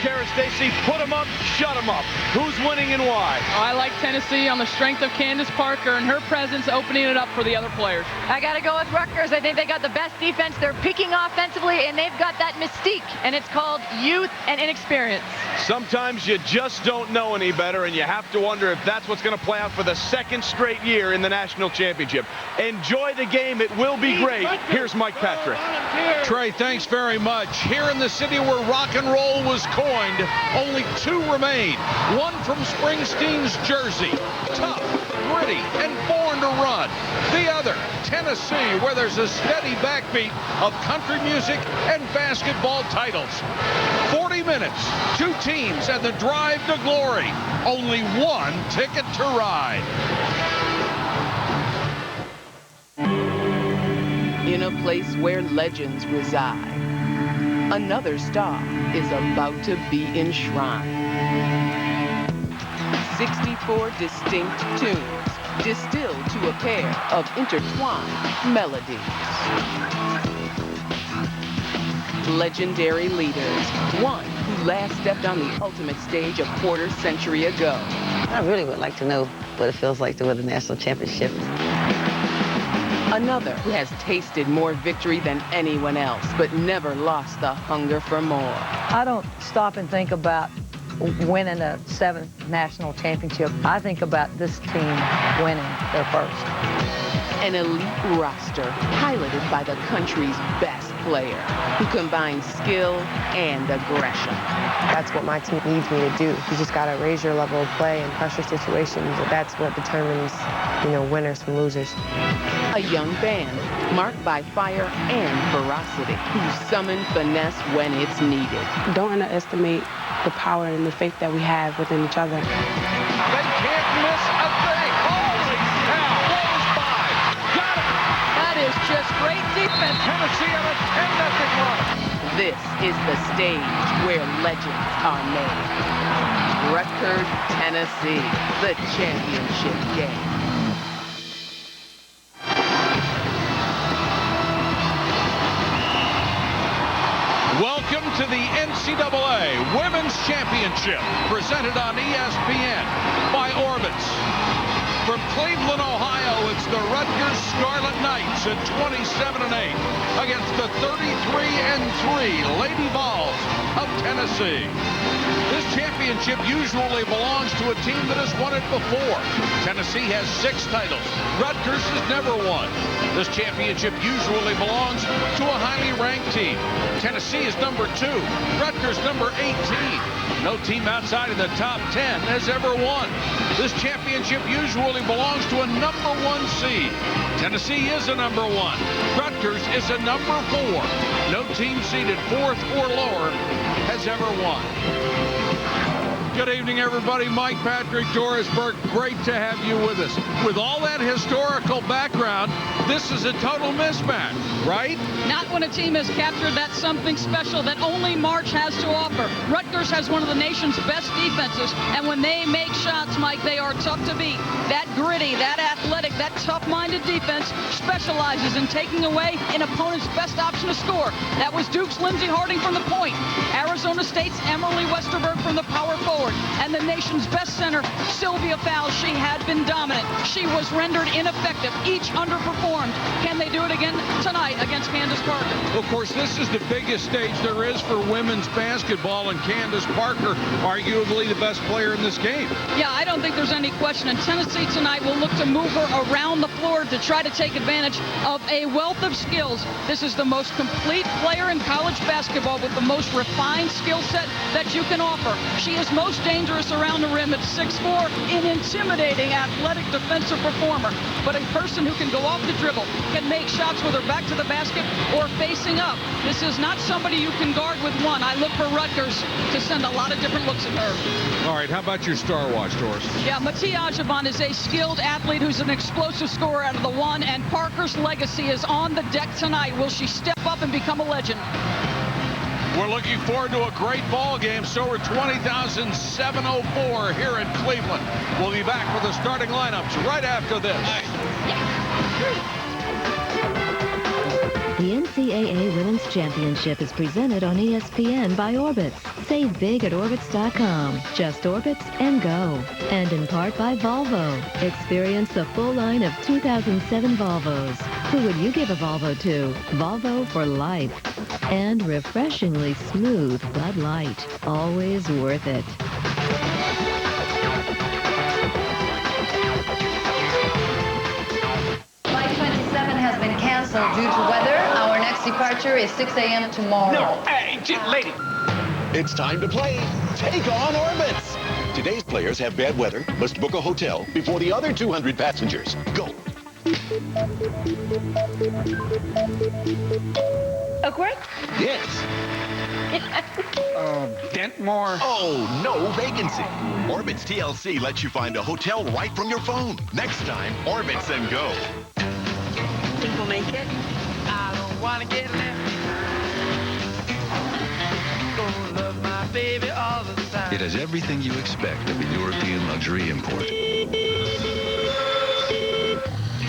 Kara Stacey, put them up, shut them up. Who's winning and why? I like Tennessee on the strength of Candace Parker and her presence opening it up for the other players. I got to go with Rutgers. I think they got the best defense. They're peaking offensively, and they've got that mystique, and it's called youth and inexperience. Sometimes you just don't know any better, and you have to wonder if that's what's going to play out for the second straight year in the national championship. Enjoy the game. It will be great. Here's Mike Patrick. Trey, thanks very much. Here in the city where rock and roll was coined, only two remain. One from Springsteen's Jersey, tough, gritty, and born to run. The other, Tennessee, where there's a steady backbeat of country music and basketball titles. 40 minutes, two teams, and the drive to glory. Only one ticket to ride. In a place where legends reside, another star is about to be enshrined. 64 distinct tunes distilled to a pair of intertwined melodies. Legendary leaders, one who last stepped on the ultimate stage a quarter-century ago. I really would like to know what it feels like to win the national championship. Another who has tasted more victory than anyone else, but never lost the hunger for more. I don't stop and think about winning a 7th national championship. I think about this team winning their first. An elite roster piloted by the country's best player who combines skill and aggression. That's what my team needs me to do. You just got to raise your level of play in pressure situations. That's what determines, winners from losers. A young band marked by fire and ferocity who summon finesse when it's needed. Don't underestimate the power and the faith that we have within each other. They can't miss a thing. Holy cow, goes by. Got it. That is just great defense. Tennessee on a 10-0 run. This is the stage where legends are made. Rutgers, Tennessee, the championship game. Welcome to the NCAA Women's Championship, presented on ESPN by Orbitz. From Cleveland, Ohio, it's the Rutgers Scarlet Knights at 27-8 against the 33-3 Lady Vols of Tennessee. This championship usually belongs to a team that has won it before. Tennessee has 6 titles. Rutgers has never won. This championship usually belongs to a highly ranked team. Tennessee is number 2. Rutgers number 18. No team outside of the top 10 has ever won. This championship usually belongs to a number 1 seed. Tennessee is a number 1. Rutgers is a number 4. No team seeded 4th or lower has ever won. Good evening, everybody. Mike Patrick, Doris Burke. Great to have you with us. With all that historical background, this is a total mismatch, right? Not when a team has captured that something special that only March has to offer. Rutgers has one of the nation's best defenses, and when they make shots, Mike, they are tough to beat. That gritty, that athletic, that tough-minded defense specializes in taking away an opponent's best option to score. That was Duke's Lindsey Harding from the point, Arizona State's Emily Westerberg from the power forward, and the nation's best center, Sylvia Fowles. She had been dominant. She was rendered ineffective. Each underperformed. Can they do it again tonight against Candace Parker? Of course, this is the biggest stage there is for women's basketball, and Candace Parker, arguably the best player in this game. Yeah, I don't think there's any question. And Tennessee tonight will look to move her around the floor to try to take advantage of a wealth of skills. This is the most complete player in college basketball with the most refined skill set that you can offer. She is most dangerous around the rim at 6'4", an intimidating athletic defensive performer, but a person who can go off the dribble, can make shots with her back to the basket or facing up. This is not somebody you can guard with one. I look for Rutgers to send a lot of different looks at her. All right, how about your star watch, Doris? Yeah, Mattia Ajavon is a skilled athlete who's an explosive scorer out of the one, and Parker's legacy is on the deck tonight. Will she step up and become a legend? We're looking forward to a great ball game. So are 20,704 here in Cleveland. We'll be back with the starting lineups right after this. The NCAA Women's Championship is presented on ESPN by Orbitz. Save big at Orbitz.com. Just Orbitz and go. And in part by Volvo. Experience the full line of 2007 Volvos. Who would you give a Volvo to? Volvo for life. And refreshingly smooth Bud Light. Always worth it. Has been canceled due to weather. Our next departure is 6 a.m. tomorrow. No, hey, lady. It's time to play Take on Orbitz. Today's players have bad weather, must book a hotel before the other 200 passengers. Go. Oakworth? Yes. Dentmore. Oh, no vacancy. Orbitz TLC lets you find a hotel right from your phone. Next time, Orbitz and go. Think we'll make it? I don't want to get left. Gonna love my baby all the time. It has everything you expect of a European luxury import.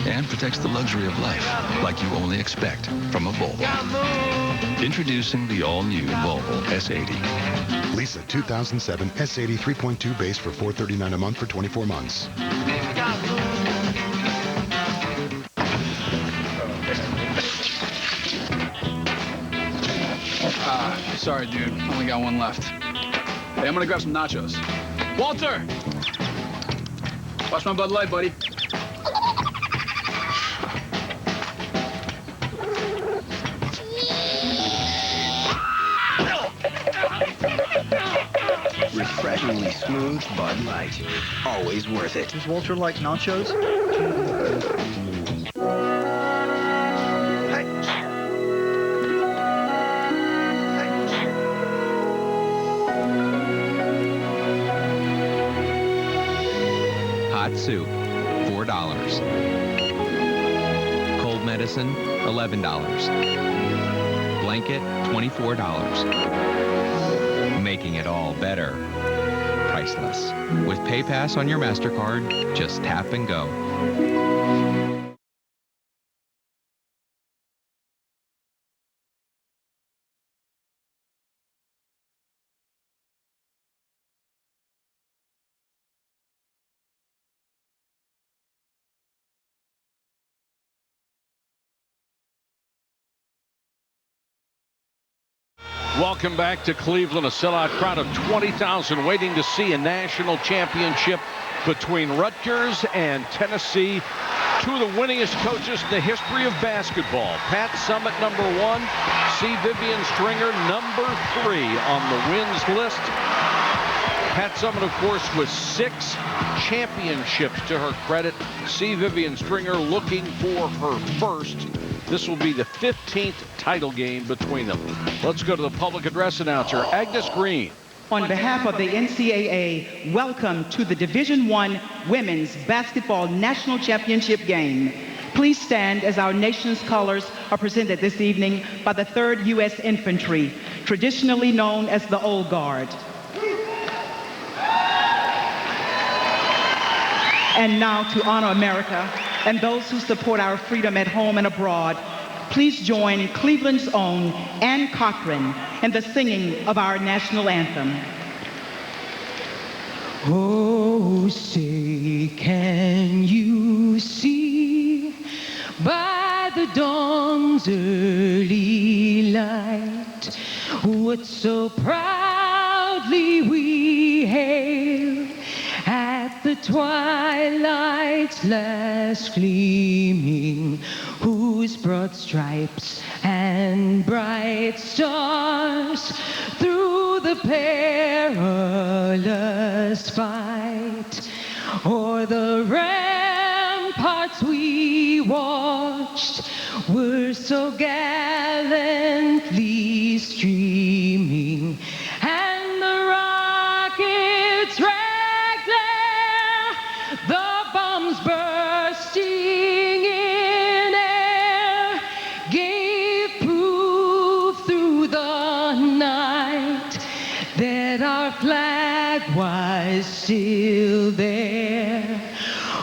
And protects the luxury of life like you only expect from a Volvo. Introducing the all-new Volvo S80. Lisa 2007 S80 3.2 base for $439 a month for 24 months. Sorry, dude. Only got one left. Hey, I'm gonna grab some nachos. Walter! Watch my Bud Light, buddy. Refreshingly smooth Bud Light. Always worth it. Does Walter like nachos? Hot soup, $4. Cold medicine, $11. Blanket, $24. Making it all better. Priceless. With PayPass on your MasterCard, just tap and go. Welcome back to Cleveland. A sellout crowd of 20,000 waiting to see a national championship between Rutgers and Tennessee. Two of the winningest coaches in the history of basketball. Pat Summitt, #1. C. Vivian Stringer, #3 on the wins list. Pat Summitt, of course, with 6 championships to her credit. C. Vivian Stringer looking for her first. This will be the 15th title game between them. Let's go to the public address announcer, Agnes Green. On behalf of the NCAA, welcome to the Division I Women's Basketball National Championship game. Please stand as our nation's colors are presented this evening by the 3rd U.S. Infantry, traditionally known as the Old Guard. And now to honor America and those who support our freedom at home and abroad, please join Cleveland's own Ann Cochran in the singing of our national anthem. Oh, say, can you see by the dawn's early light what so proudly we hailed at the twilight's last gleaming, whose broad stripes and bright stars through the perilous fight o'er the ramparts we watched were so gallantly streaming, and the rockets' red glare, the bombs bursting in air, gave proof through the night that our flag was still there.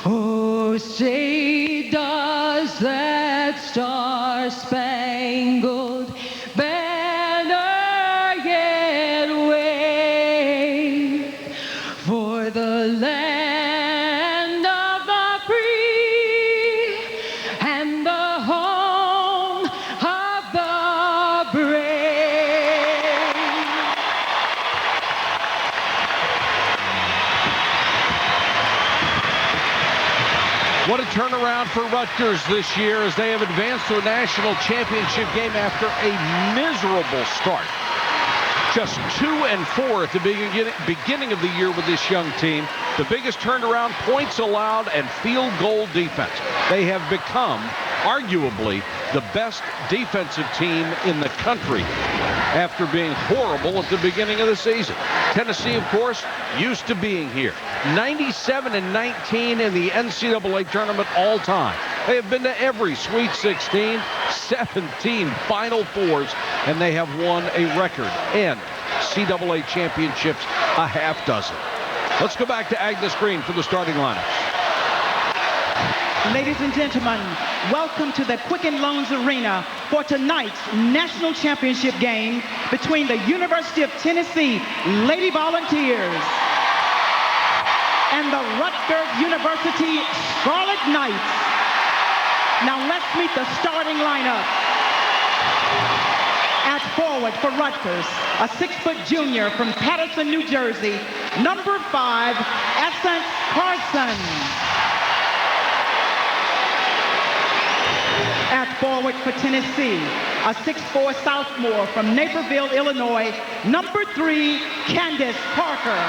Oh, say, does that star-spangled banner yet wave for the land of the free and the home of the brave. What a turnaround for Rutgers this year as they have advanced to a national championship game after a miserable start. Just 2-4 at the beginning of the year with this young team. The biggest turnaround, points allowed, and field goal defense. They have become, arguably, the best defensive team in the country after being horrible at the beginning of the season. Tennessee, of course, used to being here. 97-19 in the NCAA tournament all time. They have been to every Sweet 16, 17 Final Fours, and they have won a record NCAA championships a half dozen. Let's go back to Agnes Green for the starting lineup. Ladies and gentlemen, welcome to the Quicken Loans Arena for tonight's national championship game between the University of Tennessee Lady Volunteers and the Rutgers University Scarlet Knights. Now let's meet the starting lineup. At forward for Rutgers, a 6-foot junior from Patterson, New Jersey, number 5, Essence Carson. At forward for Tennessee, a 6'4" sophomore from Naperville, Illinois, number 3, Candace Parker.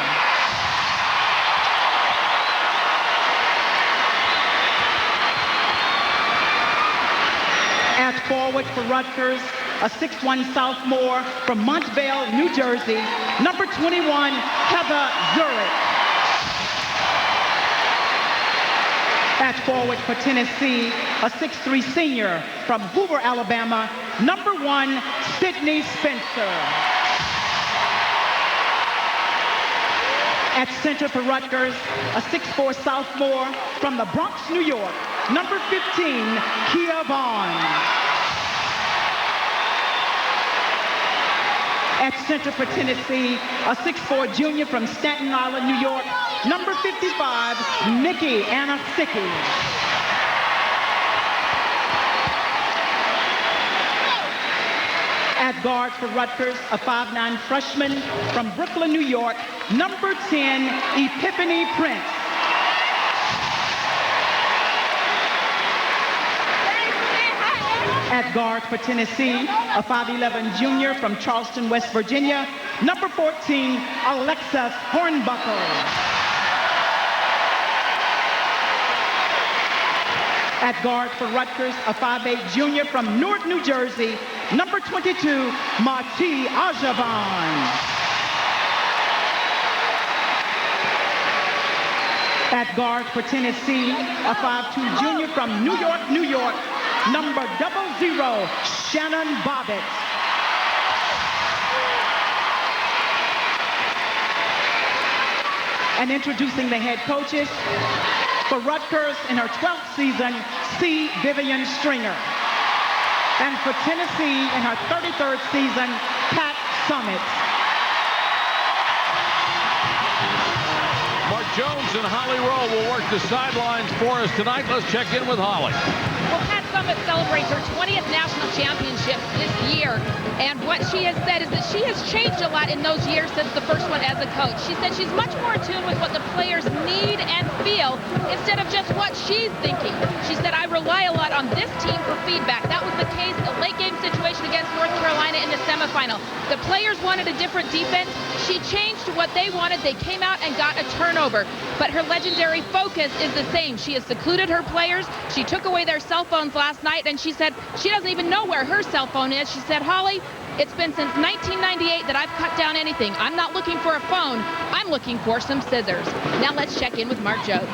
At forward for Rutgers, a 6'1" sophomore from Montvale, New Jersey, number 21, Heather Zurich. At forward for Tennessee, a 6'3" senior from Hoover, Alabama, number 1, Sydney Spencer. At center for Rutgers, a 6'4" sophomore from the Bronx, New York, number 15, Kia Vaughn. At center for Tennessee, a 6'4" junior from Staten Island, New York, number 55, Nikki Anasicki. At guard for Rutgers, a 5'9" freshman from Brooklyn, New York, number 10, Epiphany Prince. At guard for Tennessee, a 5'11" junior from Charleston, West Virginia, number 14, Alexis Hornbuckle. At guard for Rutgers, a 5'8" junior from Newark, New Jersey, number 22, Marti Ajavan. At guard for Tennessee, a 5'2" junior from New York, New York, number 00, Shannon Bobbitt. And introducing the head coaches, for Rutgers in her 12th season, C. Vivian Stringer. And for Tennessee in her 33rd season, Pat Summit. Mark Jones and Holly Rowe will work the sidelines for us tonight. Let's check in with Holly. Well, Pat Summit celebrates her 20th national championship this year. And what she has said is that she has changed a lot in those years since the first one as a coach. She said she's much more attuned with what the players need and feel instead of just what she's thinking. She said, I rely a lot on this team for feedback. That was the case in the late game situation against North Carolina in the semifinal. The players wanted a different defense. She changed to what they wanted. They came out and got a turnover. But her legendary focus is the same. She has secluded her players. She took away their cell phones last night, and she said she doesn't even know where her cell phone is. She said, Holly, it's been since 1998 that I've cut down anything. I'm not looking for a phone. I'm looking for some scissors. Now let's check in with Mark Jones.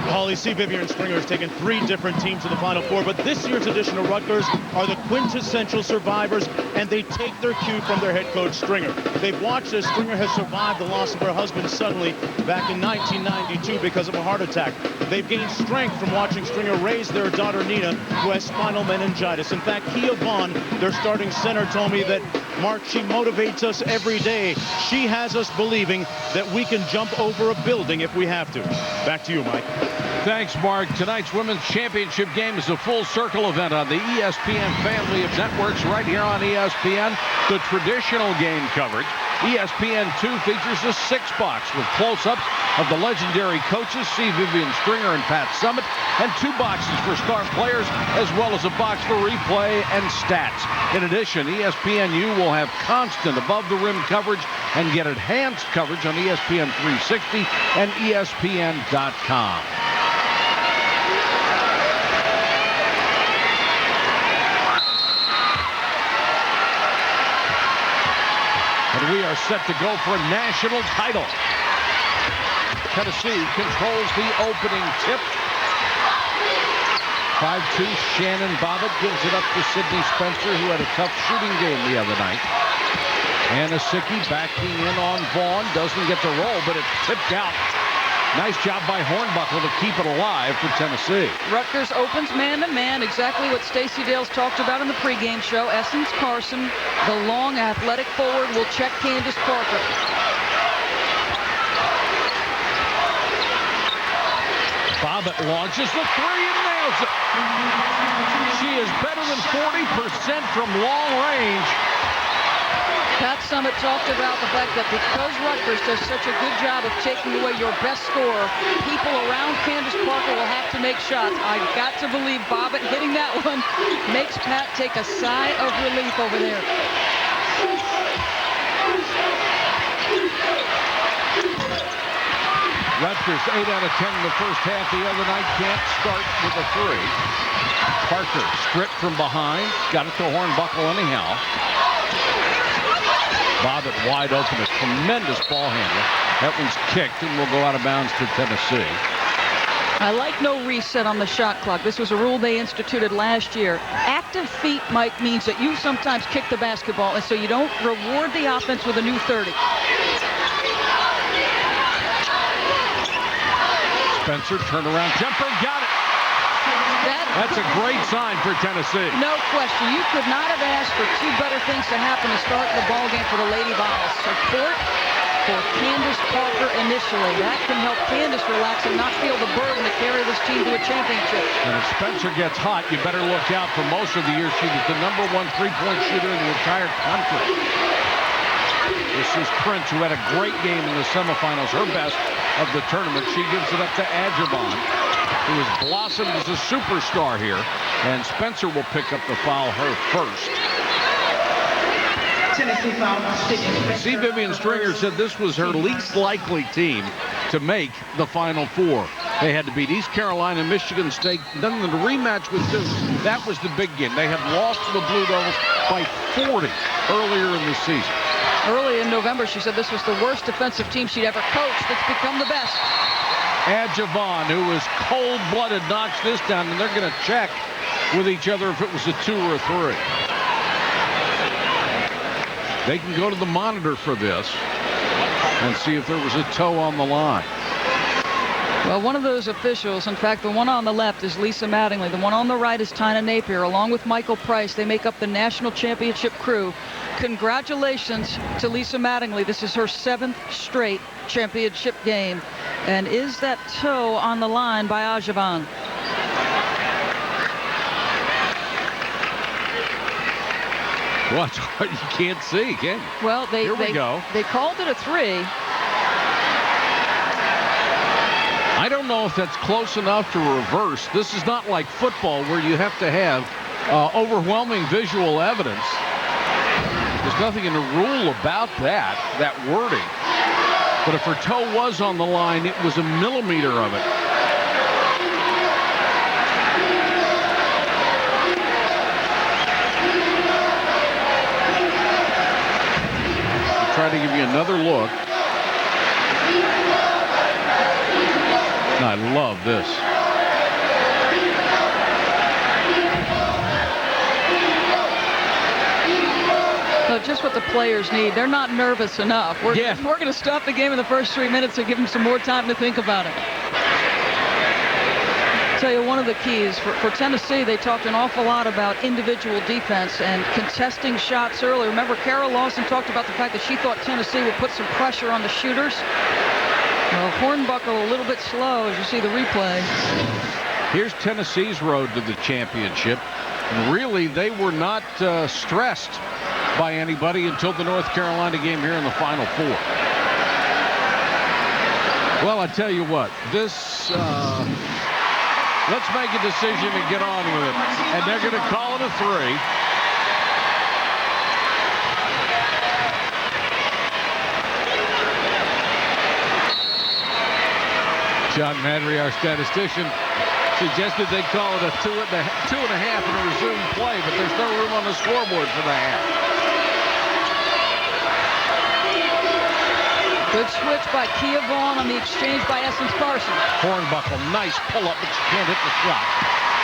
Holly, C. Vivian Stringer has taken 3 different teams to the Final Four, but this year's edition of Rutgers are the quintessential survivors, and they take their cue from their head coach, Stringer. They've watched as Stringer has survived the loss of her husband suddenly back in 1992 because of a heart attack. They've gained strength from watching Stringer raise their daughter, Nina, who has spinal meningitis. In fact, Kia Vaughn, their starting center, told me that, Mark, she motivates us every day. She has us believing that we can jump over a building if we have to. Back to you, Mike. Thanks, Mark. Tonight's Women's Championship game is a full circle event on the ESPN family of networks right here on ESPN. The traditional game coverage. ESPN2 features a 6-box with close-ups of the legendary coaches C. Vivian Stringer and Pat Summitt, and 2 boxes for star players, as well as a box for replay and stats. In addition, ESPNU will have constant above-the-rim coverage and get enhanced coverage on ESPN 360 and ESPN.com. And we are set to go for a national title. Tennessee controls the opening tip. 5-2, Shannon Bobbitt gives it up to Sydney Spencer, who had a tough shooting game the other night. Anasicki backing in on Vaughn, doesn't get the roll, but it's tipped out. Nice job by Hornbuckle to keep it alive for Tennessee. Rutgers opens man-to-man, exactly what Stacey Dales talked about in the pregame show. Essence Carson, the long athletic forward, will check Candace Parker. Bobbitt launches the 3 and nails it. She is better than 40% from long range. Pat Summitt talked about the fact that because Rutgers does such a good job of taking away your best scorer, people around Candace Parker will have to make shots. I got to believe Bobbitt hitting that one makes Pat take a sigh of relief over there. Rutgers 8 out of 10 in the first half the other night. Can't start with a 3. Parker stripped from behind. Got it to Hornbuckle anyhow. Bobbitt wide open, a tremendous ball handler. That one's kicked and will go out of bounds to Tennessee. I like no reset on the shot clock. This was a rule they instituted last year. Active feet, Mike, means that you sometimes kick the basketball, and so you don't reward the offense with a new 30. Spencer, turnaround jumper, got it. That's a great sign for Tennessee. No question. You could not have asked for 2 better things to happen to start the ball game for the Lady Vols. Support for Candace Parker initially. That can help Candace relax and not feel the burden to carry this team to a championship. And if Spencer gets hot, you better look out. For most of the year, she was the #1 3-point shooter in the entire country. This is Prince, who had a great game in the semifinals, her best of the tournament. She gives it up to Adjavon, who has blossomed as a superstar here. And Spencer will pick up the foul, her first. Tennessee foul, C. Vivian Stringer said this was her least likely team to make the Final Four. They had to beat East Carolina and Michigan State. Then the rematch with Duke. That was the big game. They had lost to the Blue Devils by 40 earlier in the season. Early in November, she said this was the worst defensive team she'd ever coached. It's become the best. Adjavon, who was cold-blooded, knocks this down, and they're going to check with each other if it was a 2 or a 3. They can go to the monitor for this and see if there was a toe on the line. Well, one of those officials, in fact, the one on the left is Lisa Mattingly. The one on the right is Tina Napier, along with Michael Price. They make up the national championship crew. Congratulations to Lisa Mattingly. This is her 7th straight championship game. And is that toe on the line by Adjavon? What? You can't see, can you? Well, Here we go. They called it a 3. I don't know if that's close enough to reverse. This is not like football where you have to have overwhelming visual evidence. There's nothing in the rule about that wording. But if her toe was on the line, it was a millimeter of it. I'll try to give you another look. I love this. So just what the players need. They're not nervous enough. We're going to stop the game in the first 3 minutes and give them some more time to think about it. I'll tell you, one of the keys for Tennessee, they talked an awful lot about individual defense and contesting shots early. Remember, Carol Lawson talked about the fact that she thought Tennessee would put some pressure on the shooters. Well, Hornbuckle a little bit slow as you see the replay. Here's Tennessee's road to the championship. And really, they were not stressed by anybody until the North Carolina game here in the Final Four. Well, I tell you what, this, let's make a decision and get on with it. And they're going to call it a 3. John Madry, our statistician, suggested they call it a 2.5 and a resumed play, but there's no room on the scoreboard for the half. Good switch by Kia Vaughn on the exchange by Essence Carson. Hornbuckle, nice pull-up, but she can't hit the shot.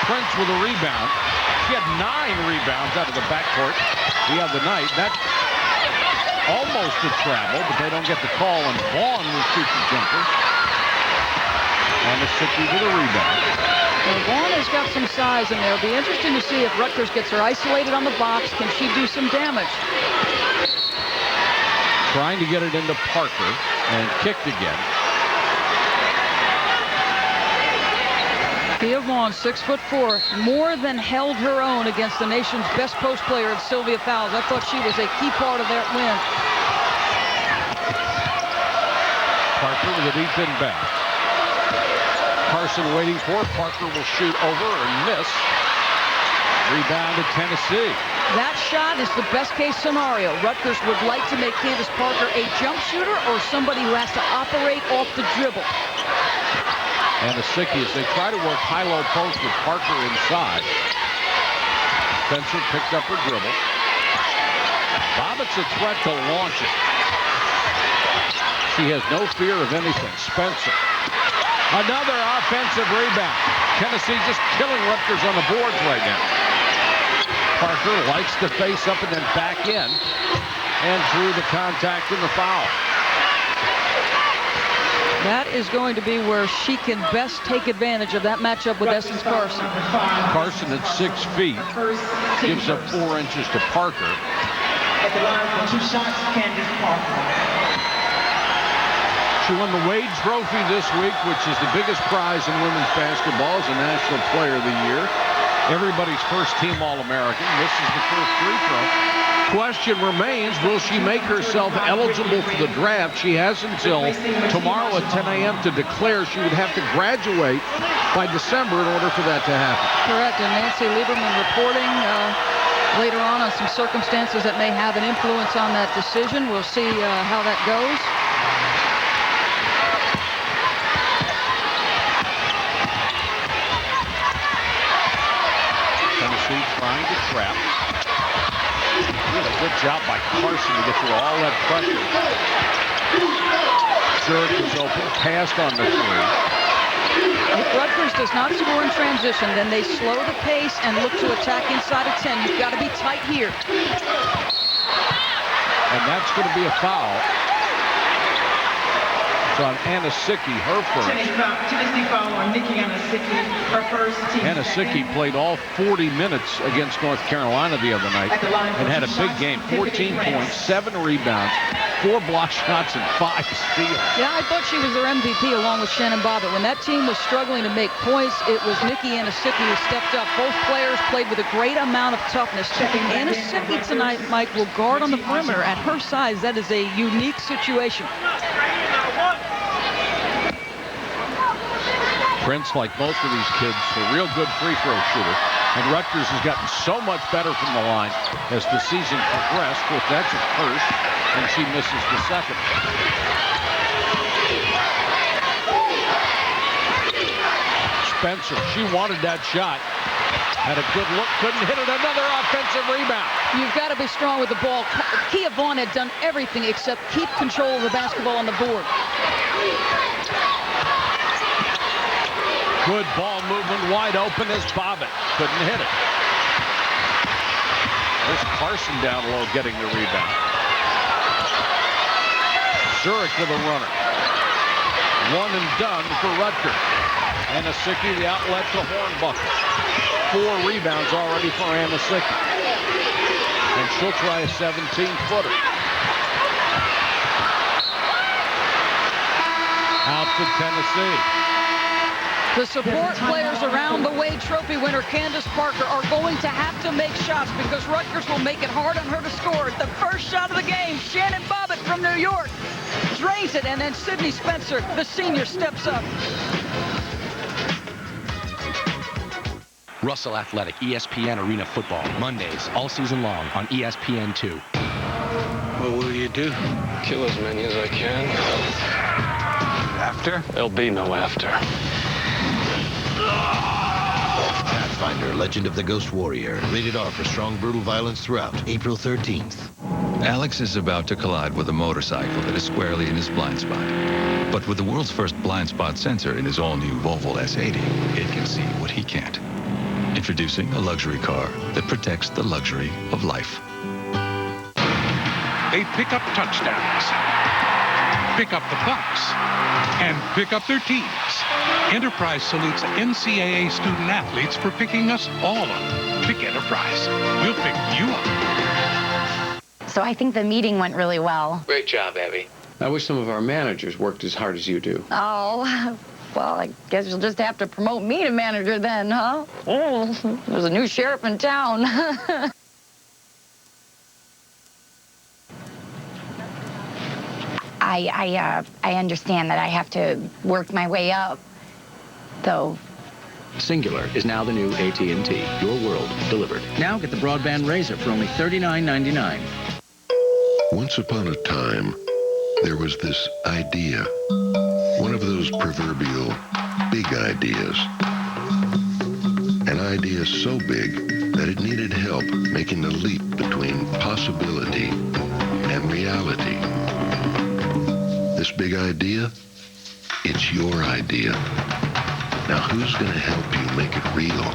Prince with a rebound. She had 9 rebounds out of the backcourt the other night. That almost a travel, but they don't get the call, and Vaughn will shoot the jumper. And a Sickey with a rebound. Well, Vaughn has got some size in there. It'll be interesting to see if Rutgers gets her isolated on the box. Can she do some damage? Trying to get it into Parker and kicked again. Kia Vaughn, 6'4", more than held her own against the nation's best post player, Sylvia Fowles. I thought she was a key part of that win. Parker with a deep inbound. Carson waiting for it. Parker will shoot over and miss. Rebound to Tennessee. That shot is the best case scenario. Rutgers would like to make Candace Parker a jump shooter or somebody who has to operate off the dribble. And the Sickey, as they try to work high-low post with Parker inside. Spencer picked up her dribble. Bobbitt's a threat to launch it. She has no fear of anything. Spencer. Another offensive rebound. Tennessee just killing Rutgers on the boards right now. Parker likes to face up and then back in. And through the contact and the foul. That is going to be where she can best take advantage of that matchup with Essence Carson. Carson at 6 feet gives up 4 inches to Parker. At the line for 2 shots, Candace Parker. She won the Wade Trophy this week, which is the biggest prize in women's basketball as a National Player of the Year. Everybody's first team All-American. This is the first free throw. Question remains, will she make herself eligible for the draft? She has until tomorrow at 10 a.m. to declare. She would have to graduate by December in order for that to happen. Correct, and Nancy Lieberman reporting later on some circumstances that may have an influence on that decision. We'll see how that goes. Tennessee trying to trap. Good job by Carson to get through all that pressure. Zurich was open, passed on the 3. If Rutgers does not score in transition, then they slow the pace and look to attack inside of 10. You've got to be tight here. And that's going to be a foul. It's on Anna Sickey, her first. Tennessee foul on Nikki Anna Sickey, her first team. Anna Sickey played all 40 minutes against North Carolina the other night and had a big game. 14 points, 7 rebounds, 4 block shots, and 5 steals. Yeah, I thought she was their MVP along with Shannon Bobbitt. When that team was struggling to make points, it was Nikki Anna Sickey who stepped up. Both players played with a great amount of toughness. Anna Sickey tonight, Mike, will guard on the perimeter. At her size, that is a unique situation. Prince, like most of these kids, a real good free throw shooter. And Rutgers has gotten so much better from the line as the season progressed. With that's a first, and she misses the second. Spencer, she wanted that shot. Had a good look, couldn't hit it. Another offensive rebound. You've got to be strong with the ball. Kia Vaughn had done everything except keep control of the basketball on the board. Good ball movement, wide open as Bobbitt. Couldn't hit it. There's Carson down low getting the rebound. Zurich with a runner. One and done for Rutgers. Anisicki the outlet to Hornbuckle. 4 rebounds already for Anisicki. And she'll try a 17-footer. Out to Tennessee. The support players around the Wade Trophy winner, Candace Parker, are going to have to make shots because Rutgers will make it hard on her to score. The first shot of the game, Shannon Bobbitt from New York drains it, and then Sydney Spencer, the senior, steps up. Russell Athletic, ESPN Arena Football, Mondays, all season long on ESPN2. What will you do? Kill as many as I can. After? There'll be no after. Pathfinder, Legend of the Ghost Warrior. Rated R for strong, brutal violence throughout. April 13th. Alex is about to collide with a motorcycle that is squarely in his blind spot. But with the world's first blind spot sensor in his all-new Volvo S80, it can see what he can't. Introducing a luxury car that protects the luxury of life. They pick up touchdowns, pick up the bucks, and pick up their teams. Enterprise salutes NCAA student athletes for picking us all up. Pick Enterprise. We'll pick you up. So I think the meeting went really well. Great job, Abby. I wish some of our managers worked as hard as you do. Oh, well, I guess you'll just have to promote me to manager then, huh? Oh, there's a new sheriff in town. I understand that I have to work my way up, though. Singular is now the new AT&T. Your world delivered. Now get the broadband Razor for only $39.99. Once upon a time, there was this idea. One of those proverbial big ideas. An idea so big that it needed help making the leap between possibility and reality. This big idea, it's your idea. Now who's going to help you make it real?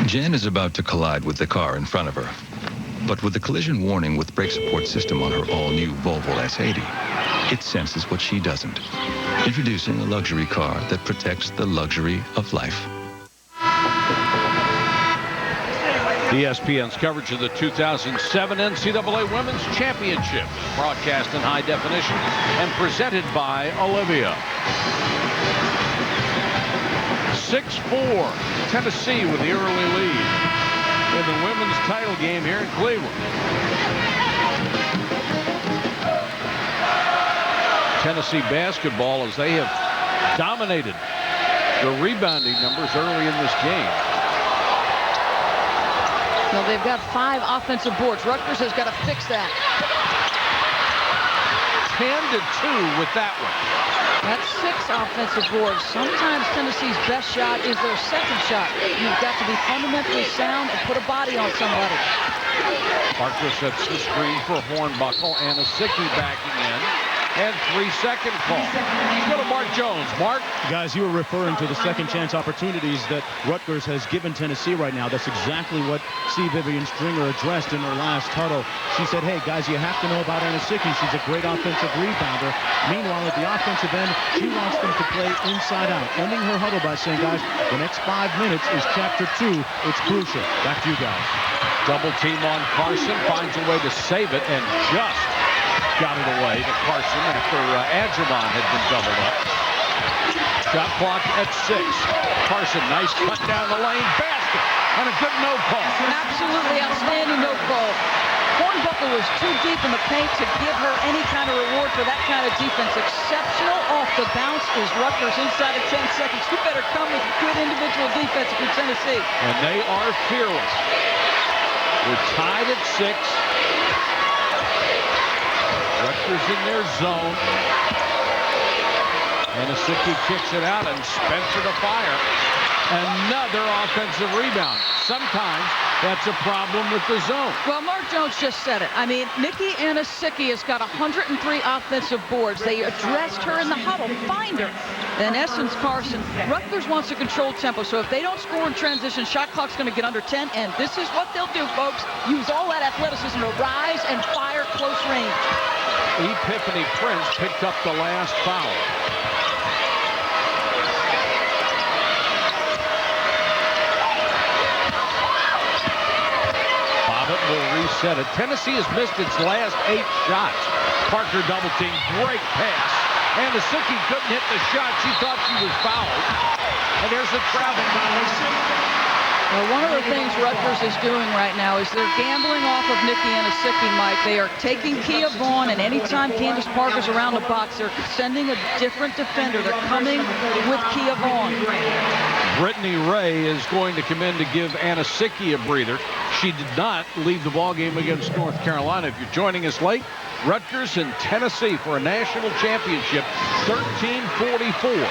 Jen is about to collide with the car in front of her. But with the collision warning with brake support system on her all-new Volvo S80, it senses what she doesn't. Introducing a luxury car that protects the luxury of life. ESPN's coverage of the 2007 NCAA Women's Championship is broadcast in high definition and presented by Olivia. 6-4, Tennessee with the early lead in the women's title game here in Cleveland. Tennessee basketball, as they have dominated the rebounding numbers early in this game. Well, they've got 5 offensive boards. Rutgers has got to fix that. 10-2 with that one. That's 6 offensive boards. Sometimes Tennessee's best shot is their second shot. You've got to be fundamentally sound and put a body on somebody. Parker sets the screen for Hornbuckle. Anisicki backing in. And 3-second call. Let's go to Mark Jones. Mark? Guys, you were referring to the second chance opportunities that Rutgers has given Tennessee right now. That's exactly what C. Vivian Stringer addressed in her last huddle. She said, hey, guys, you have to know about Anisicki. She's a great offensive rebounder. Meanwhile, at the offensive end, she wants them to play inside out, ending her huddle by saying, guys, the next 5 minutes is chapter 2. It's crucial. Back to you guys. Double team on Carson. Finds a way to save it and just got it away to Carson after Adjumon had been doubled up. Shot clock at 6. Carson, nice cut down the lane. Basket on a good no call. Absolutely outstanding no call. Hornbuckle was too deep in the paint to give her any kind of reward for that kind of defense. Exceptional off the bounce is Rutgers inside of 10 seconds. You better come with good individual defense if you're Tennessee. And they are fearless. We're tied at 6. Rutgers in their zone. Anisicki kicks it out and Spencer to fire. Another offensive rebound. Sometimes that's a problem with the zone. Well, Mark Jones just said it. I mean, Nikki Anasicki has got 103 offensive boards. They addressed her in the huddle. Find her. In essence, Carson, Rutgers wants to control tempo. So if they don't score in transition, shot clock's going to get under 10. And this is what they'll do, folks. Use all that athleticism to rise and fire close range. Epiphany Prince picked up the last foul. Will reset it. Tennessee has missed its last 8 shots. Parker double team, great pass. Anasicki couldn't hit the shot. She thought she was fouled. And there's a travel violation. Well, one of the things Rutgers is doing right now is they're gambling off of Nikki Anasicki, Mike. They are taking Kia Vaughn, and anytime Candace Parker's around the box, they're sending a different defender. They're coming with Kia Vaughn. Brittany Ray is going to come in to give Anasicki a breather. She did not leave the ball game against North Carolina. If you're joining us late, Rutgers and Tennessee for a national championship, 13:44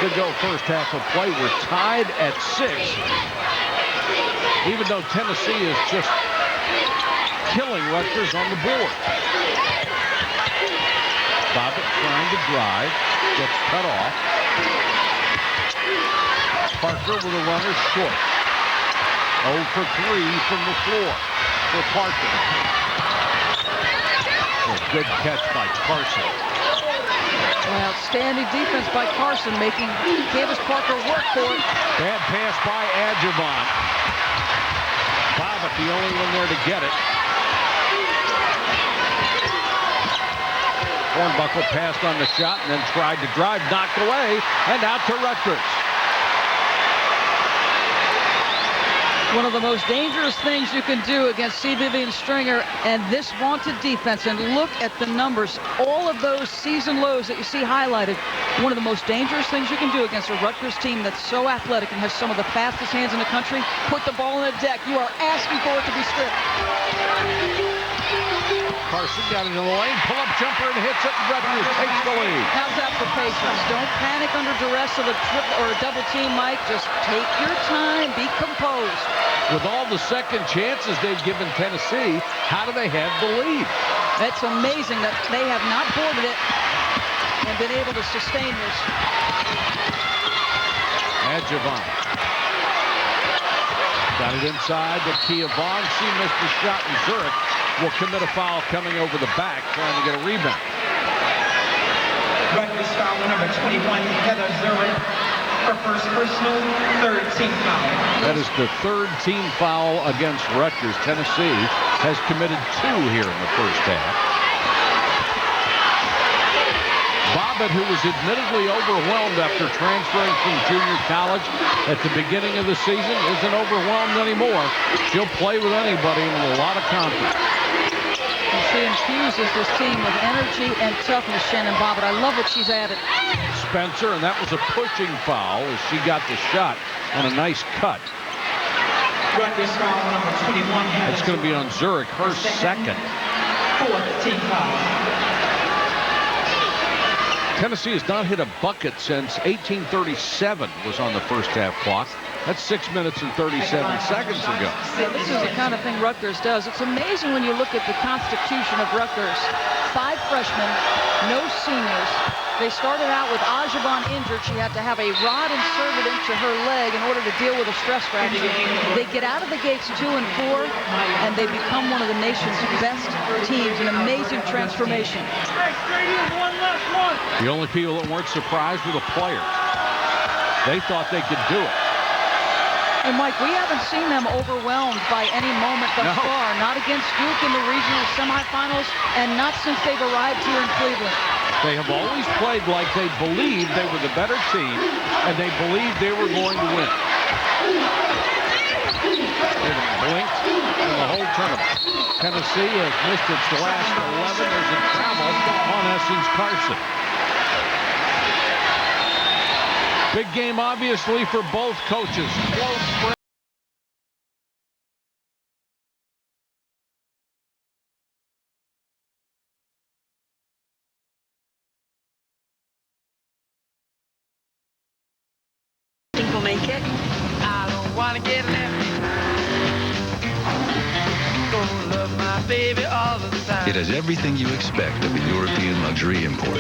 to go first half of play. We're tied at 6. Even though Tennessee is just killing Rutgers on the board. Bobbitt trying to drive, gets cut off. Parker with a runner short. 0 for 3 from the floor for Parker. A good catch by Carson. Well, outstanding defense by Carson, making Candace Parker work for it. Bad pass by Adjuvant. Bobbitt the only one there to get it. Hornbuckle passed on the shot and then tried to drive, knocked away, and out to Rutgers. One of the most dangerous things you can do against C. Vivian Stringer and this vaunted defense, and look at the numbers, all of those season lows that you see highlighted. One of the most dangerous things you can do against a Rutgers team that's so athletic and has some of the fastest hands in the country, put the ball in the deck. You are asking for it to be stripped. Carson got into the lane, pull-up jumper, and hits it, and Rutgers takes the lead. How's that for patience? Don't panic under duress of a triple or a double team, Mike. Just take your time, be composed. With all the second chances they've given Tennessee, how do they have the lead? It's amazing that they have not boarded it and been able to sustain this. Adjuvant. Got it inside to Kia Vaughn. She missed the shot, and Zurich will commit a foul coming over the back, trying to get a rebound. Rutgers foul number 21, Heather Zurich. Her first personal, third team foul. That is the third team foul against Rutgers. Tennessee has committed 2 here in the first half. Bobbitt, who was admittedly overwhelmed after transferring from junior college at the beginning of the season, isn't overwhelmed anymore. She'll play with anybody and with a lot of confidence. And she infuses this team with energy and toughness, Shannon Bobbitt. I love what she's added. Spencer, and that was a pushing foul as she got the shot and a nice cut. Rutgers foul number 21. It's going to be on Zurich, her second. Fourth team foul. Tennessee has not hit a bucket since 1837 was on the first half clock. That's 6 minutes and 37 seconds ago. This is the kind of thing Rutgers does. It's amazing when you look at the constitution of Rutgers. 5 freshmen, no seniors. They started out with Ajabon injured. She had to have a rod inserted into her leg in order to deal with a stress fracture. They get out of the gates 2 and 4, and they become one of the nation's best teams. An amazing transformation. The only people that weren't surprised were the players. They thought they could do it. And Mike, we haven't seen them overwhelmed by any moment thus far. Not against Duke in the regional semifinals, and not since they've arrived here in Cleveland. They have always played like they believed they were the better team, and they believed they were going to win. They've blinked in the whole tournament. Tennessee has missed its last 11. There's a travel on Essence Carson. Big game, obviously, for both coaches. Close spread. Think we'll make it? don't wanna get left. Gonna love my baby all the time. It has everything you expect of a European luxury import.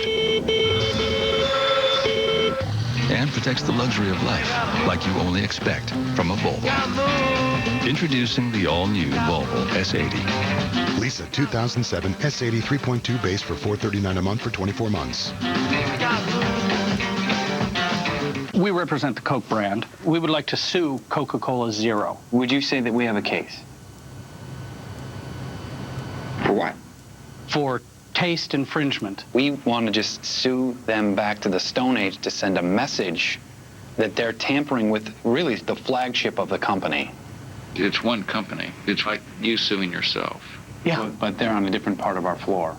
And protects the luxury of life like you only expect from a Volvo. Introducing the all-new Volvo S80. Lisa 2007 S80 3.2 base for $439 a month for 24 months. We represent the Coke brand. We would like to sue Coca-Cola Zero. Would you say that we have a case? For what? For taste infringement. We want to just sue them back to the Stone Age to send a message that they're tampering with really the flagship of the company. It's one company. It's like you suing yourself. Yeah, but they're on a different part of our floor.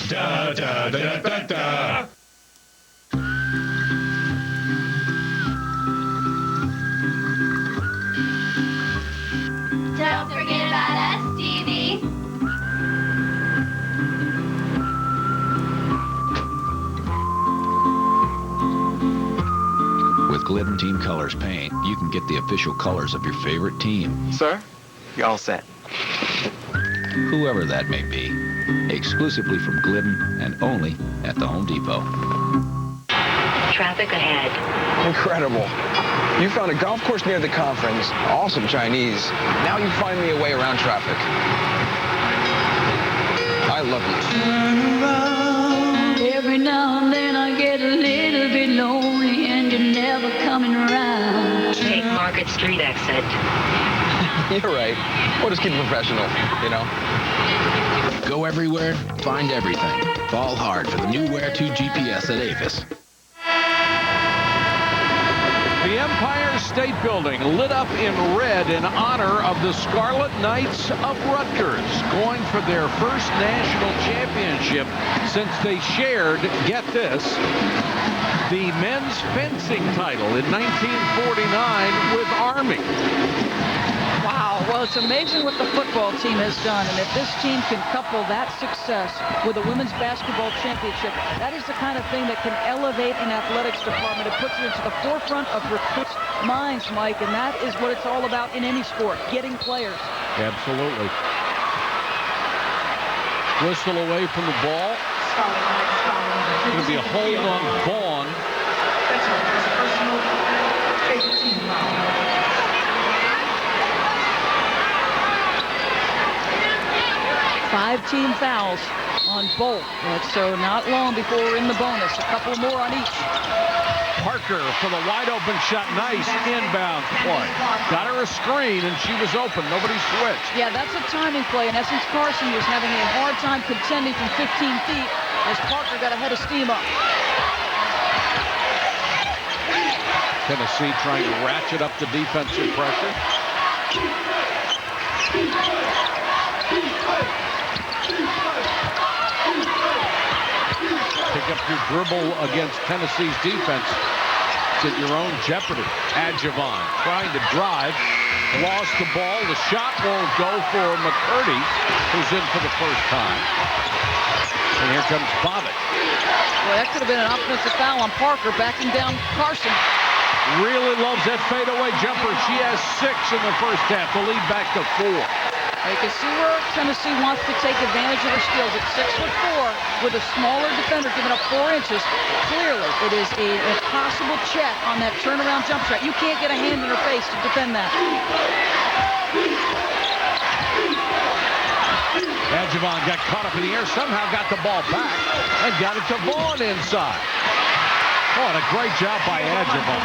Da, da, da, da, da. Don't forget about us, Stevie. With Glidden Team Colors paint, you can get the official colors of your favorite team. Sir, you're all set. Whoever that may be. Exclusively from Glidden and only at the Home Depot. Traffic ahead. Incredible. You found a golf course near the conference. Awesome Chinese. Now you find me a way around traffic. I love you. Turn around. Every now and then I get a little bit lonely and you're never coming around. Take Market Street exit. You're right. We'll just keep it professional, you know? Go everywhere, find everything. Fall hard for the new Wear 2 GPS at Avis. The Empire State Building lit up in red in honor of the Scarlet Knights of Rutgers, going for their first national championship since they shared, get this, the men's fencing title in 1949 with Army. Wow, well, it's amazing what the football team has done, and if this team can couple that success with a women's basketball championship, that is the kind of thing that can elevate an athletics department. It puts it into the forefront of recruits' minds, Mike, and that is what it's all about in any sport, getting players. Absolutely. Whistle away from the ball. It's going to be a hold on Vaughn. Five team fouls on both. So not long before we're in the bonus. A couple more on each. Parker for the wide open shot. Nice inbound play. Got her a screen and she was open. Nobody switched. Yeah, that's a timing play. In essence, Carson was having a hard time contending from 15 feet as Parker got ahead of steam up. Tennessee trying to ratchet up the defensive pressure. Pick up your dribble against Tennessee's defense. It's at your own jeopardy. Adjavon trying to drive. Lost the ball. The shot won't go for McCurdy, who's in for the first time. And here comes Bobbitt. Well, that could have been an offensive foul on Parker, backing down Carson. Really loves that fadeaway jumper. She has 6 in the first half. The lead back to 4. You can see where Tennessee wants to take advantage of her skills. At 6'4", with a smaller defender giving up 4 inches. Clearly, it is an impossible check on that turnaround jump shot. You can't get a hand in her face to defend that. Adjavon got caught up in the air, somehow got the ball back, and got it to Vaughn inside. Oh, and a great job by Adjavon.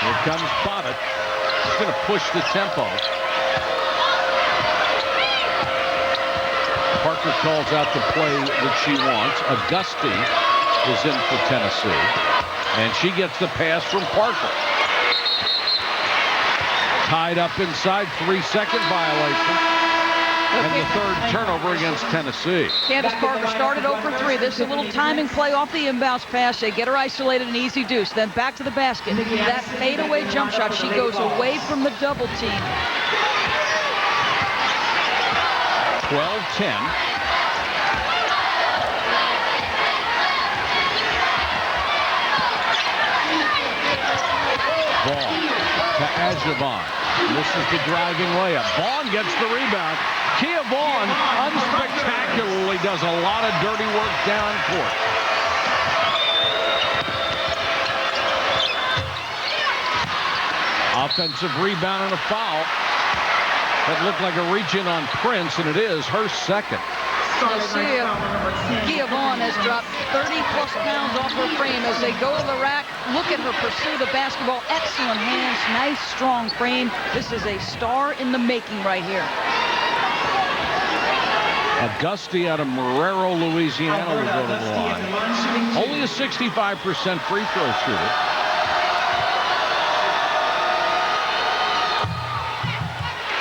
Here comes Bobbitt. He's going to push the tempo. Parker calls out the play that she wants. Auguste is in for Tennessee. And she gets the pass from Parker. Tied up inside, 3-second violation. And the third turnover against Tennessee. Candace Parker started 0 for 3. This is a little timing play off the inbounds pass. They get her isolated, an easy deuce. Then back to the basket. That fadeaway jump shot, she goes away from the double team. 12-10. to Ajavon. This is the driving layup. Vaughn gets the rebound. Kia Vaughn unspectacularly does a lot of dirty work down court. Offensive rebound and a foul. That looked like a reach-in on Prince, and it is her second. Kia Vaughn has dropped 30-plus pounds off her frame as they go to the rack. Look at her pursue the basketball. Excellent hands, nice, strong frame. This is a star in the making right here. Auguste out of Marrero, Louisiana will go to the line. Only a 65% free throw shooter.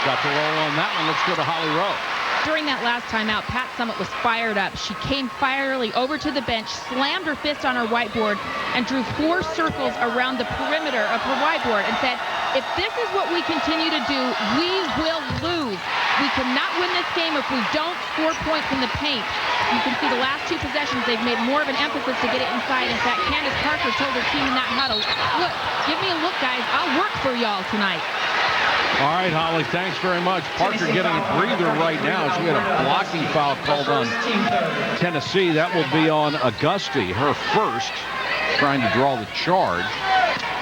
Got the roll on that one. Let's go to Holly Rowe. During that last timeout, Pat Summitt was fired up. She came fierily over to the bench, slammed her fist on her whiteboard, and drew 4 circles around the perimeter of her whiteboard and said, if this is what we continue to do, we will lose. We cannot win this game if we don't score points in the paint. You can see the last 2 possessions, they've made more of an emphasis to get it inside. In fact, Candace Parker told her team in that huddle, look, give me a look, guys. I'll work for y'all tonight. All right, Holly, thanks very much. Parker getting a breather right now. She had a blocking foul called on Tennessee. That will be on Auguste, her first, trying to draw the charge.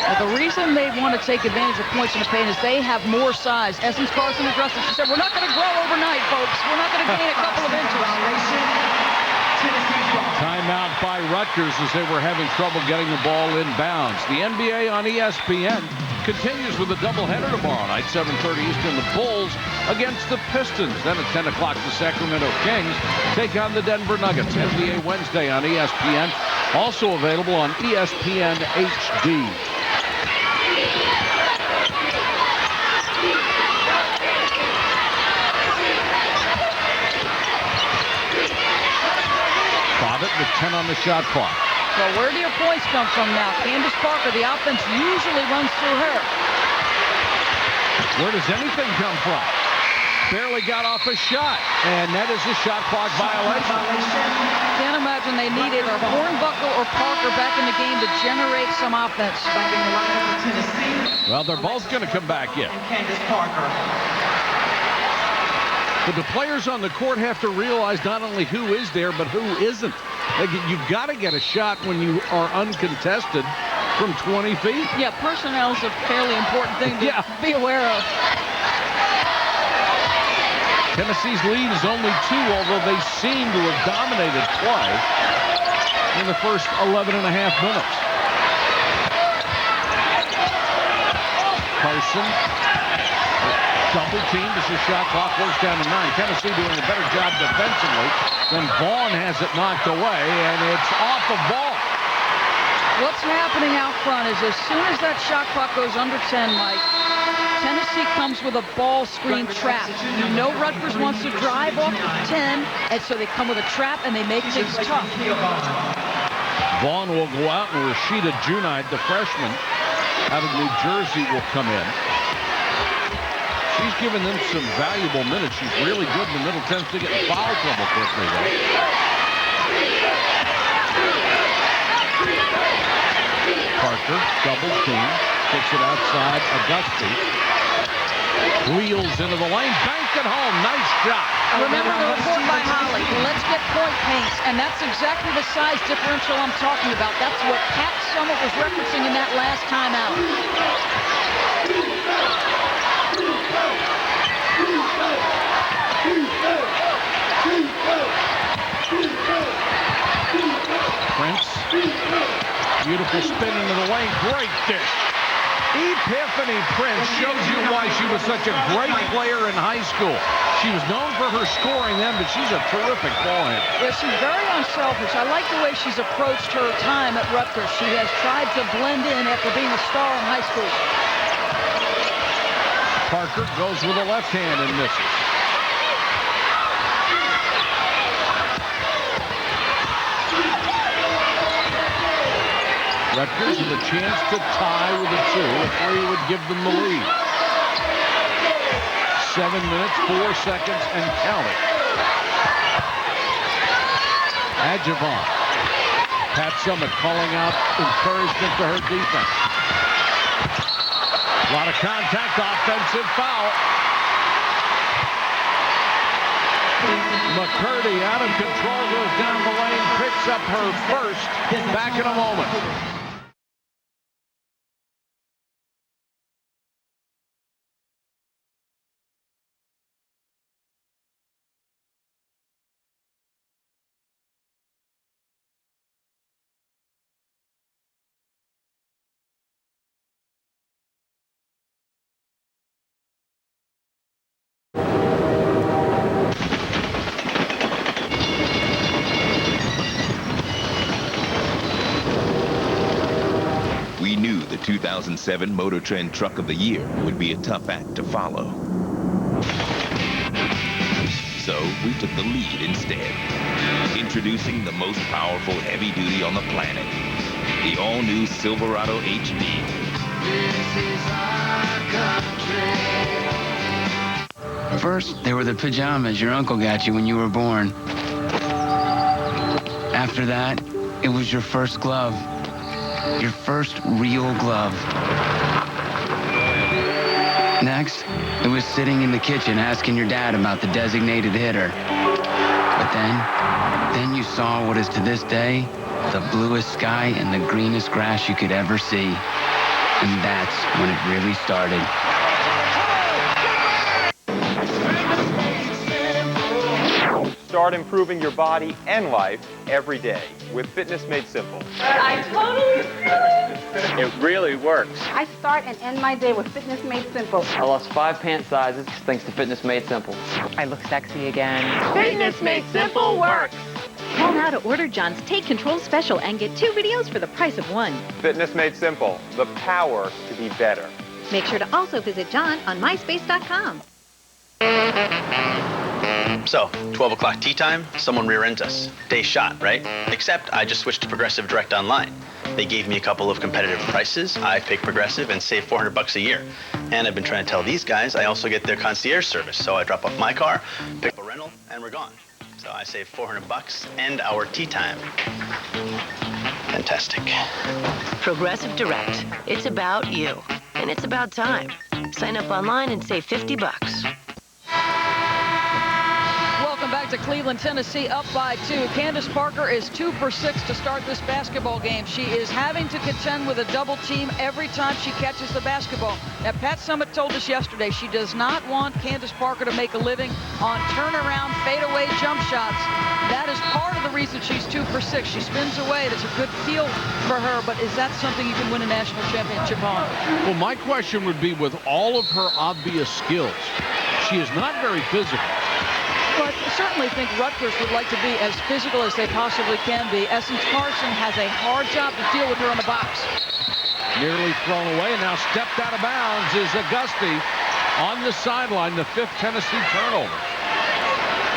Well, the reason they want to take advantage of points in the paint is they have more size. Essence Carson addressed it. She said, we're not going to grow overnight, folks. We're not going to gain a couple of inches. Timeout by Rutgers as they were having trouble getting the ball inbounds. The NBA on ESPN continues with a doubleheader tomorrow night, 7:30 Eastern. The Bulls against the Pistons. Then at 10 o'clock, the Sacramento Kings take on the Denver Nuggets. NBA Wednesday on ESPN. Also available on ESPN HD. Bobbitt with 10 on the shot clock. So where do your points come from now? Candace Parker, the offense usually runs through her. Where does anything come from? Barely got off a shot, and that is a shot clock violation. Can't imagine they need either Hornbuckle or Parker back in the game to generate some offense. Well, they're both going to come back in. Candace Parker. But the players on the court have to realize not only who is there, but who isn't. You've got to get a shot when you are uncontested from 20 feet. Yeah, personnel is a fairly important thing to be aware of. Tennessee's lead is only 2, although they seem to have dominated play in the first 11 and a half minutes. Carson, double teamed as the shot clock works down to 9. Tennessee doing a better job defensively. Then Vaughn has it knocked away, and it's off of Vaughn. What's happening out front is as soon as that shot clock goes under 10, Mike, Tennessee comes with a ball screen trap. You know Rutgers wants to drive off the 10, and so they come with a trap, and they make things tough. Vaughn will go out, and Rashida Junite, the freshman out of New Jersey, will come in. She's given them some valuable minutes. She's really good in the middle. Tends to get in foul trouble quickly, though. Parker, double team, kicks it outside. Auguste wheels into the lane, banked it home. Nice shot. Remember the report by Holly. Let's get point paints, and that's exactly the size differential I'm talking about. That's what Pat Summitt was referencing in that last timeout. Prince, beautiful spin into the lane, great dish. Epiphany Prince shows you why she was such a great player in high school. She was known for her scoring then, but she's a terrific ball handler. Yeah, she's very unselfish. I like the way she's approached her time at Rutgers. She has tried to blend in after being a star in high school. Parker goes with a left hand and misses. Rutgers with a chance to tie with a 2. A 3 would give them the lead. 7 minutes, 4 seconds, and counting. Ajavon. Pat Summitt calling out encouragement to her defense. A lot of contact, offensive foul. McCurdy out of control, goes down the lane, picks up her first. Back in a moment. We knew the 2007 Motor Trend Truck of the Year would be a tough act to follow. So we took the lead instead. Introducing the most powerful heavy duty on the planet, the all-new Silverado HD. This is our country. First, they were the pajamas your uncle got you when you were born. After that, it was your first glove. Your first real glove. Next, it was sitting in the kitchen asking your dad about the designated hitter. But then you saw what is to this day the bluest sky and the greenest grass you could ever see. And that's when it really started. Start improving your body and life every day with Fitness Made Simple. I totally feel it. It really works. I start and end my day with Fitness Made Simple. I lost 5 pant sizes thanks to Fitness Made Simple. I look sexy again. Fitness Made Simple works. Call now to order John's Take Control special and get 2 videos for the price of 1. Fitness Made Simple, the power to be better. Make sure to also visit John on myspace.com. So, 12 o'clock tea time, someone rear ends us. Day shot, right? Except I just switched to Progressive Direct Online. They gave me a couple of competitive prices. I picked Progressive and saved $400 a year. And I've been trying to tell these guys I also get their concierge service. So I drop off my car, pick up a rental, and we're gone. So I save $400 and our tea time. Fantastic. Progressive Direct. It's about you. And it's about time. Sign up online and save $50. Welcome back to Cleveland, Tennessee, up by 2. Candace Parker is 2 for 6 to start this basketball game. She is having to contend with a double team every time she catches the basketball. Now, Pat Summitt told us yesterday she does not want Candace Parker to make a living on turnaround, fadeaway jump shots. That is part of the reason she's 2 for 6. She spins away. That's a good feel for her, but is that something you can win a national championship on? Well, my question would be, with all of her obvious skills, she is not very physical. But I certainly think Rutgers would like to be as physical as they possibly can be. Essence Carson has a hard job to deal with her in the box. Nearly thrown away, and now stepped out of bounds is Auguste on the sideline, the 5th Tennessee turnover.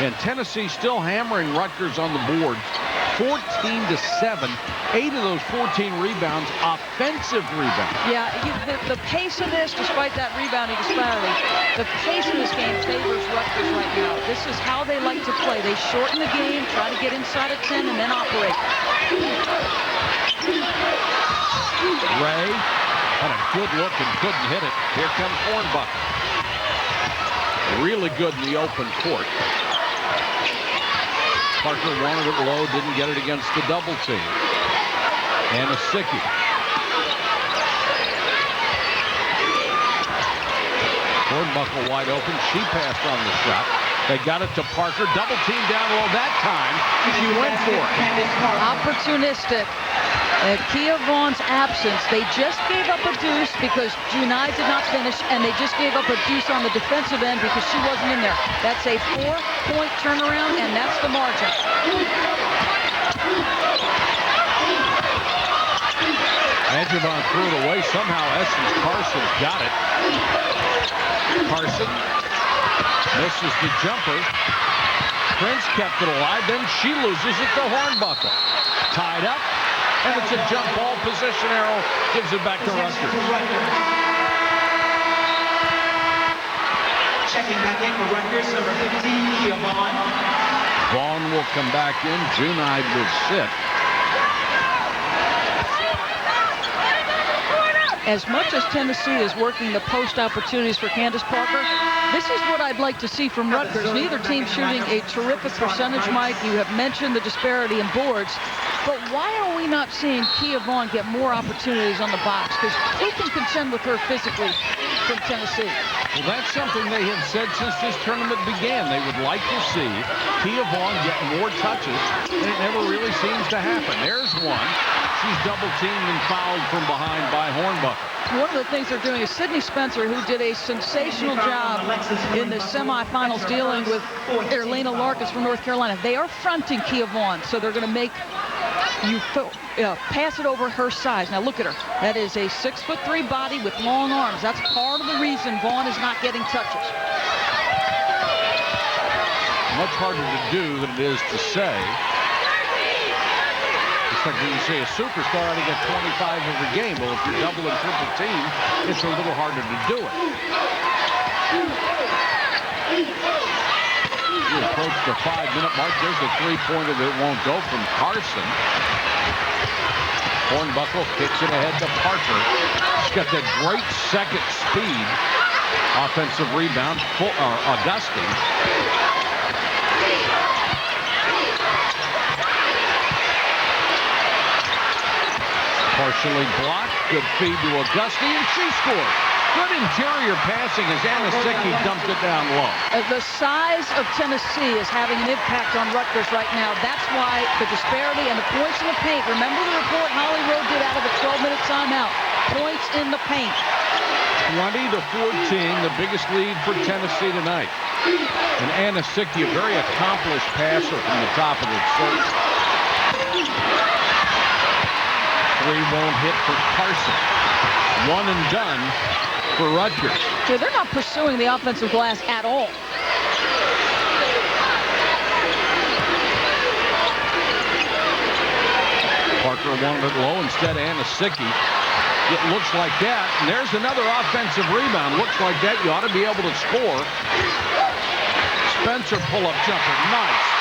And Tennessee still hammering Rutgers on the board, 14-7. 8 of those 14 rebounds, offensive rebounds. Yeah, the pace of this, despite that rebounding disparity, the pace of this game favors Rutgers right now. This is how they like to play. They shorten the game, try to get inside of 10, and then operate. Ray had a good look and couldn't hit it. Here comes Hornbuckle. Really good in the open court. Parker wanted it low, didn't get it against the double team. And Asicki. Hornbuckle wide open. She passed on the shot. They got it to Parker. Double team down low that time. She went for it. Opportunistic. Kia Vaughn's absence, they just gave up a deuce because Junai did not finish, and they just gave up a deuce on the defensive end because she wasn't in there. That's a 4-point turnaround, and that's the margin. Adjuvant threw it away. Somehow Essence Carson's got it. Carson misses the jumper. Prince kept it alive. Then she loses it to Hornbuckle. Tied up. And it's a jump ball position arrow. Gives it back to Rutgers. Checking back in for Rutgers, number 15, Kia Vaughn. Vaughn will come back in. Junai will sit. as much as Tennessee is working the post opportunities for Candace Parker, this is what I'd like to see from Rutgers. Neither team shooting a terrific percentage, Mike. You have mentioned the disparity in boards. But why are we not seeing Kia Vaughn get more opportunities on the box? Because who can contend with her physically from Tennessee? Well, that's something they have said since this tournament began. They would like to see Kia Vaughn get more touches, and it never really seems to happen. There's one. She's double-teamed and fouled from behind by Hornbuckle. One of the things they're doing is Sydney Spencer, who did a sensational job in the semifinals dealing with Erlena Larkins from North Carolina. They are fronting Kia Vaughn, so they're going to make you pass it over her size. Now look at her. That is a 6'3" body with long arms. That's part of the reason Vaughn is not getting touches. Much harder to do than it is to say. It's like when you say a superstar ought to get 25 every game. Well, if you're double and triple team, it's a little harder to do it. We approach the 5-minute mark. There's a three-pointer that won't go from Carson. Hornbuckle kicks it ahead to Parker. She's got that great second speed. Offensive rebound for Augustine. Partially blocked. Good feed to Augustine, and she scores. Good interior passing as Anisicki dumped it down low. The size of Tennessee is having an impact on Rutgers right now. That's why the disparity and the points in the paint. Remember the report Holly Rowe did out of a 12-minute timeout. Points in the paint. 20-14, the biggest lead for Tennessee tonight. And Anisicki, a very accomplished passer from the top of the circle. Three won't hit for Carson. One and done for Rutgers. So they're not pursuing the offensive glass at all. Parker wanted it low instead of Anisicki. It looks like that. And there's another offensive rebound. Looks like that. You ought to be able to score. Spencer pull-up jumper. Nice.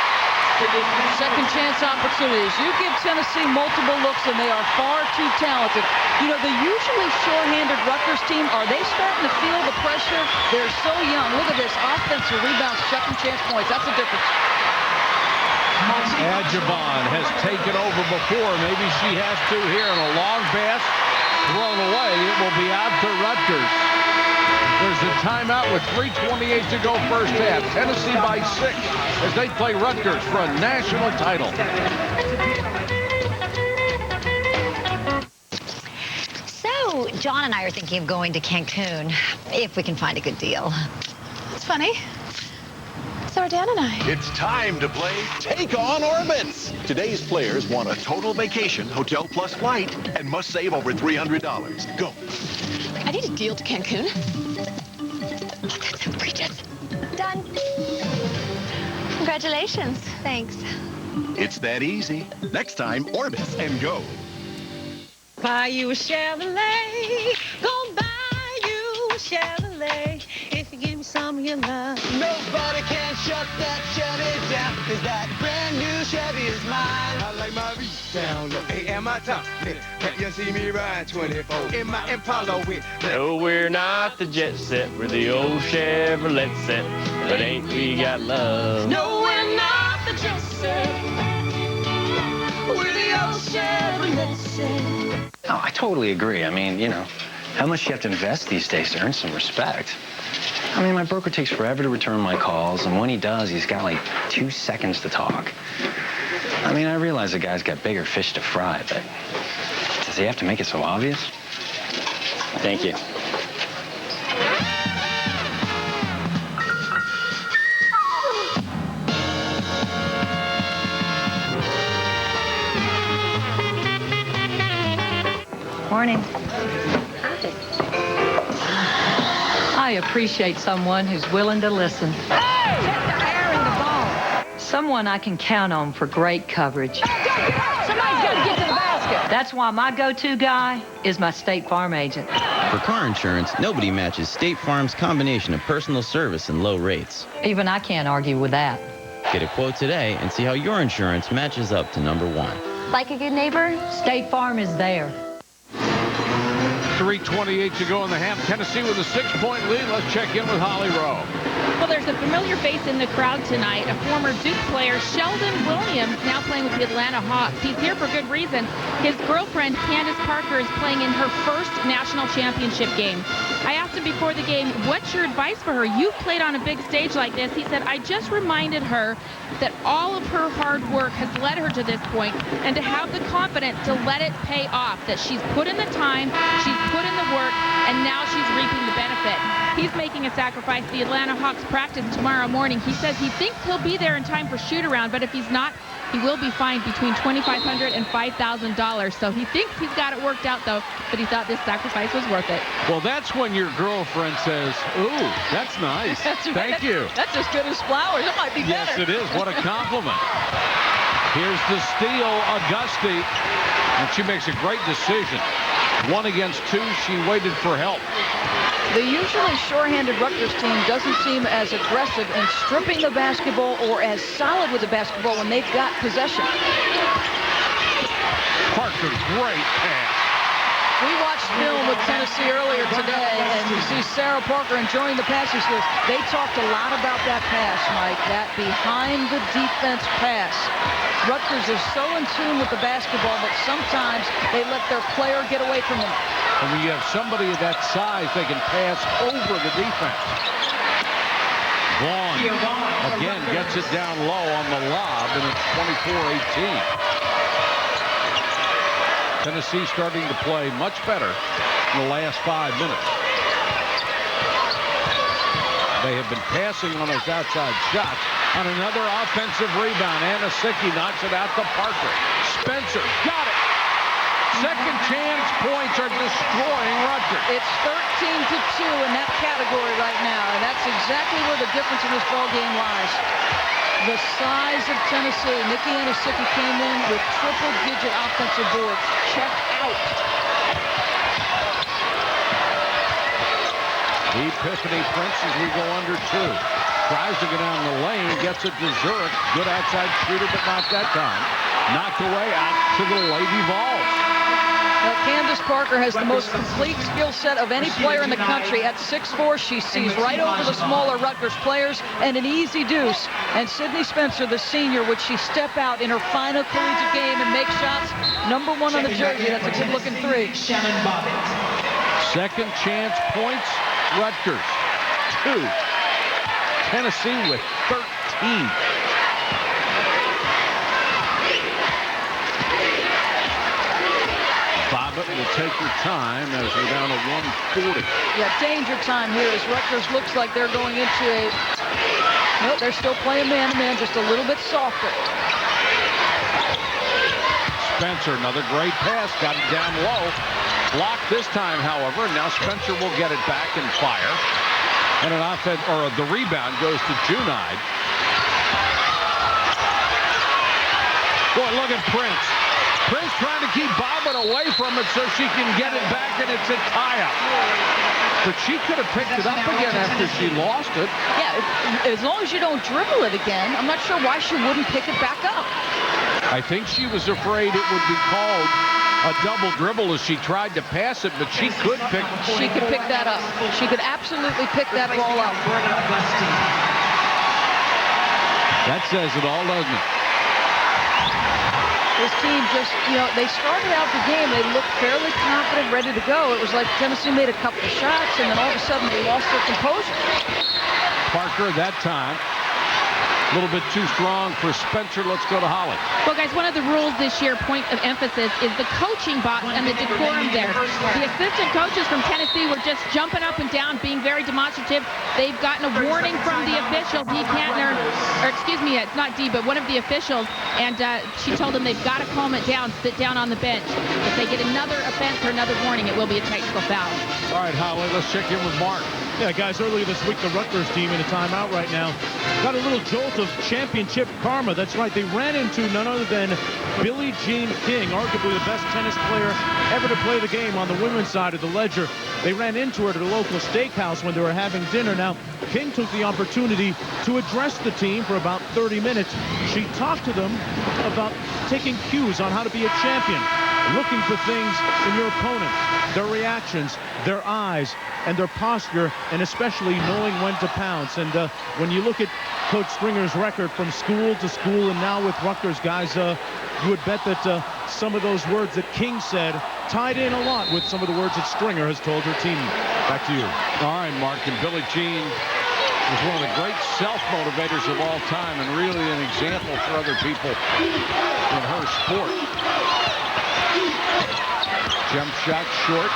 Second chance opportunities. You give Tennessee multiple looks and they are far too talented. You know, the usually sure-handed Rutgers team, are they starting to feel the pressure? They're so young. Look at this. Offensive rebounds, second chance points. That's the difference. Adjabon has taken over before. Maybe she has to here, and a long pass thrown away. It will be out to Rutgers. There's a timeout with 3:28 to go first half. Tennessee by 6 as they play Rutgers for a national title. So, John and I are thinking of going to Cancun, if we can find a good deal. It's funny. So are Dan and I. It's time to play Take on Orbits. Today's players want a total vacation, hotel plus flight, and must save over $300. Go. I need a deal to Cancun. That's outrageous. Done. Congratulations. Thanks. It's that easy. Next time, Orbits and go. Buy you a Chevrolet. Go buy you a Chevrolet. If you give me some of your love. Nobody can shut that Chevy down, 'cause that brand new Chevy is mine. I like my beat down low. Hey, and my top lit. Can't you see me ride 24 in my Impala with? No, we're not the jet set. We're the old Chevrolet set. But ain't we got love? No, we're not the jet set. We're the old Chevrolet set. Oh, I totally agree. I mean, you know, how much you have to invest these days to earn some respect. I mean, my broker takes forever to return my calls, and when he does, he's got like 2 seconds to talk. I mean, I realize the guy's got bigger fish to fry, but does he have to make it so obvious? Thank you. Morning. I appreciate someone who's willing to listen. Hey! Check the air in the ball. Someone I can count on for great coverage. Somebody's got to get to the basket. That's why my go-to guy is my State Farm agent. For car insurance, nobody matches State Farm's combination of personal service and low rates. Even I can't argue with that. Get a quote today and see how your insurance matches up to #1. Like a good neighbor? State Farm is there. 3:28 to go in the half. Tennessee with a 6-point lead. Let's check in with Holly Rowe. Well, there's a familiar face in the crowd tonight, a former Duke player, Sheldon Williams, now playing with the Atlanta Hawks. He's here for good reason. His girlfriend, Candace Parker, is playing in her first national championship game. I asked him before the game, what's your advice for her? You've played on a big stage like this. He said, I just reminded her that all of her hard work has led her to this point, and to have the confidence to let it pay off, that she's put in the time, she's put in the work, and now she's reaping the benefit. He's making a sacrifice. The Atlanta Hawks practice tomorrow morning. He says he thinks he'll be there in time for shoot-around, but if he's not, he will be fined between $2,500 and $5,000. So he thinks he's got it worked out, though, but he thought this sacrifice was worth it. Well, that's when your girlfriend says, ooh, that's nice. Thank you. That's as good as flowers. It might be better. Yes, it is. What a compliment. Here's the steal, Auguste, and she makes a great decision. 1 against 2, she waited for help. The usually sure-handed Rutgers team doesn't seem as aggressive in stripping the basketball or as solid with the basketball when they've got possession. Parker, great pass. We watched film with Tennessee earlier today, and you see Sarah Parker enjoying the passes. They talked a lot about that pass, Mike, that behind-the-defense pass. Rutgers is so in tune with the basketball that sometimes they let their player get away from them. And when you have somebody of that size, they can pass over the defense. Vaughn, again, gets it down low on the lob, and it's 24-18. Tennessee starting to play much better in the last 5 minutes. They have been passing on those outside shots. On another offensive rebound, Anna Sicki knocks it out to Parker. Spencer, got it. Second chance points are destroying Rutgers. It's 13-2 in that category right now, and that's exactly where the difference in this ball game lies. The size of Tennessee. Nikki Anasicki came in with triple-digit offensive boards. Check out. Epiphany Prince as we go under 2. Tries to get down the lane, gets it to Zurich. Good outside shooter, but not that time. Knocked away out to the Lady Vols. Now, Candace Parker has the most complete skill set of any player in the country. At 6'4", she sees right over the smaller Rutgers players and an easy deuce. And Sydney Spencer, the senior, would she step out in her final collegiate game and make shots? #1 on the jersey. That's a good-looking 3. Second chance points, Rutgers 2. Tennessee with 13. Bobbitt will take her time as we're down to 140. Yeah, danger time here as Rutgers looks like they're going into a... Nope, they're still playing man-to-man, just a little bit softer. Spencer, another great pass, got it down low. Blocked this time, however, and now Spencer will get it back and fire. And an offense, or the rebound goes to Junide. Boy, look at Prince. Prince trying to keep Bobbitt away from it so she can get it back, and it's a tie-up. But she could have picked it up again after she lost it. Yeah, as long as you don't dribble it again, I'm not sure why she wouldn't pick it back up. I think she was afraid it would be called a double dribble as she tried to pass it, but she could pick. She could pick that up. She could absolutely pick that ball up. That says it all, doesn't it? This team just, they started out the game, they looked fairly confident, ready to go. It was like Tennessee made a couple of shots, and then all of a sudden they lost their composure. Parker that time. A little bit too strong for Spencer. Let's go to Holly. Well, guys, one of the rules this year, point of emphasis, is the coaching box and the decorum there. The assistant coaches from Tennessee were just jumping up and down, being very demonstrative. They've gotten a warning from the official, Dee Kantner, or excuse me, it's not Dee, but one of the officials, and she told them they've got to calm it down, sit down on the bench. If they get another offense or another warning, it will be a technical foul. All right, Holly, let's check in with Mark. Yeah, guys, earlier this week, the Rutgers team in a timeout right now got a little jolt of championship karma. That's right, they ran into none other than Billie Jean King, arguably the best tennis player ever to play the game on the women's side of the ledger. They ran into her at a local steakhouse when they were having dinner. Now, King took the opportunity to address the team for about 30 minutes. She talked to them about taking cues on how to be a champion. looking for things in your opponent, their reactions, their eyes, and their posture, and especially knowing when to pounce. And when you look at Coach Stringer's record from school to school and now with Rutgers, guys, you would bet that some of those words that King said tied in a lot with some of the words that Stringer has told her team. Back to you. All right, Mark. And Billie Jean is one of the great self-motivators of all time and really an example for other people in her sport. Jump shot short.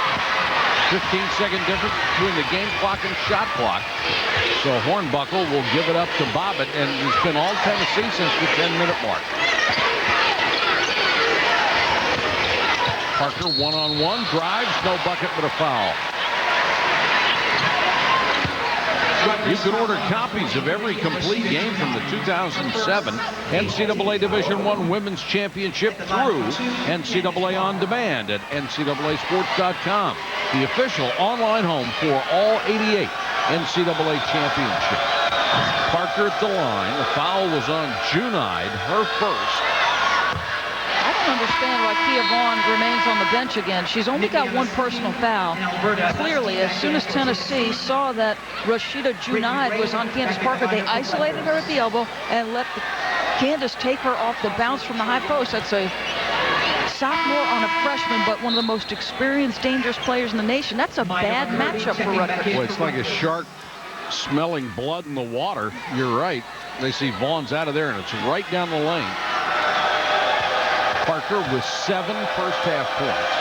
15-second difference between the game clock and shot clock. So Hornbuckle will give it up to Bobbitt, and it's been all Tennessee since the 10-minute mark. Parker one-on-one, drives, no bucket, but a foul. You can order copies of every complete game from the 2007 NCAA Division I Women's Championship through NCAA On Demand at ncaasports.com, the official online home for all 88 NCAA championships. Parker at the line. The foul was on Junide, her first. I don't understand why Kia Vaughn remains on the bench again. She's only got one personal foul. Clearly, as soon as Tennessee saw that Rashida Junide was on Candace Parker, they isolated her at the elbow and let Candace take her off the bounce from the high post. That's a sophomore on a freshman, but one of the most experienced, dangerous players in the nation. That's a bad matchup for Rutgers. Well, it's like a shark smelling blood in the water. You're right. They see Vaughn's out of there, and it's right down the lane. Parker with 7 first-half points.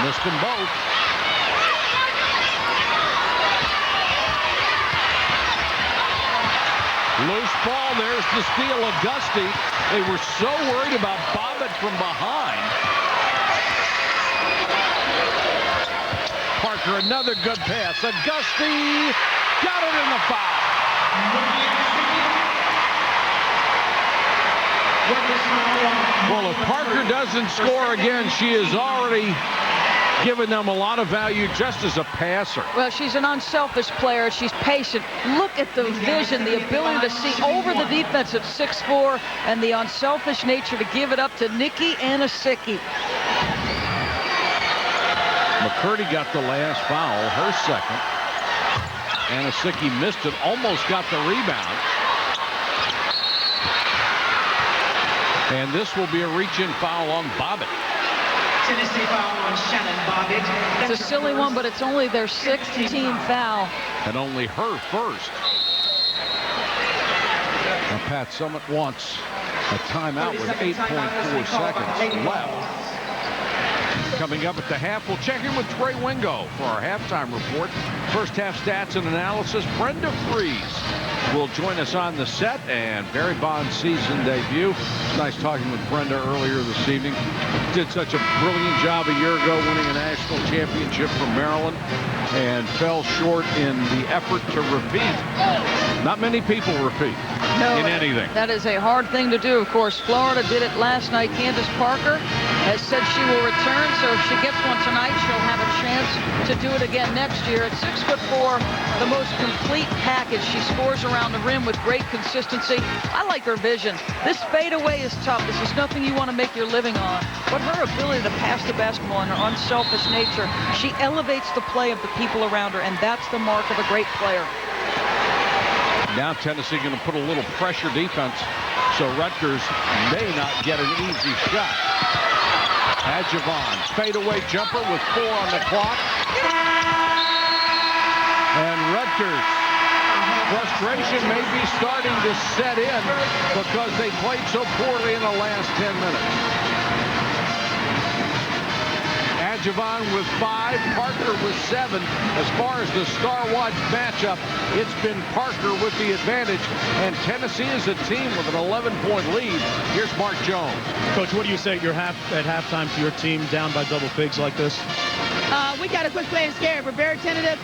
Missed them both. Loose ball. There's the steal. Auguste. They were so worried about Bobbitt from behind. Parker, another good pass. Auguste got it in the foul. Well, if Parker doesn't score again, she has already given them a lot of value just as a passer. Well, she's an unselfish player. She's patient. Look at the vision, the ability to see over the defense at 6'4", and the unselfish nature to give it up to Nikki Anasicki. McCurdy got the last foul, her second. Anasicki missed it, almost got the rebound. And this will be a reach-in foul on Bobbitt. Tennessee foul on Shannon Bobbitt. It's a silly one, but it's only their 6th team foul. And only her first. Now Pat Summitt wants a timeout with 8.4 seconds left. Coming up at the half, we'll check in with Trey Wingo for our halftime report. First half stats and analysis. Brenda Freeze will join us on the set, and Barry Bond's season debut. It's nice talking with Brenda earlier this evening. Did such a brilliant job a year ago winning a national championship for Maryland and fell short in the effort to repeat. Not many people repeat in anything. That is a hard thing to do. Of course, Florida did it last night. Candace Parker has said she will return, so if she gets one tonight, she'll have a chance to do it again next year. At 6'4", the most complete package. She scores around the rim with great consistency. I like her vision. This fadeaway is tough. This is nothing you want to make your living on. But her ability to pass the basketball and her unselfish nature, she elevates the play of the people around her, and that's the mark of a great player. Now Tennessee going to put a little pressure defense, so Rutgers may not get an easy shot. Adjavon, fadeaway jumper with 4 on the clock. And Rutgers, frustration may be starting to set in because they played so poorly in the last 10 minutes. Adjavon with 5, Parker with 7. As far as the Star Watch matchup, it's been Parker with the advantage, and Tennessee is a team with an 11-point lead. Here's Mark Jones. Coach, what do you say at halftime to your team down by double figs like this? We got to quit playing scared. We're very tentative.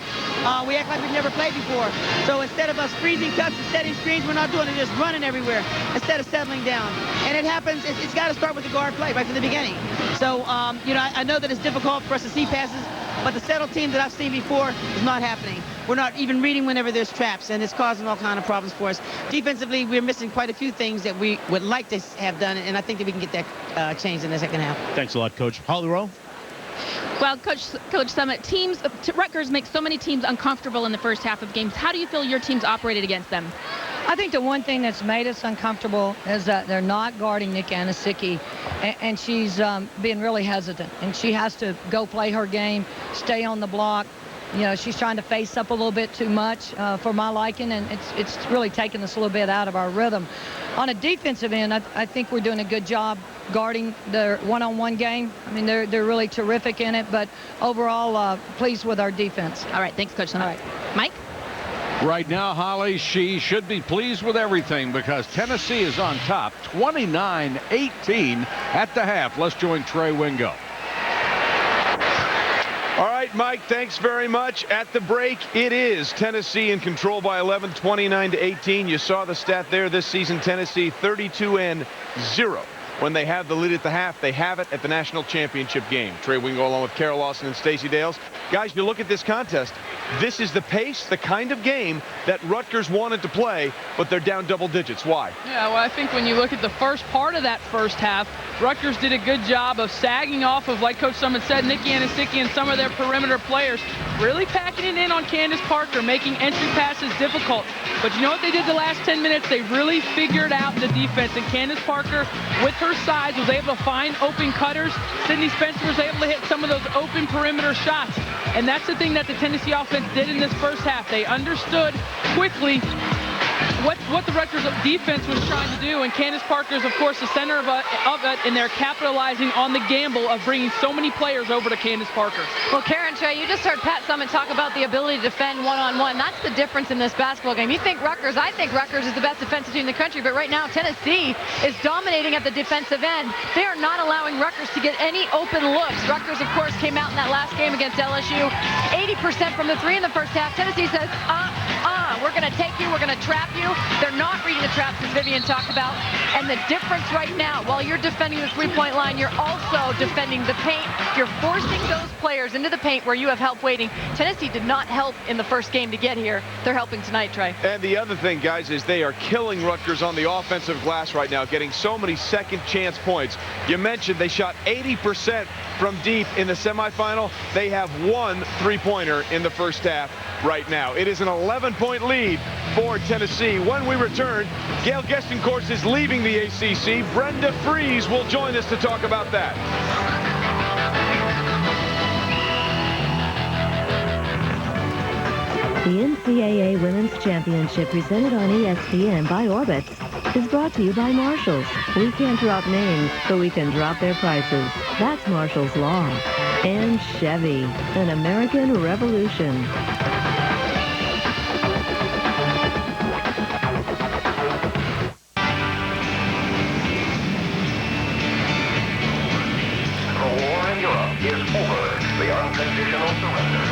We act like we've never played before. So instead of us freezing cuts and setting screens, we're not doing it, just running everywhere instead of settling down. And it happens, it's got to start with the guard play right from the beginning. So, you know, I know that it's difficult for us to see passes, but the settled team that I've seen before is not happening. We're not even reading whenever there's traps, and it's causing all kind of problems for us. Defensively, we're missing quite a few things that we would like to have done, and I think that we can get that changed in the second half. Thanks a lot, Coach. Holly Rowe? Well, Coach Summit, Rutgers makes so many teams uncomfortable in the first half of games. How do you feel your team's operated against them? I think the one thing that's made us uncomfortable is that they're not guarding Nick Anisicki, and she's being really hesitant. And she has to go play her game, stay on the block. You know, she's trying to face up a little bit too much for my liking, and it's really taken us a little bit out of our rhythm. On a defensive end, I think we're doing a good job guarding their one-on-one game. I mean, they're really terrific in it, but overall, pleased with our defense. All right, thanks, Coach Summit. All right. Mike? Right now, Holly, she should be pleased with everything because Tennessee is on top, 29-18 at the half. Let's join Trey Wingo. All right, Mike, thanks very much. At the break, it is Tennessee in control by 11, 29-18. You saw the stat there this season, Tennessee 32-0. When they have the lead at the half, they have it at the national championship game. Trey Wingo along with Carol Lawson and Stacey Dales. Guys, you look at this contest. This is the pace, the kind of game that Rutgers wanted to play, but they're down double digits. Why? Yeah, well, I think when you look at the first part of that first half, Rutgers did a good job of sagging off of, like Coach Summit said, Nikki Anisicki and some of their perimeter players, really packing it in on Candace Parker, making entry passes difficult. But you know what they did the last 10 minutes? They really figured out the defense, and Candace Parker, with her size, was able to find open cutters. Sydney Spencer was able to hit some of those open perimeter shots. And that's the thing that the Tennessee offense did in this first half. They understood quickly what the Rutgers defense was trying to do, and Candace Parker is, of course, the center of it, and they're capitalizing on the gamble of bringing so many players over to Candace Parker. Well, Karen, Trey, you just heard Pat Summit talk about the ability to defend one-on-one. That's the difference in this basketball game. You think Rutgers, I think Rutgers is the best defensive team in the country, but right now Tennessee is dominating at the defensive end. They are not allowing Rutgers to get any open looks. Rutgers, of course, came out in that last game against LSU, 80% from the three in the first half. Tennessee says, we're going to take you, we're going to trap you. They're not reading the traps, as Vivian talked about. And the difference right now, while you're defending the three-point line, you're also defending the paint. You're forcing those players into the paint where you have help waiting. Tennessee did not help in the first game to get here. They're helping tonight, Trey. And the other thing, guys, is they are killing Rutgers on the offensive glass right now, getting so many second chance points. You mentioned they shot 80% from deep in the semifinal. They have one three-pointer in the first half right now. It is an 11-point lead for Tennessee. When we return, Gail Gestencourse is leaving the ACC. Brenda Fries will join us to talk about that. The NCAA Women's Championship, presented on ESPN by Orbitz, is brought to you by Marshalls. We can't drop names, but we can drop their prices. That's Marshall's Law. And Chevy, an American Revolution. The war in Europe is over. The unconditional surrender.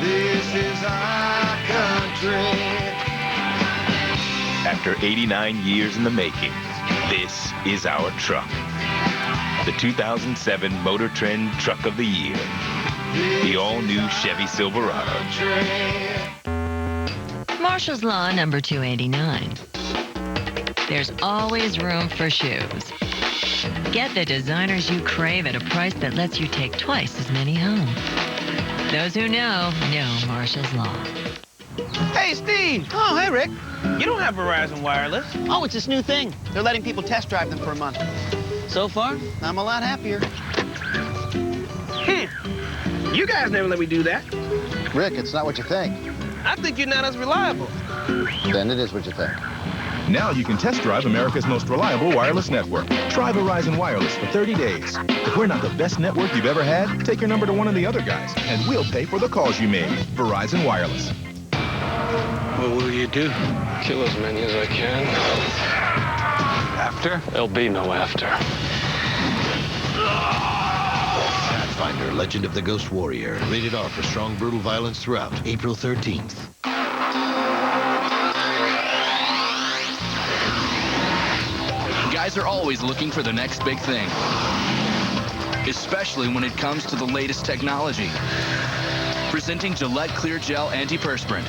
This is our country. After 89 years in the making, this is our truck. The 2007 Motor Trend Truck of the Year. The all-new Chevy Silverado. Marshall's Law number 289. There's always room for shoes. Get the designers you crave at a price that lets you take twice as many home. Those who know Marshall's Law. Hey, Steve. Oh, hey, Rick. You don't have Verizon Wireless. Oh, it's this new thing. They're letting people test drive them for a month. So far, I'm a lot happier. You guys never let me do that. Rick, it's not what you think. I think you're not as reliable. Then it is what you think. Now you can test drive America's most reliable wireless network. Try Verizon Wireless for 30 days. If we're not the best network you've ever had, take your number to one of the other guys, and we'll pay for the calls you made. Verizon Wireless. What will you do? Kill as many as I can. After? There'll be no after. Legend of the Ghost Warrior. Rated R for strong, brutal violence throughout. April 13th. Guys are always looking for the next big thing, especially when it comes to the latest technology. Presenting Gillette Clear Gel Antiperspirant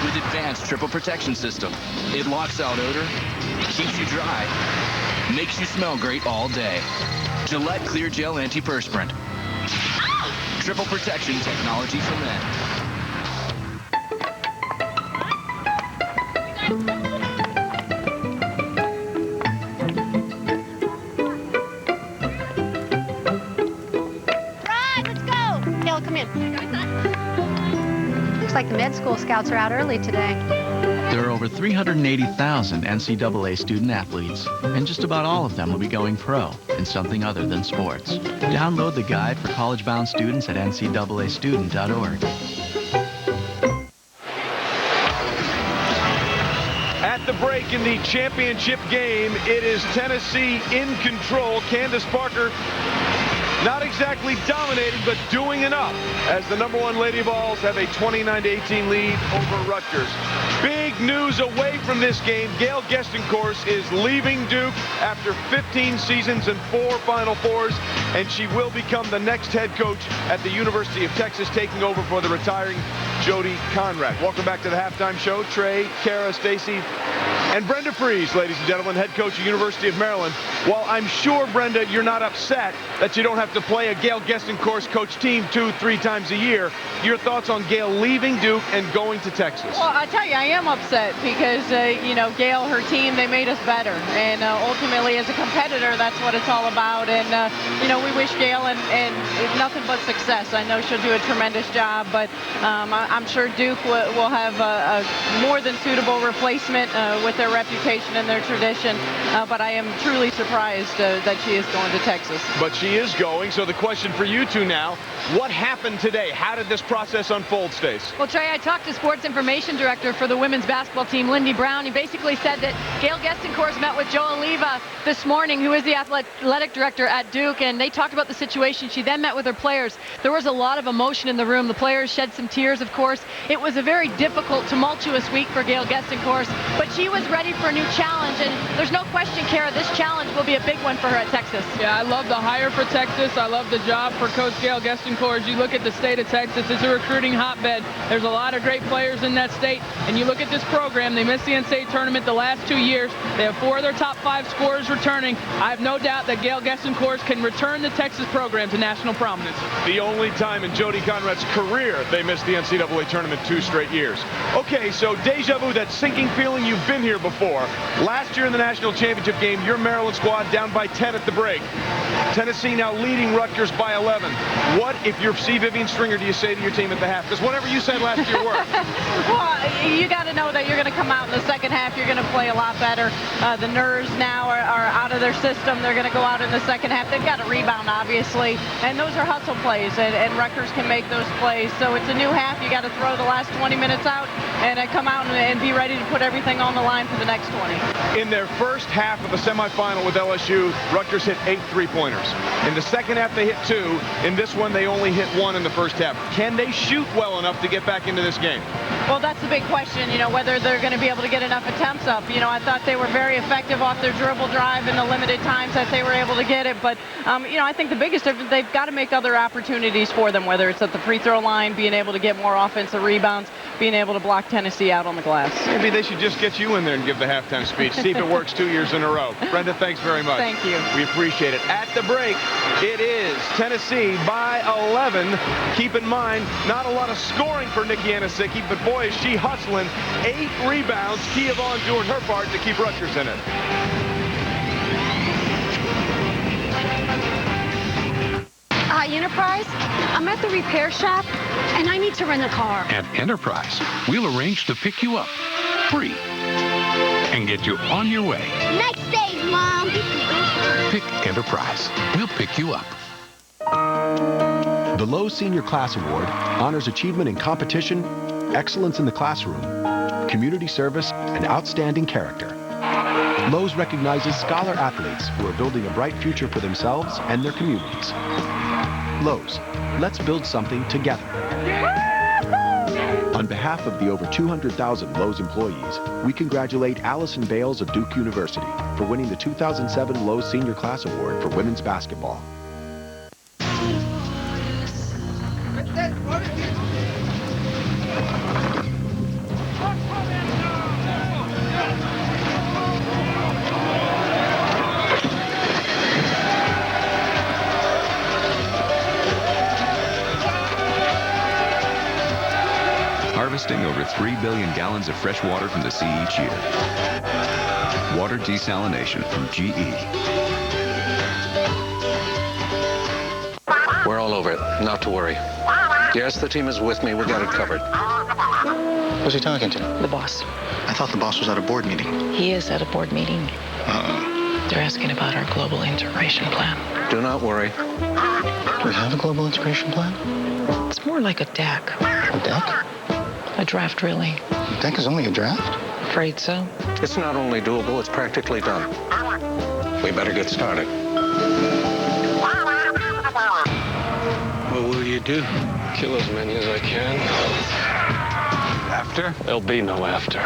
with advanced triple protection system. It locks out odor, keeps you dry, makes you smell great all day. Gillette Clear Gel Antiperspirant. Triple protection technology for men. Looks like the med school scouts are out early today. There are over 380,000 NCAA student athletes, and just about all of them will be going pro in something other than sports. Download the guide for college-bound students at ncaastudent.org. At the break in the championship game, it is Tennessee in control. Candace Parker not exactly dominating, but doing enough as the #1 Lady Vols have a 29-18 lead over Rutgers. Big news away from this game. Gail Gestencourse is leaving Duke after 15 seasons and 4 Final Fours, and she will become the next head coach at the University of Texas, taking over for the retiring Jody Conrad. Welcome back to the halftime show. Trey, Kara, Stacy, and Brenda Freese, ladies and gentlemen, head coach at University of Maryland. While I'm sure, Brenda, you're not upset that you don't have to play a Gail Gestencourse coach team 2-3 times a year, your thoughts on Gail leaving Duke and going to Texas? Well, I tell you, I am upset because, you know, Gail, her team, they made us better. And ultimately, as a competitor, that's what it's all about. And, you know, we wish Gail and nothing but success. I know she'll do a tremendous job, but I'm sure Duke will have a more than suitable replacement with their reputation and their tradition. But I am truly surprised that she is going to Texas. But she is going, so the question for you two now, what happened today? How did this process unfold, Stace? Well, Trey, I talked to sports information director for the women's basketball team, Lindy Brown. He basically said that Gail Gestencourse met with Joe Oliva this morning, who is the athletic director at Duke, and they talked about the situation. She then met with her players. There was a lot of emotion in the room. The players shed some tears, of course. It was a very difficult, tumultuous week for Gail Gestencourse, but she was ready for a new challenge, and there's no question, Kara, this challenge will be a big one for her at Texas. Yeah, I love the hire for Texas. I love the job for Coach Gail Gestencourse. You look at the state of Texas, it's a recruiting hotbed. There's a lot of great players in that state, and you look at this program, they missed the NCAA tournament the last 2 years. They have 4 of their top 5 scorers returning. I have no doubt that Gail Gestencourse can return the Texas program to national prominence. The only time in Jody Conrad's career they missed the NCAA tournament 2 straight years. Okay, so deja vu, that sinking feeling, you've been here before. Last year in the national championship game, your Maryland squad down by 10 at the break. Tennessee now leading Rutgers by 11. What, if you're C. Vivian Stringer, do you say to your team at the half? Because whatever you said last year worked. Well, you got to know that you're going to come out in the second half. You're going to play a lot better. The nerves now are out of their system. They're going to go out in the second half. They've got to rebound, obviously, and those are hustle plays, and Rutgers can make those plays. So it's a new half. You got to throw the last 20 minutes out and come out and be ready to put everything on the line for the next 20. In their first half of a semifinal with LSU, Rutgers hit 8 3-pointers. In the second half, they hit 2. In this one, they only hit 1 in the first half. Can they shoot well enough to get back into this game? Well, that's the big question, you know, whether they're going to be able to get enough attempts up. You know, I thought they were very effective off their dribble drive in the limited times that they were able to get it. But, you know, I think the biggest difference, they've got to make other opportunities for them, whether it's at the free throw line, being able to get more offensive rebounds, being able to block Tennessee out on the glass. Maybe they should just get you in there and give the halftime speech. See if it works 2 years in a row. Brenda, thanks very much. Thank you. We appreciate it. At the break, it is Tennessee by 11. Keep in mind, not a lot of scoring for Nikki Anisicki, but boy, is she hustling. 8 rebounds. Kia Vaughn doing her part to keep Rutgers in it. Enterprise, I'm at the repair shop, and I need to rent a car. At Enterprise, we'll arrange to pick you up free and get you on your way. Next stage, Mom. Pick Enterprise. We'll pick you up. The Lowe's Senior Class Award honors achievement in competition, excellence in the classroom, community service, and outstanding character. Lowe's recognizes scholar athletes who are building a bright future for themselves and their communities. Lowe's, let's build something together. On behalf of the over 200,000 Lowe's employees, we congratulate Allison Bales of Duke University for winning the 2007 Lowe's Senior Class Award for women's basketball. Harvesting over 3 billion gallons of fresh water from the sea each year. Water desalination from GE. We're all over it. Not to worry. Yes, the team is with me. We got it covered. Who's he talking to? The boss. I thought the boss was at a board meeting. He is at a board meeting. Uh-oh. They're asking about our global integration plan. Do not worry. Do we have a global integration plan? It's more like a deck. A deck? A draft, really. A deck is only a draft? Afraid so. It's not only doable, it's practically done. We better get started. What will you do? Kill as many as I can. After? There'll be no after.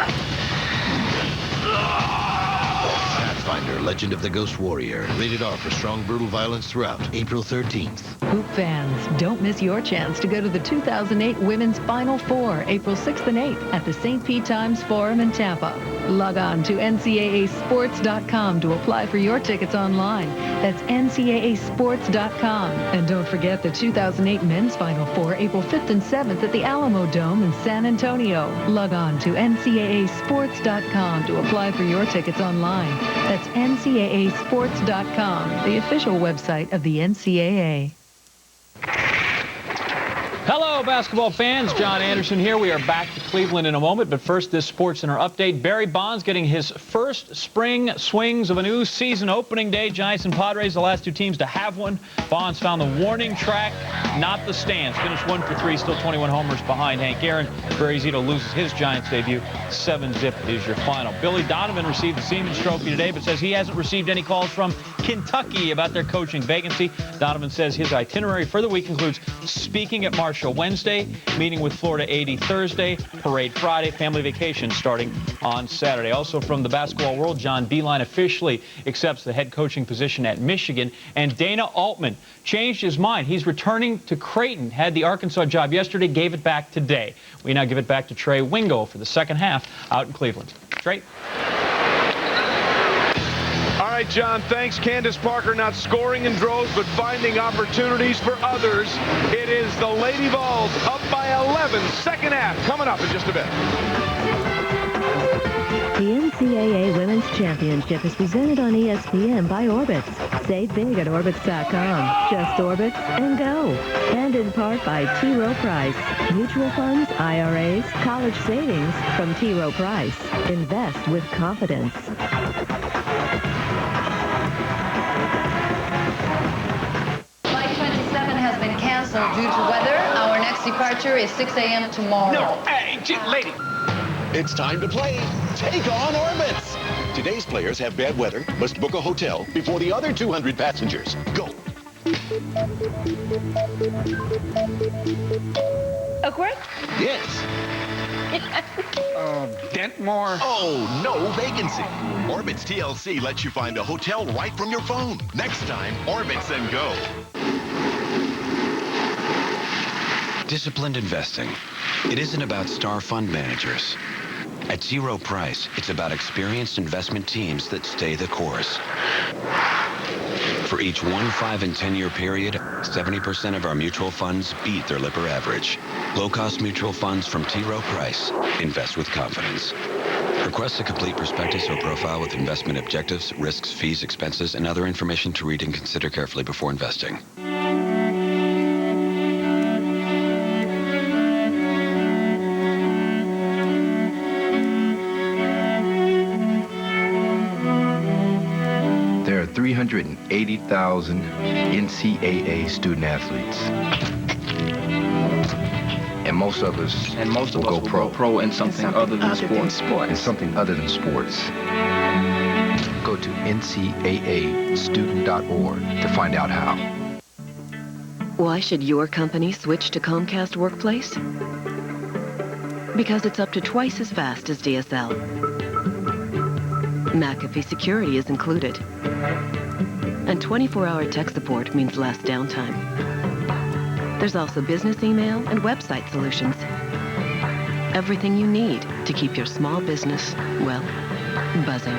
Pathfinder, Legend of the Ghost Warrior. Rated R for strong, brutal violence throughout. April 13th. Hoop fans, don't miss your chance to go to the 2008 Women's Final Four, April 6th and 8th at the St. Pete Times Forum in Tampa. Log on to ncaasports.com to apply for your tickets online. That's ncaasports.com. And don't forget the 2008 Men's Final Four, April 5th and 7th at the Alamo Dome in San Antonio. Log on to ncaasports.com to apply for your tickets online. That's ncaasports.com, the official website of the NCAA. Hello, basketball fans. John Anderson here. We are back to Cleveland in a moment, but first, this SportsCenter update. Barry Bonds getting his first spring swings of a new season opening day. Giants and Padres, the last two teams to have one. Bonds found the warning track, not the stands. Finished 1 for 3, still 21 homers behind Hank Aaron. Barry Zito loses his Giants debut. 7-zip is your final. Billy Donovan received the Siemens Trophy today, but says he hasn't received any calls from Kentucky about their coaching vacancy. Donovan says his itinerary for the week includes speaking at Marshall Wednesday, meeting with Florida AD Thursday, parade Friday, family vacation starting on Saturday. Also from the basketball world, John Beilein officially accepts the head coaching position at Michigan, and Dana Altman changed his mind. He's returning to Creighton, had the Arkansas job yesterday, gave it back today. We now give it back to Trey Wingo for the second half out in Cleveland. Trey? All right, John, thanks. Candace Parker not scoring in droves, but finding opportunities for others. It is the Lady Vols up by 11. Second half coming up in just a bit. The NCAA Women's Championship is presented on ESPN by Orbitz. Save big at Orbitz.com. Just Orbitz and go. And in part by T. Rowe Price. Mutual funds, IRAs, college savings from T. Rowe Price. Invest with confidence. Has been canceled due to weather. Our next departure is 6 a.m. tomorrow. No, hey, lady. It's time to play Take on Orbitz. Today's players have bad weather, must book a hotel before the other 200 passengers. Go. Oakworth? Yes. Dentmore. Oh, no vacancy. Orbitz TLC lets you find a hotel right from your phone. Next time, Orbitz and go. Disciplined investing. It isn't about star fund managers. At T. Rowe Price, it's about experienced investment teams that stay the course. For each 1, 5, and 10-year period, 70% of our mutual funds beat their Lipper average. Low-cost mutual funds from T. Rowe Price. Invest with confidence. Request a complete prospectus or profile with investment objectives, risks, fees, expenses, and other information to read and consider carefully before investing. There are 380,000 NCAA student athletes. And most of us will go pro in something other than sports. In something other than sports. Go to ncaastudent.org to find out how. Why should your company switch to Comcast Workplace? Because it's up to twice as fast as DSL. McAfee security is included. And 24-hour tech support means less downtime. There's also business email and website solutions. Everything you need to keep your small business, well, buzzing.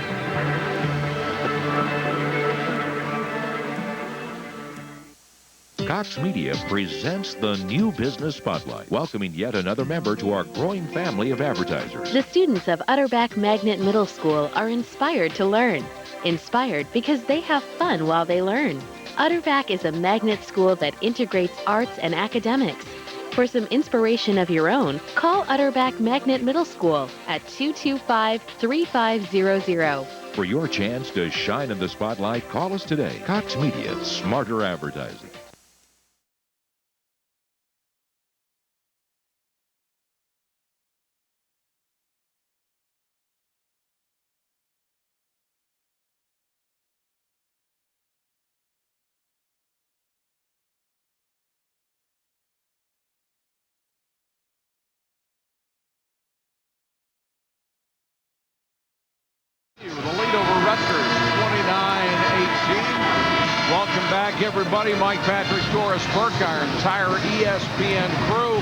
Cox Media presents the New Business Spotlight, welcoming yet another member to our growing family of advertisers. The students of Utterback Magnet Middle School are inspired to learn. Inspired because they have fun while they learn. Utterback is a magnet school that integrates arts and academics. For some inspiration of your own, call Utterback Magnet Middle School at 225-3500. For your chance to shine in the spotlight, call us today. Cox Media, smarter advertising. The lead over Rutgers, 29-18. Welcome back, everybody. Mike Patrick, Doris Burke, our entire ESPN crew.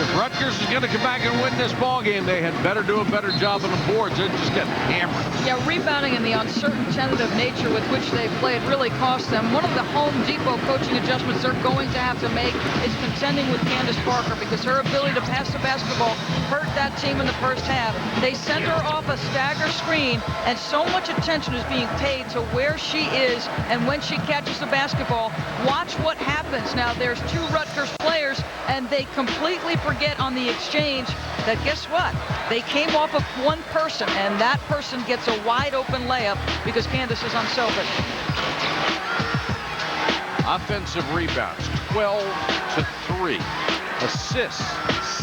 If Rutgers is going to come back and win this ball game, they had better do a better job on the boards. They're just getting hammered. Yeah, rebounding and the uncertain, tentative nature with which they played really cost them. One of the Home Depot coaching adjustments they're going to have to make is contending with Candace Parker, because her ability to pass the basketball hurt that team in the first half. They sent her off a stagger screen, and so much attention is being paid to where she is and when she catches the basketball. Watch what happens. Now, there's two Rutgers players, and they completely forget on the exchange that, guess what? They came off of one person, and that person gets a wide open layup because Candace is unselfish. Offensive rebounds, 12-3. Assists,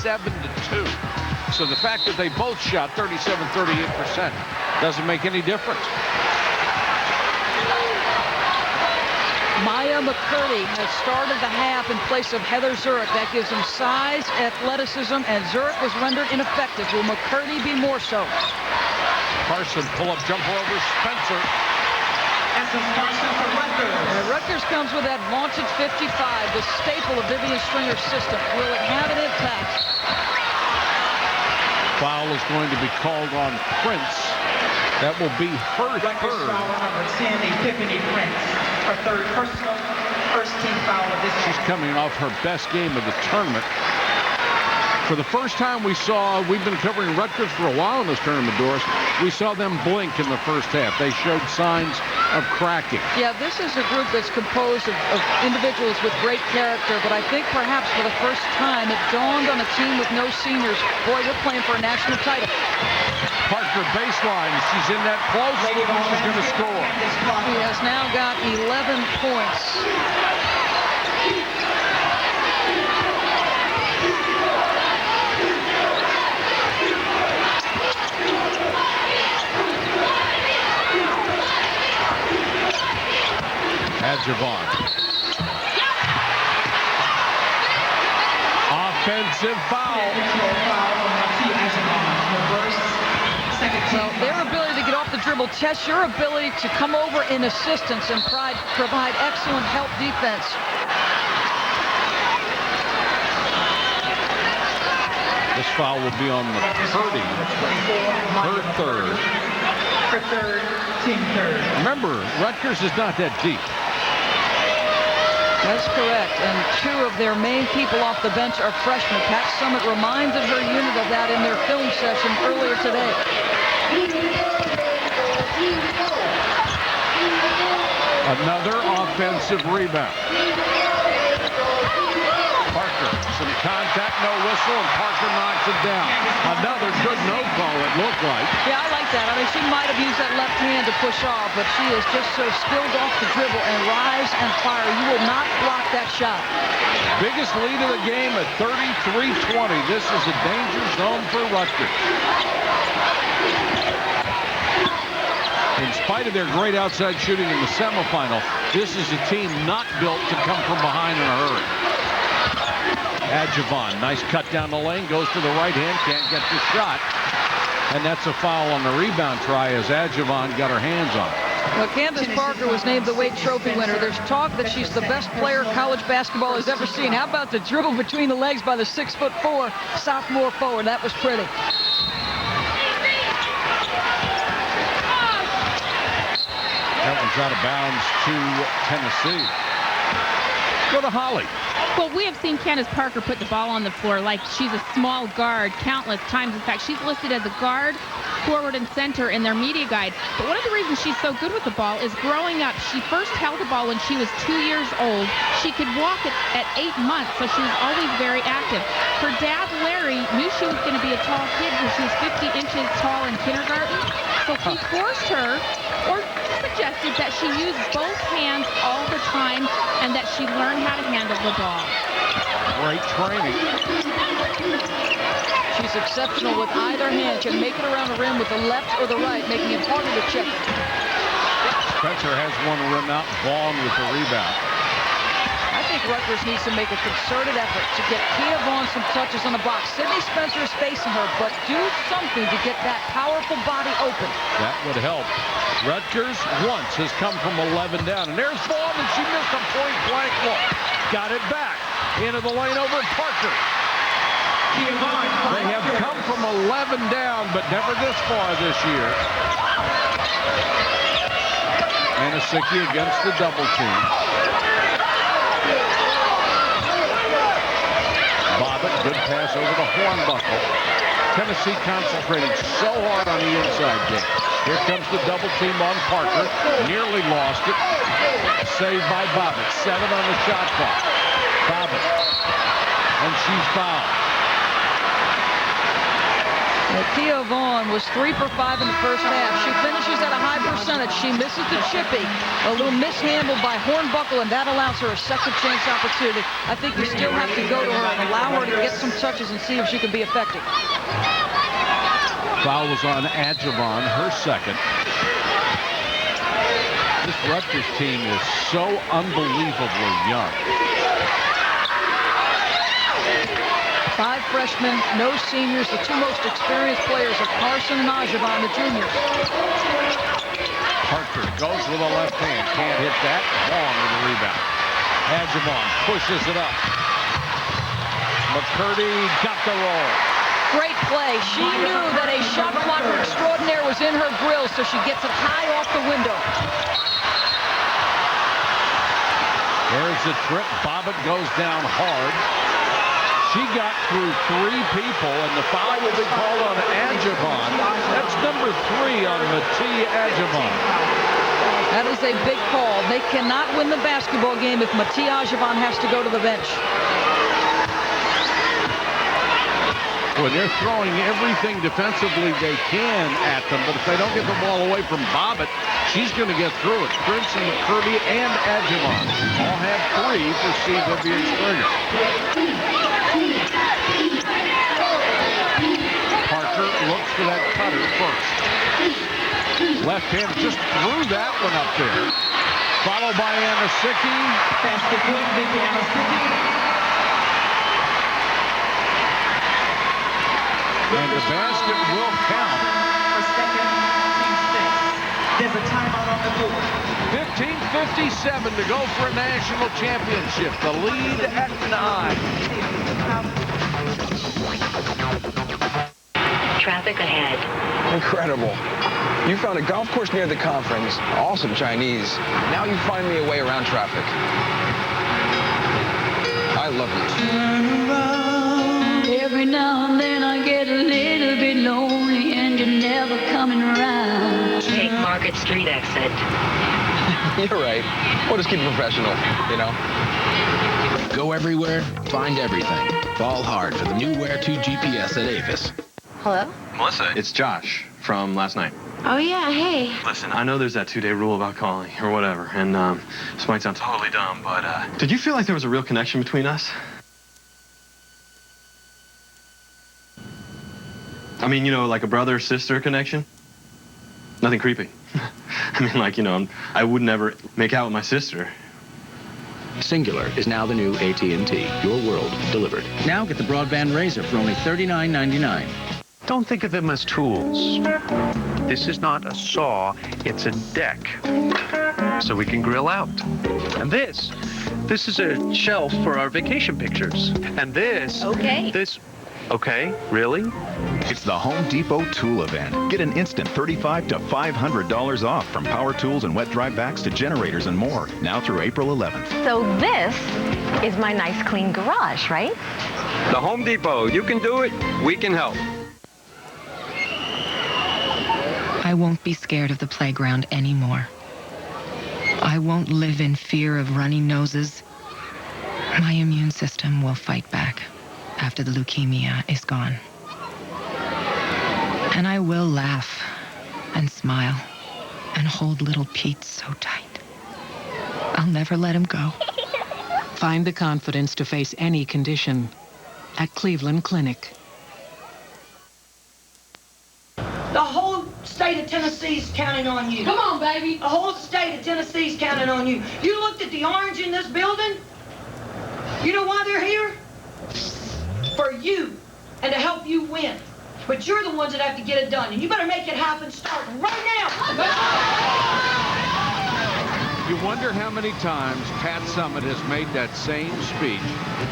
7-2. So the fact that they both shot 37-38% doesn't make any difference. Maya McCurdy has started the half in place of Heather Zurich. That gives them size, athleticism, and Zurich was rendered ineffective. Will McCurdy be more so? Carson, pull-up jumper over Spencer. And Rutgers comes with that vaunted 55, the staple of Vivian Stringer's system. Will it have an impact? Foul is going to be called on Prince. That will be her third. Foul number 10, Epiphany Prince. Her third personal, first team foul of this She's coming off her best game of the tournament. For the first time we've been covering Rutgers for a while in this tournament, Doris. We saw them blink in the first half. They showed signs of cracking. Yeah, this is a group that's composed of individuals with great character, but I think perhaps for the first time it dawned on a team with no seniors. Boy, we're playing for a national title. Parker baseline. She's in that close. She's going to score. He has now got 11 points. Adjavon. Offensive foul. Well, their ability to get off the dribble tests your ability to come over in assistance and provide excellent help defense. This foul will be on McCurdy. Her third. Her third, team third. Remember, Rutgers is not that deep. That's correct, and two of their main people off the bench are freshmen. Pat Summitt reminded her unit of that in their film session earlier today. Another offensive rebound. Parker, some contact, no whistle, and Parker knocks it down. Another good no call, it looked like. Yeah, I like that. I mean, she might have used that left hand to push off, but she is just so skilled off the dribble and rise and fire. You will not block that shot. Biggest lead of the game at 33-20. This is a danger zone for Rutgers. In spite of their great outside shooting in the semifinal, this is a team not built to come from behind in a hurry. Adjavon, nice cut down the lane, goes to the right hand, can't get the shot. And that's a foul on the rebound try as Adjavon got her hands on it. Well, Candace Parker was named the Wade Trophy winner. There's talk that she's the best player college basketball has ever seen. How about the dribble between the legs by the 6'4" sophomore forward? That was pretty. That one's out of bounds to Tennessee. Go to Holly. Well, we have seen Candace Parker put the ball on the floor like she's a small guard countless times. In fact, she's listed as a guard, forward, and center in their media guide. But one of the reasons she's so good with the ball is growing up. She first held the ball when she was 2 years old. She could walk at 8 months, so she was always very active. Her dad, Larry, knew she was going to be a tall kid because she was 50 inches tall in kindergarten. So he forced her, or suggested that she use both hands all the time and that she learn how to handle the ball. Great training. She's exceptional with either hand. Can make it around the rim with the left or the right, making it harder to check. Spencer has one rim out. Vaughn with the rebound. I think Rutgers needs to make a concerted effort to get Kia Vaughn some touches on the box. Sydney Spencer is facing her, but do something to get that powerful body open. That would help. Rutgers once has come from 11 down. And there's Vaughn, and she missed a point-blank look. Got it back. Into the lane over Parker. They have come from 11 down, but never this far this year. Anasicki against the double team. Bobbitt, good pass over the Hornbuckle. Tennessee concentrating so hard on the inside game. Here comes the double team on Parker. Nearly lost it. Saved by Bobbitt. 7 on the shot clock. Bobbitt. And she's fouled. Kia Vaughn was 3 for 5 in the first half. She finishes at a high percentage. She misses the chippy. A little mishandled by Hornbuckle, and that allows her a second chance opportunity. I think we still have to go to her and allow her to get some touches and see if she can be effective. Foul was on Adjavon, her second. This Rutgers team is so unbelievably young. 5 freshmen, no seniors. The 2 most experienced players are Carson and Adjavon, the juniors. Parker goes with a left hand. Can't hit that. Vaughn with the rebound. Adjavon pushes it up. McCurdy got the roll. Great play. She knew that a shot blocker extraordinaire was in her grill, so she gets it high off the window. There's the trip. Bobbitt goes down hard. She got through 3 people, and the foul will be called on Adjavon. That's number 3 on Matee Adjavon. That is a big call. They cannot win the basketball game if Matee Adjavon has to go to the bench. Well, they're throwing everything defensively they can at them, but if they don't get the ball away from Bobbitt, she's going to get through it. Prince and McCurdy and Adjavon all have 3 for CW Springer. Parker looks for that cutter first. Left hand just threw that one up there. Followed by Anasicki. Basket point, Vicky Anasicki. And the basket will count. For second, team 6. There's a timeout on the board. 15:57 to go for a national championship. The lead at 9. Traffic ahead. Incredible. You found a golf course near the conference. Awesome Chinese. Now you find me a way around traffic. I love you. Every now and then I get a little bit lonely and you're never coming around. Take Market Street exit. You're right. We'll just keep it professional, you know? Go everywhere, find everything. Ball hard for the new Wear 2 GPS at Avis. Hello? Melissa, it's Josh from last night. Oh, yeah, hey. Listen, I know there's that 2-day rule about calling or whatever, and this might sound totally dumb, but did you feel like there was a real connection between us? I mean, you know, like a brother-sister connection? Nothing creepy. I mean, like, you know, I would never make out with my sister. Singular is now the new AT&T. Your world delivered. Now get the broadband Razor for only $39.99. Don't think of them as tools. This is not a saw, it's a deck. So we can grill out. And this is a shelf for our vacation pictures. And this... Okay. Okay, really? It's the Home Depot Tool Event. Get an instant $35 to $500 off from power tools and wet dry vacs to generators and more. Now through April 11th. So this is my nice clean garage, right? The Home Depot. You can do it. We can help. I won't be scared of the playground anymore. I won't live in fear of runny noses. My immune system will fight back after the leukemia is gone. And I will laugh and smile and hold little Pete so tight. I'll never let him go. Find the confidence to face any condition at Cleveland Clinic. The whole state of Tennessee's counting on you. Come on, baby. The whole state of Tennessee's counting on you. You looked at the orange in this building? You know why they're here? For you, and to help you win. But you're the ones that have to get it done, and you better make it happen starting right now. You wonder how many times Pat Summitt has made that same speech,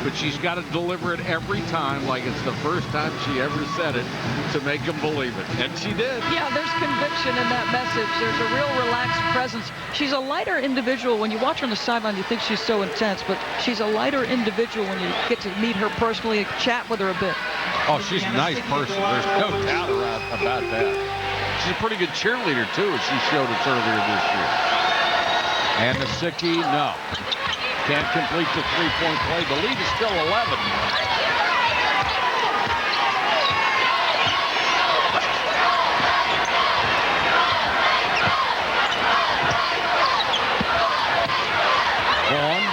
but she's got to deliver it every time like it's the first time she ever said it to make them believe it. And she did. Yeah, there's conviction in that message. There's a real relaxed presence. She's a lighter individual. When you watch her on the sideline, you think she's so intense, but she's a lighter individual when you get to meet her personally, chat with her a bit. Oh, she's a nice person. There's no doubt about that. She's a pretty good cheerleader, too, as she showed us earlier this year. And Nasicki, no. Can't complete the three-point play. The lead is still 11. Vaughn.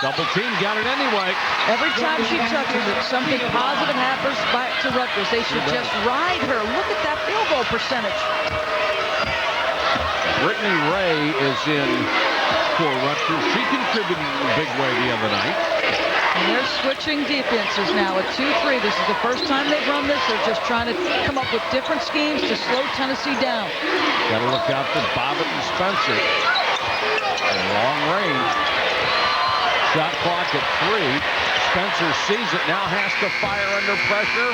Double team, got it anyway. Every time she touches it, something positive happens back to Rutgers. They should just ride her. Look at that field goal percentage. Brittany Ray is in for Rutgers. She contributed in a big way the other night. And they're switching defenses now at 2-3. This is the first time they've run this. They're just trying to come up with different schemes to slow Tennessee down. Got to look out for Bobbitt and Spencer. In long range. Shot clock at 3. Spencer sees it, now has to fire under pressure.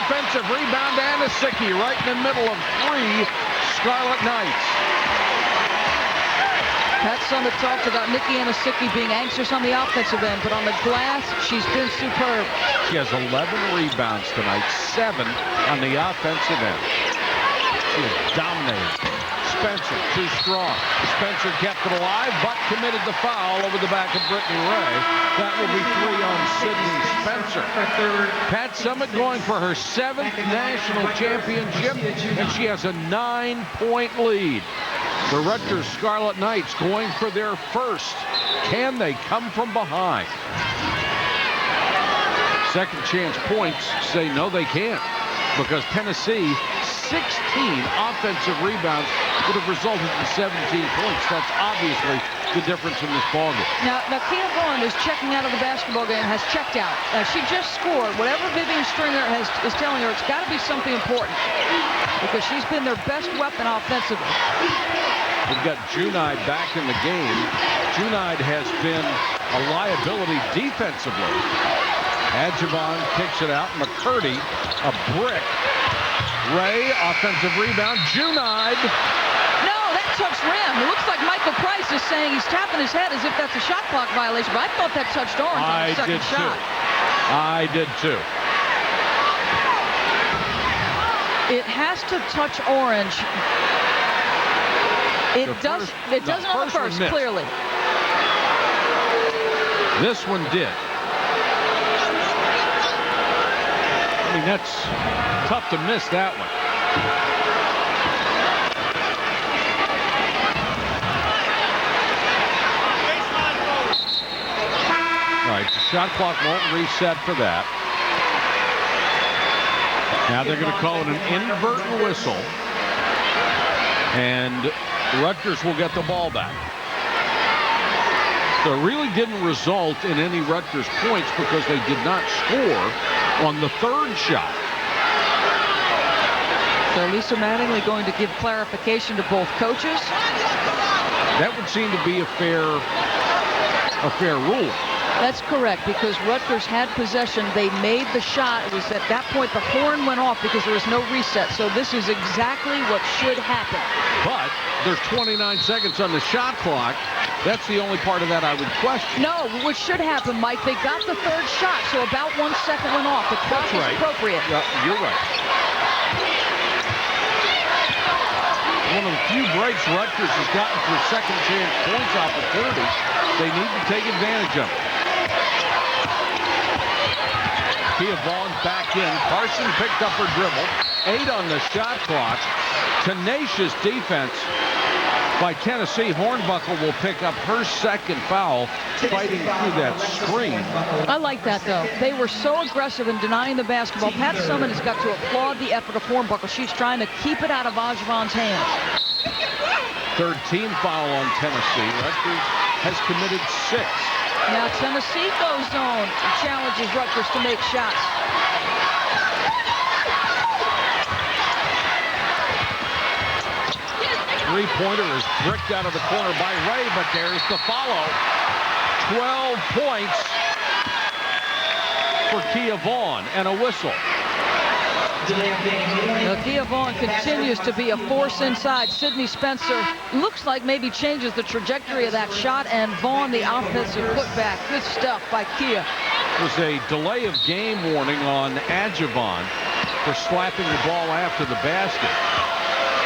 Offensive rebound, Nasicki right in the middle of 3 Scarlet Knights. Pat Summitt talked about Nikki Nasicki being anxious on the offensive end, but on the glass, she's been superb. She has 11 rebounds tonight, 7 on the offensive end. She has dominated. Spencer, too strong. Spencer kept it alive, but committed the foul over the back of Brittany Ray. That will be 3 on Sydney Spencer. Pat Summitt going for her 7th national championship, and she has a 9-point lead. The Rutgers Scarlet Knights going for their first. Can they come from behind? Second chance points say no, they can't, because Tennessee 16 offensive rebounds would have resulted in 17 points. That's obviously the difference in this ballgame. Now Kia Vaughn is checking out of the basketball game, has checked out. She just scored. Whatever Vivian Stringer is telling her, it's got to be something important, because she's been their best weapon offensively. We've got Junaid back in the game. Junaid has been a liability defensively. Adjavon kicks it out. McCurdy, a brick. Ray, offensive rebound. Junaid. No, that touched rim. It looks like Michael Price is saying he's tapping his head as if that's a shot clock violation, but I thought that touched Orange on the second shot. I did too. It has to touch Orange. It doesn't on the first, clearly. This one did. I mean, that's tough to miss that one. All right, the shot clock won't reset for that. Now they're going to call it an inadvertent whistle. And Rutgers will get the ball back. So it really didn't result in any Rutgers points because they did not score on the third shot. So Lisa Mattingly going to give clarification to both coaches. That would seem to be a fair rule. That's correct, because Rutgers had possession. They made the shot. It was at that point the horn went off because there was no reset. So this is exactly what should happen. But there's 29 seconds on the shot clock. That's the only part of that I would question. No, what should happen, Mike, they got the third shot, so about 1 second went off. The clock is appropriate. Yeah, you're right. One of the few breaks Rutgers has gotten for second chance points opportunities. They need to take advantage of it. Kia Vaughn's back in. Carson picked up her dribble. 8 on the shot clock. Tenacious defense by Tennessee. Hornbuckle will pick up her second foul, fighting through that screen. I like that, though. They were so aggressive in denying the basketball. Pat Summitt has got to applaud the effort of Hornbuckle. She's trying to keep it out of Ajvan's hands. Third team foul on Tennessee. Rutgers has committed 6. Now Tennessee goes zone and challenges Rutgers to make shots. Three-pointer is bricked out of the corner by Ray, but there's the follow. 12 points for Kia Vaughn and a whistle. Now, Kia Vaughn continues to be a force inside. Sydney Spencer looks like maybe changes the trajectory of that shot, and Vaughn, the offensive putback. Good stuff by Kia. There's a delay of game warning on Adjavan for slapping the ball after the basket.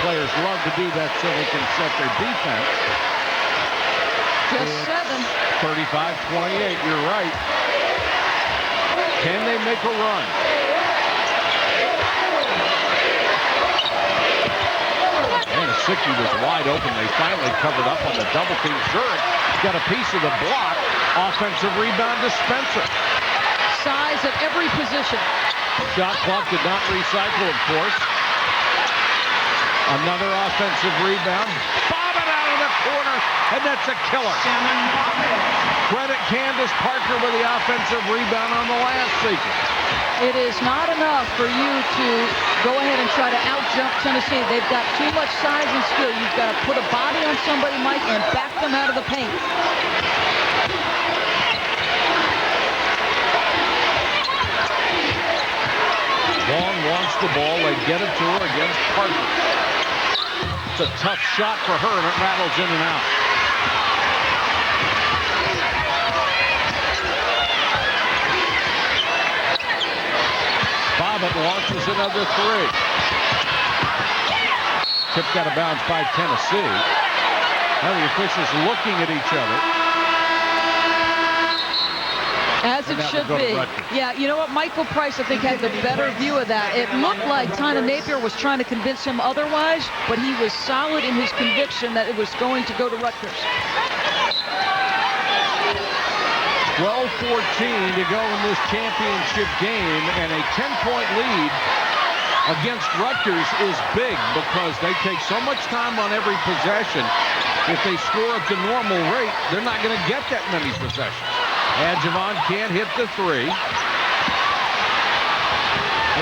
Players love to do that so they can set their defense. Just 7. 35-28, you're right. Can they make a run? Sicky was wide open. They finally covered up on the double team. Zurich got a piece of the block. Offensive rebound to Spencer. Size at every position. Shot clock did not recycle, of course. Another offensive rebound. Bobbing out of the corner, and that's a killer. Credit Candace Parker with the offensive rebound on the last sequence. It is not enough for you to go ahead and try to out-jump Tennessee. They've got too much size and skill. You've got to put a body on somebody, Mike, and back them out of the paint. Vaughn wants the ball. They get it to her against Parker. It's a tough shot for her, and it rattles in and out. Bobbitt launches another 3. Tipped out of bounds by Tennessee. Now the officials looking at each other. As it should be. Yeah, you know what? Michael Price, I think, had the better view of that. It looked like Tina Napier was trying to convince him otherwise, but he was solid in his conviction that it was going to go to Rutgers. 12-14 to go in this championship game, and a 10-point lead against Rutgers is big because they take so much time on every possession. If they score at the normal rate, they're not going to get that many possessions. Adjavan can't hit the 3. They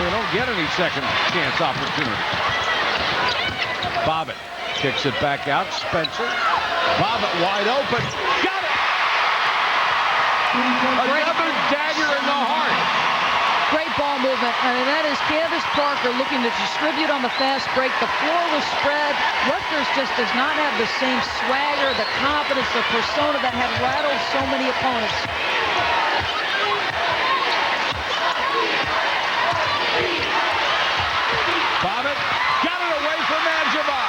don't get any second chance opportunities. Bobbitt kicks it back out. Spencer. Bobbitt wide open. Got it! Another dagger in the heart. Great ball movement. I mean, that is Candace Parker looking to distribute on the fast break. The floor was spread. Rutgers just does not have the same swagger, the confidence, the persona that had rattled so many opponents. Bobbitt got it away from Adjavan.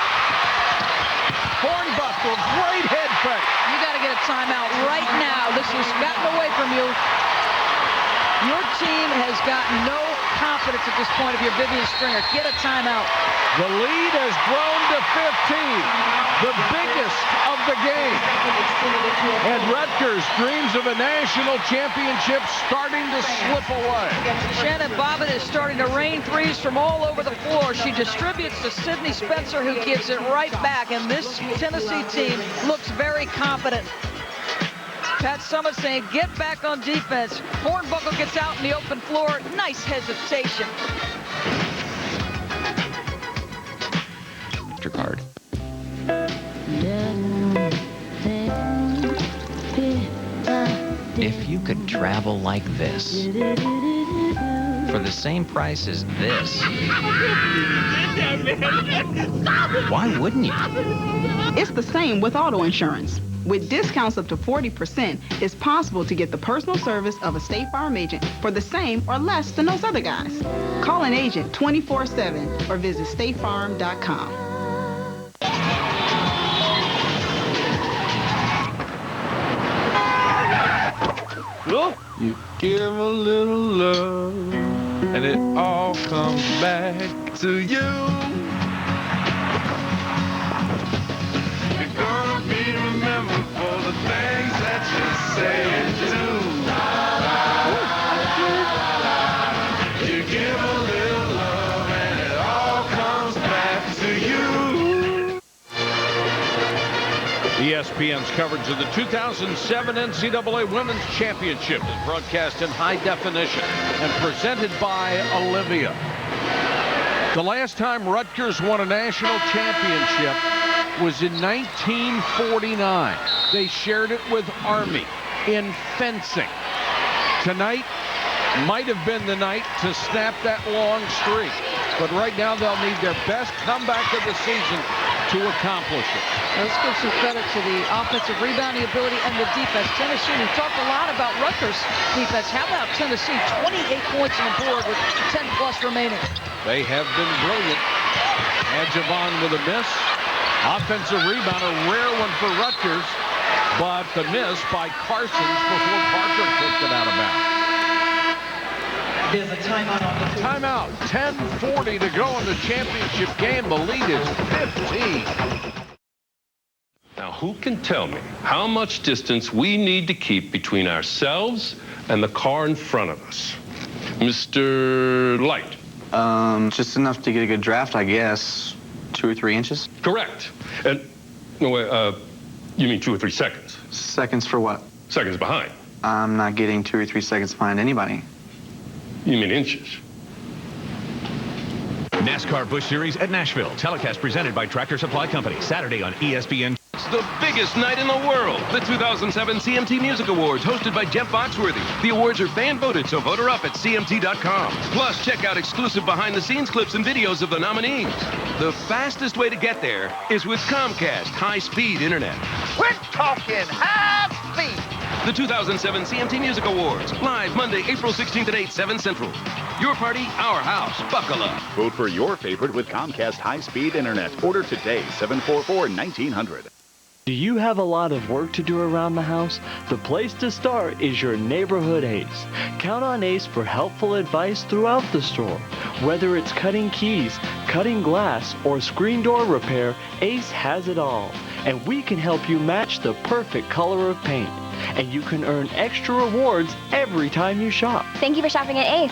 Hornbuckle, great head fake. You got to get a timeout right now. This has gotten away from you. Your team has got no confidence at this point of your Vivian Stringer. Get a timeout. The lead has grown to 15, the biggest of the game. And Rutgers' dreams of a national championship starting to slip away. Shannon Bobbitt is starting to rain threes from all over the floor. She distributes to Sydney Spencer, who gives it right back. And this Tennessee team looks very confident. Pat Summitt saying, get back on defense. Hornbuckle gets out in the open floor. Nice hesitation. Card. If you could travel like this for the same price as this, why wouldn't you? It's the same with auto insurance. With discounts up to 40%, it's possible to get the personal service of a State Farm agent for the same or less than those other guys. Call an agent 24/7 or visit statefarm.com. You give a little love, and it all comes back to you. You're gonna be remembered for the things that you say and do. You give a little love, and it all comes back to you. ESPN's coverage of the 2007 NCAA Women's Championship is broadcast in high definition and presented by Olivia. The last time Rutgers won a national championship was in 1949. They shared it with Army in fencing. Tonight might have been the night to snap that long streak, but right now they'll need their best comeback of the season to accomplish it. Let's give some credit to the offensive rebounding ability and the defense. Tennessee, we talked a lot about Rutgers' defense. How about Tennessee? 28 points on the board with 10+ remaining. They have been brilliant. Adjavon with a miss. Offensive rebound, a rare one for Rutgers, but the miss by Carsons before Parker kicked it out of bounds. There's a timeout on the field. Timeout. 10:40 to go in the championship game. The lead is 15. Now, who can tell me how much distance we need to keep between ourselves and the car in front of us? Mr. Light. Just enough to get a good draft, I guess. 2 or 3 inches? Correct. And, no, wait, you mean 2 or 3 seconds? Seconds for what? Seconds behind. I'm not getting 2 or 3 seconds behind anybody. You mean inches? NASCAR Busch Series at Nashville. Telecast presented by Tractor Supply Company. Saturday on ESPN. It's the biggest night in the world. The 2007 CMT Music Awards, hosted by Jeff Foxworthy. The awards are fan-voted, so vote her up at CMT.com. Plus, check out exclusive behind-the-scenes clips and videos of the nominees. The fastest way to get there is with Comcast high-speed internet. We're talking high speed. The 2007 CMT Music Awards, live Monday, April 16th at 8, 7 Central. Your party, our house. Buckle up. Vote for your favorite with Comcast high-speed internet. Order today, 744-1900. Do you have a lot of work to do around the house? The place to start is your neighborhood Ace. Count on Ace for helpful advice throughout the store. Whether it's cutting keys, cutting glass, or screen door repair, Ace has it all. And we can help you match the perfect color of paint. And you can earn extra rewards every time you shop. Thank you for shopping at Ace.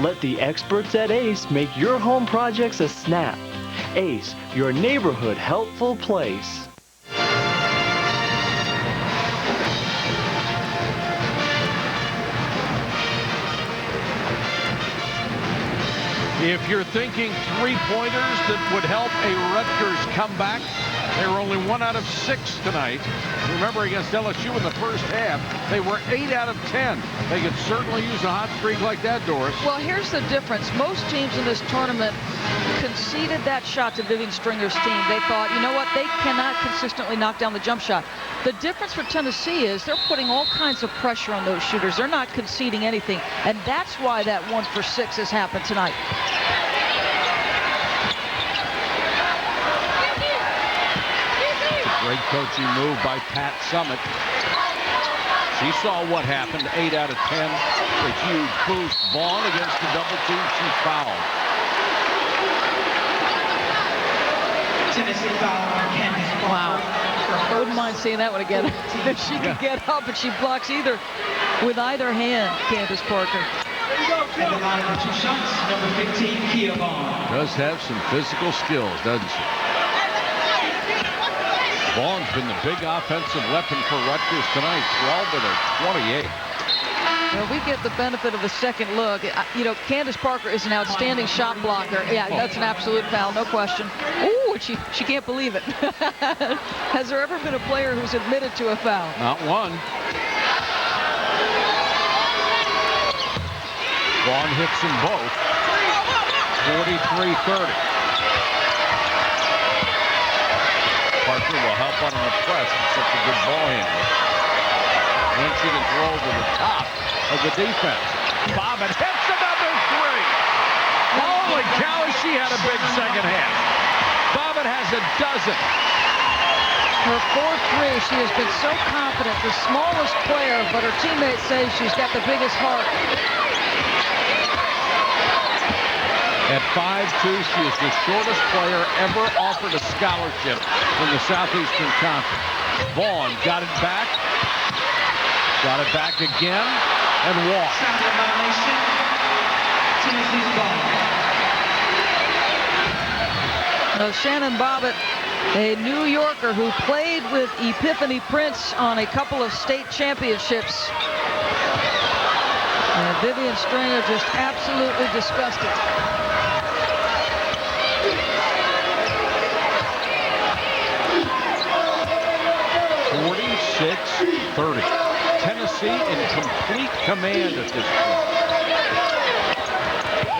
Let the experts at Ace make your home projects a snap. Ace, your neighborhood helpful place. If you're thinking three-pointers that would help a Rutgers comeback, they were only 1 out of 6 tonight. Remember, against LSU in the first half, they were 8 out of 10. They could certainly use a hot streak like that, Doris. Well, here's the difference. Most teams in this tournament conceded that shot to Vivian Stringer's team. They thought, you know what, they cannot consistently knock down the jump shot. The difference for Tennessee is they're putting all kinds of pressure on those shooters. They're not conceding anything, and that's why that 1 for 6 has happened tonight. Great coaching move by Pat Summitt. She saw what happened. 8 out of 10. A huge boost. Vaughn against the double team. She's fouled. Tennessee foul on Candace Parker. Wow. I wouldn't mind seeing that one again. If she could get up and she blocks with either hand, Candace Parker. At the line for 2 shots, number 15, Kia Vaughn. Does have some physical skills, doesn't she? Vaughn's been the big offensive weapon for Rutgers tonight. 12 of their 28. Well, we get the benefit of the second look. You know, Candace Parker is an outstanding shot blocker. Yeah, that's an absolute foul, no question. Ooh, she can't believe it. Has there ever been a player who's admitted to a foul? Not one. Vaughn hits them both. 43-30. Parker will help on the press. It's such a good ball handler. And she can throw over the top of the defense. Bobbitt hits another 3. Holy cow, she had a big second half. Bobbitt has a dozen. Her 4-3, she has been so confident, the smallest player, but her teammates say she's got the biggest heart. At 5'2", she is the shortest player ever offered a scholarship in the Southeastern Conference. Vaughn got it back. Got it back again and walked. Shannon Bobbitt, a New Yorker who played with Epiphany Prince on a couple of state championships. And Vivian Stringer just absolutely disgusted. (46-30). Tennessee in complete command at this point.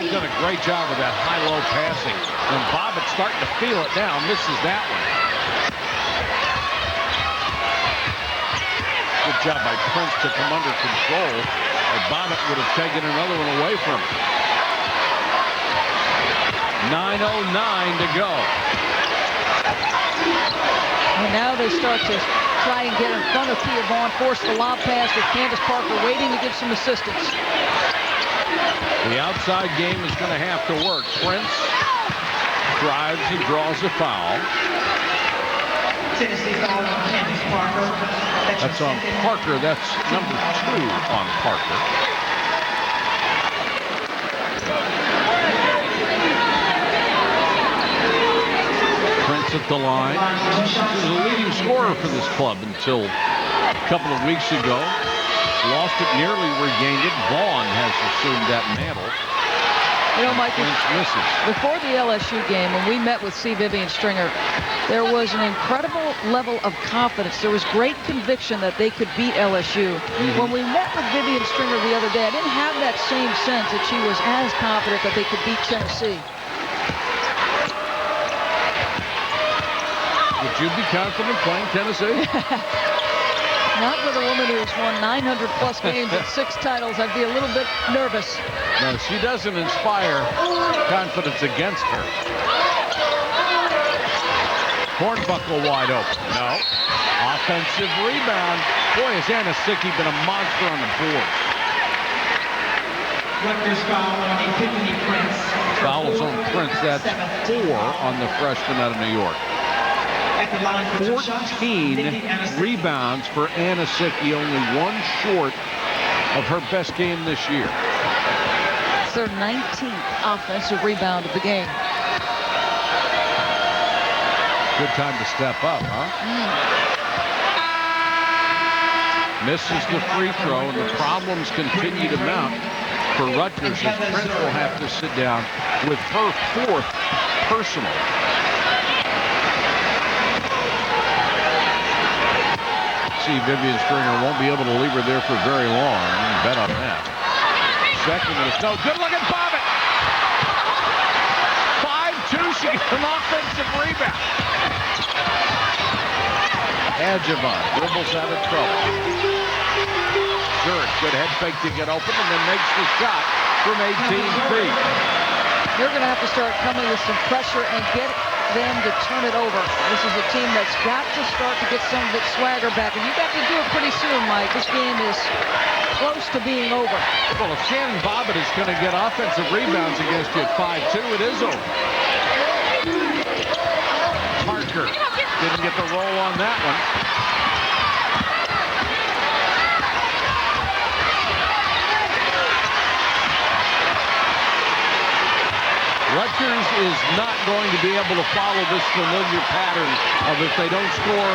They've done a great job of that high-low passing. And Bobbitt's starting to feel it now. Misses that one. Good job by Prince to come under control. Or Bobbitt would have taken another one away from him. 9:09 to go. And now they start to try and get in front of Kia Vaughn, force the lob pass with Candace Parker waiting to give some assistance. The outside game is going to have to work. Prince drives and draws a foul. Tennessee foul on Candace Parker. That's on Parker. That's number 2 on Parker. Prince at the line. She was a leading scorer for this club until a couple of weeks ago. Lost it, nearly regained it. Vaughn has assumed that mantle. You know, Mike, Prince misses. Before the LSU game, when we met with C. Vivian Stringer, there was an incredible level of confidence. There was great conviction that they could beat LSU. When we met with Vivian Stringer the other day, I didn't have that same sense that she was as confident that they could beat Tennessee. Would you be confident playing Tennessee? Not with a woman who's won 900-plus games and 6 titles. I'd be a little bit nervous. No, she doesn't inspire confidence against her. Hornbuckle wide open. No. Offensive rebound. Boy, has Anasicki been a monster on the board. Rutgers foul on Epiphany Prince. Fouls on Prince. That's 4 on the freshman out of New York. 14 rebounds for Anasicki, only 1 short of her best game this year. It's their 19th offensive rebound of the game. Good time to step up, huh? Misses the free throw, and the problems continue to mount for Rutgers as Prince will have to sit down with her 4th personal. See, Vivian Stringer won't be able to leave her there for very long. You can bet on that. Second is no good. Look at Bobbitt. 5'2", she gets an offensive rebound. Adjavon dribbles out of trouble. Zurich, good head fake to get open and then makes the shot from 18 feet. You're going to have to start coming with some pressure and them to turn it over. This is a team that's got to start to get some of its swagger back, and you got to do it pretty soon, Mike. This game is close to being over. Well, if Shannon Bobbitt is going to get offensive rebounds against you at 5'2", it is over. Parker didn't get the roll on that one. Rutgers is not going to be able to follow this familiar pattern of if they don't score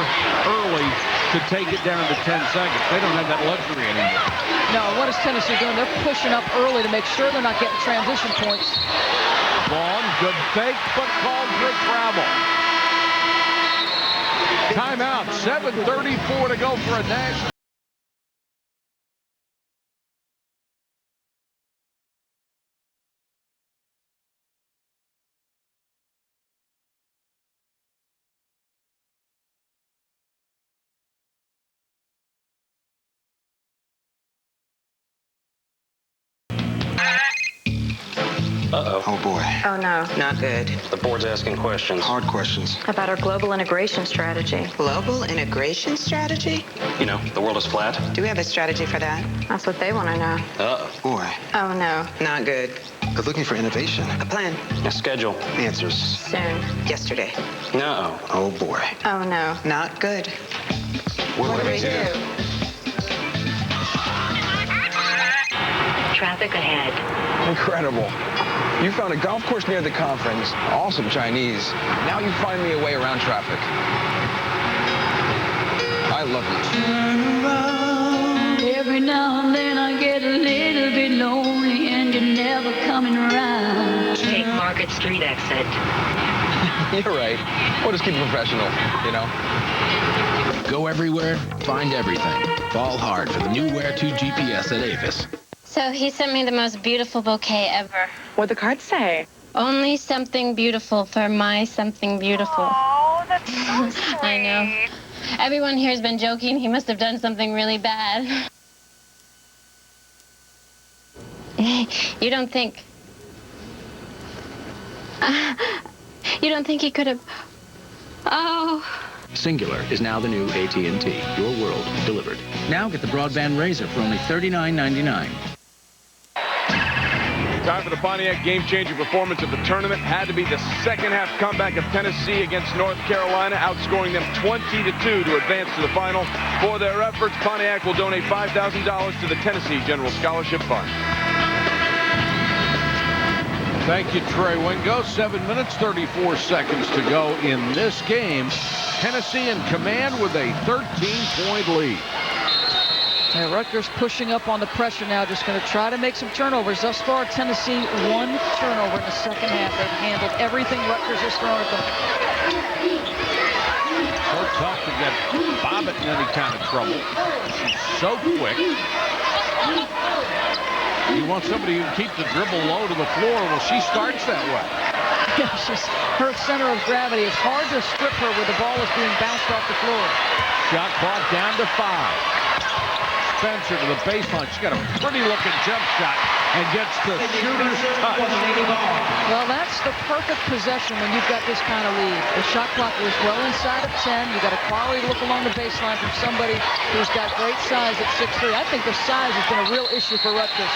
early to take it down to 10 seconds. They don't have that luxury anymore. No, what is Tennessee doing? They're pushing up early to make sure they're not getting transition points. Vaughn, good fake, but called for travel. Timeout, 7:34 to go for a national. Uh-oh. Oh, boy. Oh, no. Not good. The board's asking questions. Hard questions. About our global integration strategy. Global integration strategy? You know, the world is flat. Do we have a strategy for that? That's what they want to know. Uh-oh. Boy. Oh, no. Not good. They're looking for innovation. A plan. A schedule. Answers. Soon. Yesterday. No. Oh, boy. Oh, no. Not good. What do we do? Traffic ahead. Incredible. You found a golf course near the conference. Awesome Chinese. Now you find me a way around traffic. I love you. Every now and then I get a little bit lonely and you're never coming around. Take Market Street exit. You're right. We'll just keep it professional, you know? Go everywhere, find everything. Fall hard for the new Wear 2 GPS at Avis. So he sent me the most beautiful bouquet ever. What'd the card say? Only something beautiful for my something beautiful. Oh, that's so sweet. I know. Everyone here has been joking. He must have done something really bad. You don't think... you don't think he could have... Oh... Singular is now the new AT&T. Your world delivered. Now get the broadband Razor for only $39.99. Time for the Pontiac game-changing performance of the tournament. Had to be the second-half comeback of Tennessee against North Carolina, outscoring them 20-2 to advance to the final. For their efforts, Pontiac will donate $5,000 to the Tennessee General Scholarship Fund. Thank you, Trey Wingo. 7 minutes, 34 seconds to go in this game. Tennessee in command with a 13-point lead. And Rutgers pushing up on the pressure now, just going to try to make some turnovers. Thus far, Tennessee 1 turnover in the second half. They've handled everything Rutgers has thrown at them. So tough to get Bobbitt in any kind of trouble. She's so quick. You want somebody who can keep the dribble low to the floor. Well, she starts that way. Yeah, her center of gravity. It's hard to strip her when the ball is being bounced off the floor. Shot clock down to 5. Spencer to the baseline. She's got a pretty-looking jump shot and gets the shooter's touch. Well, that's the perfect possession when you've got this kind of lead. The shot clock was well inside of 10. You got a quality look along the baseline from somebody who's got great size at 6'3". I think the size has been a real issue for Rutgers.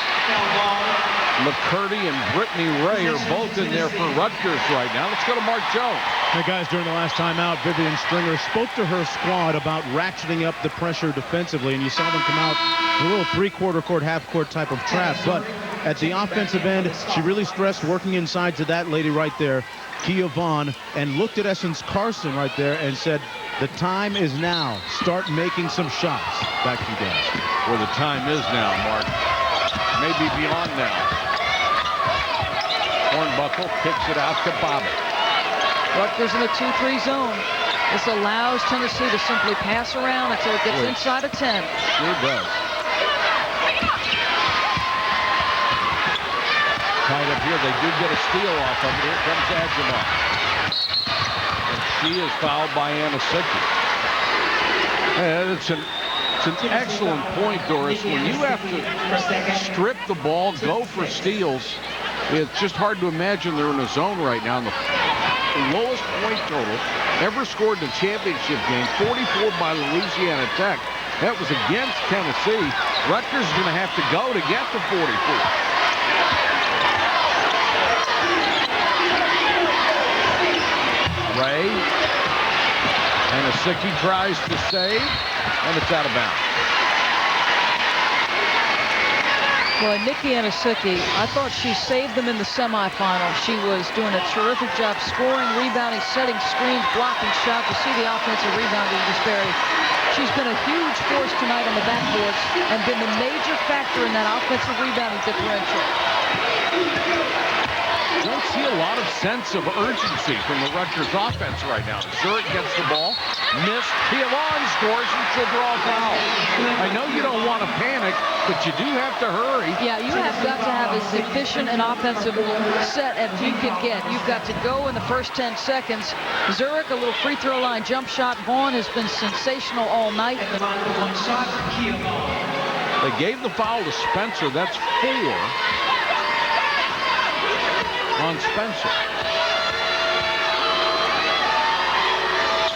McCurdy and Brittany Ray are both in there for Rutgers right now. Let's go to Mark Jones. Hey, guys, during the last timeout, Vivian Stringer spoke to her squad about ratcheting up the pressure defensively, and you saw them come out with a little three-quarter court, half-court type of trap. But at the offensive end, she really stressed working inside to that lady right there, Kia Vaughn, and looked at Essence Carson right there and said, the time is now. Start making some shots. Back to you guys. Well, the time is now, Mark. Maybe beyond now. Hornbuckle kicks it out to Bobbitt. Rutgers in a 2-3 zone. This allows Tennessee to simply pass around until it gets inside of 10. Sure does. Tied up here. They do get a steal off of it. Here comes Adjumar. And she is fouled by Anna Sickey. It's an excellent point, Doris. When you have to strip the ball, go for steals, it's just hard to imagine they're in a zone right now. lowest point total ever scored in a championship game, 44 by Louisiana Tech. That was against Tennessee. Rutgers is going to have to go to get to 44. Ray. Anasicki tries to save, and it's out of bounds. Boy, Nikki Anasicki, I thought she saved them in the semifinal. She was doing a terrific job scoring, rebounding, setting screens, blocking shots. You see the offensive rebounding disparity. She's been a huge force tonight on the backboards and been the major factor in that offensive rebounding differential. Don't see a lot of sense of urgency from the Rutgers offense right now. Zurich gets the ball, missed. Pialon scores, and she'll draw a foul. I know you don't want to panic, but you do have to hurry. Yeah, you have got to have as efficient an offensive set as you can get. You've got to go in the first 10 seconds. Zurich, a little free throw line jump shot. Vaughn has been sensational all night. They gave the foul to Spencer. That's 4 on Spencer.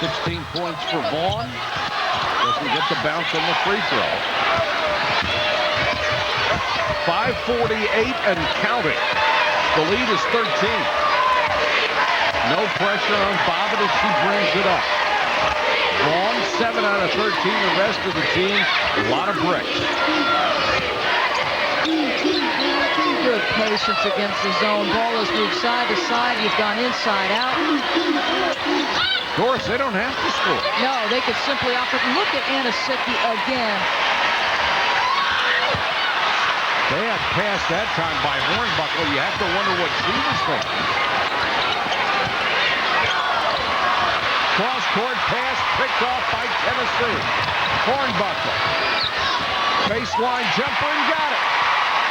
16 points for Vaughn. Doesn't get the bounce on the free throw. 5:48 and counting. The lead is 13. No pressure on Bobbitt as she brings it up. Vaughn, 7 out of 13. The rest of the team, a lot of bricks. Good patience against the zone. Ball has moved side to side. You've gone inside out. Doris, they don't have to score. No, they could simply offer. Look at Anasicki again. Bad pass that time by Hornbuckle. You have to wonder what she was thinking. Cross-court pass picked off by Tennessee. Hornbuckle. Baseline jumper and got it.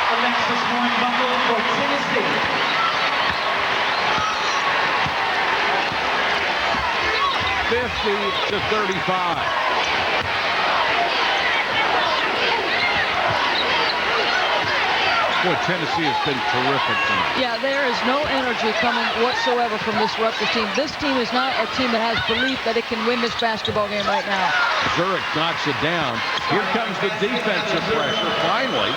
Alexis Hornbuckle for Tennessee. $50-35. Boy, Tennessee has been terrific tonight. Yeah, there is no energy coming whatsoever from this Rutgers team. This team is not a team that has belief that it can win this basketball game right now. Zurich knocks it down. Here comes the defensive pressure, finally.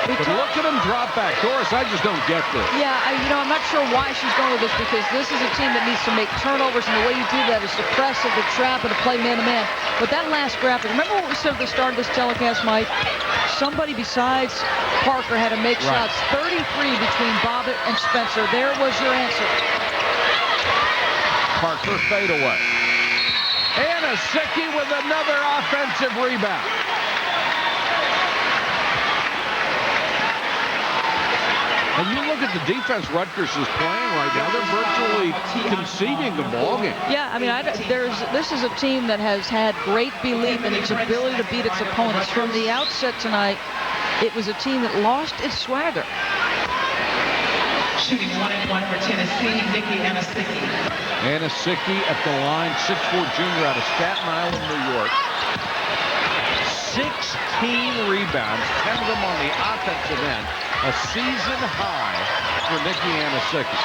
But look at him drop back. Doris, I just don't get this. Yeah, I'm not sure why she's going with this, because this is a team that needs to make turnovers, and the way you do that is to press at the trap and to play man-to-man. But that last graphic, remember what we said at the start of this telecast, Mike? Somebody besides Parker had to make shots. 33 between Bobbitt and Spencer. There was your answer. Parker fadeaway. Anasicki with another offensive rebound. And you look at the defense Rutgers is playing right now. They're virtually conceding the ballgame. Yeah, I mean, this is a team that has had great belief in its ability to beat its opponents. From the outset tonight, it was a team that lost its swagger. Shooting 1 and 1 for Tennessee, Nikki Anasicki. Anasicki at the line, 6'4" junior out of Staten Island, New York. 16 rebounds, 10 of them on the offensive end. A season high for Nikki Anasicki.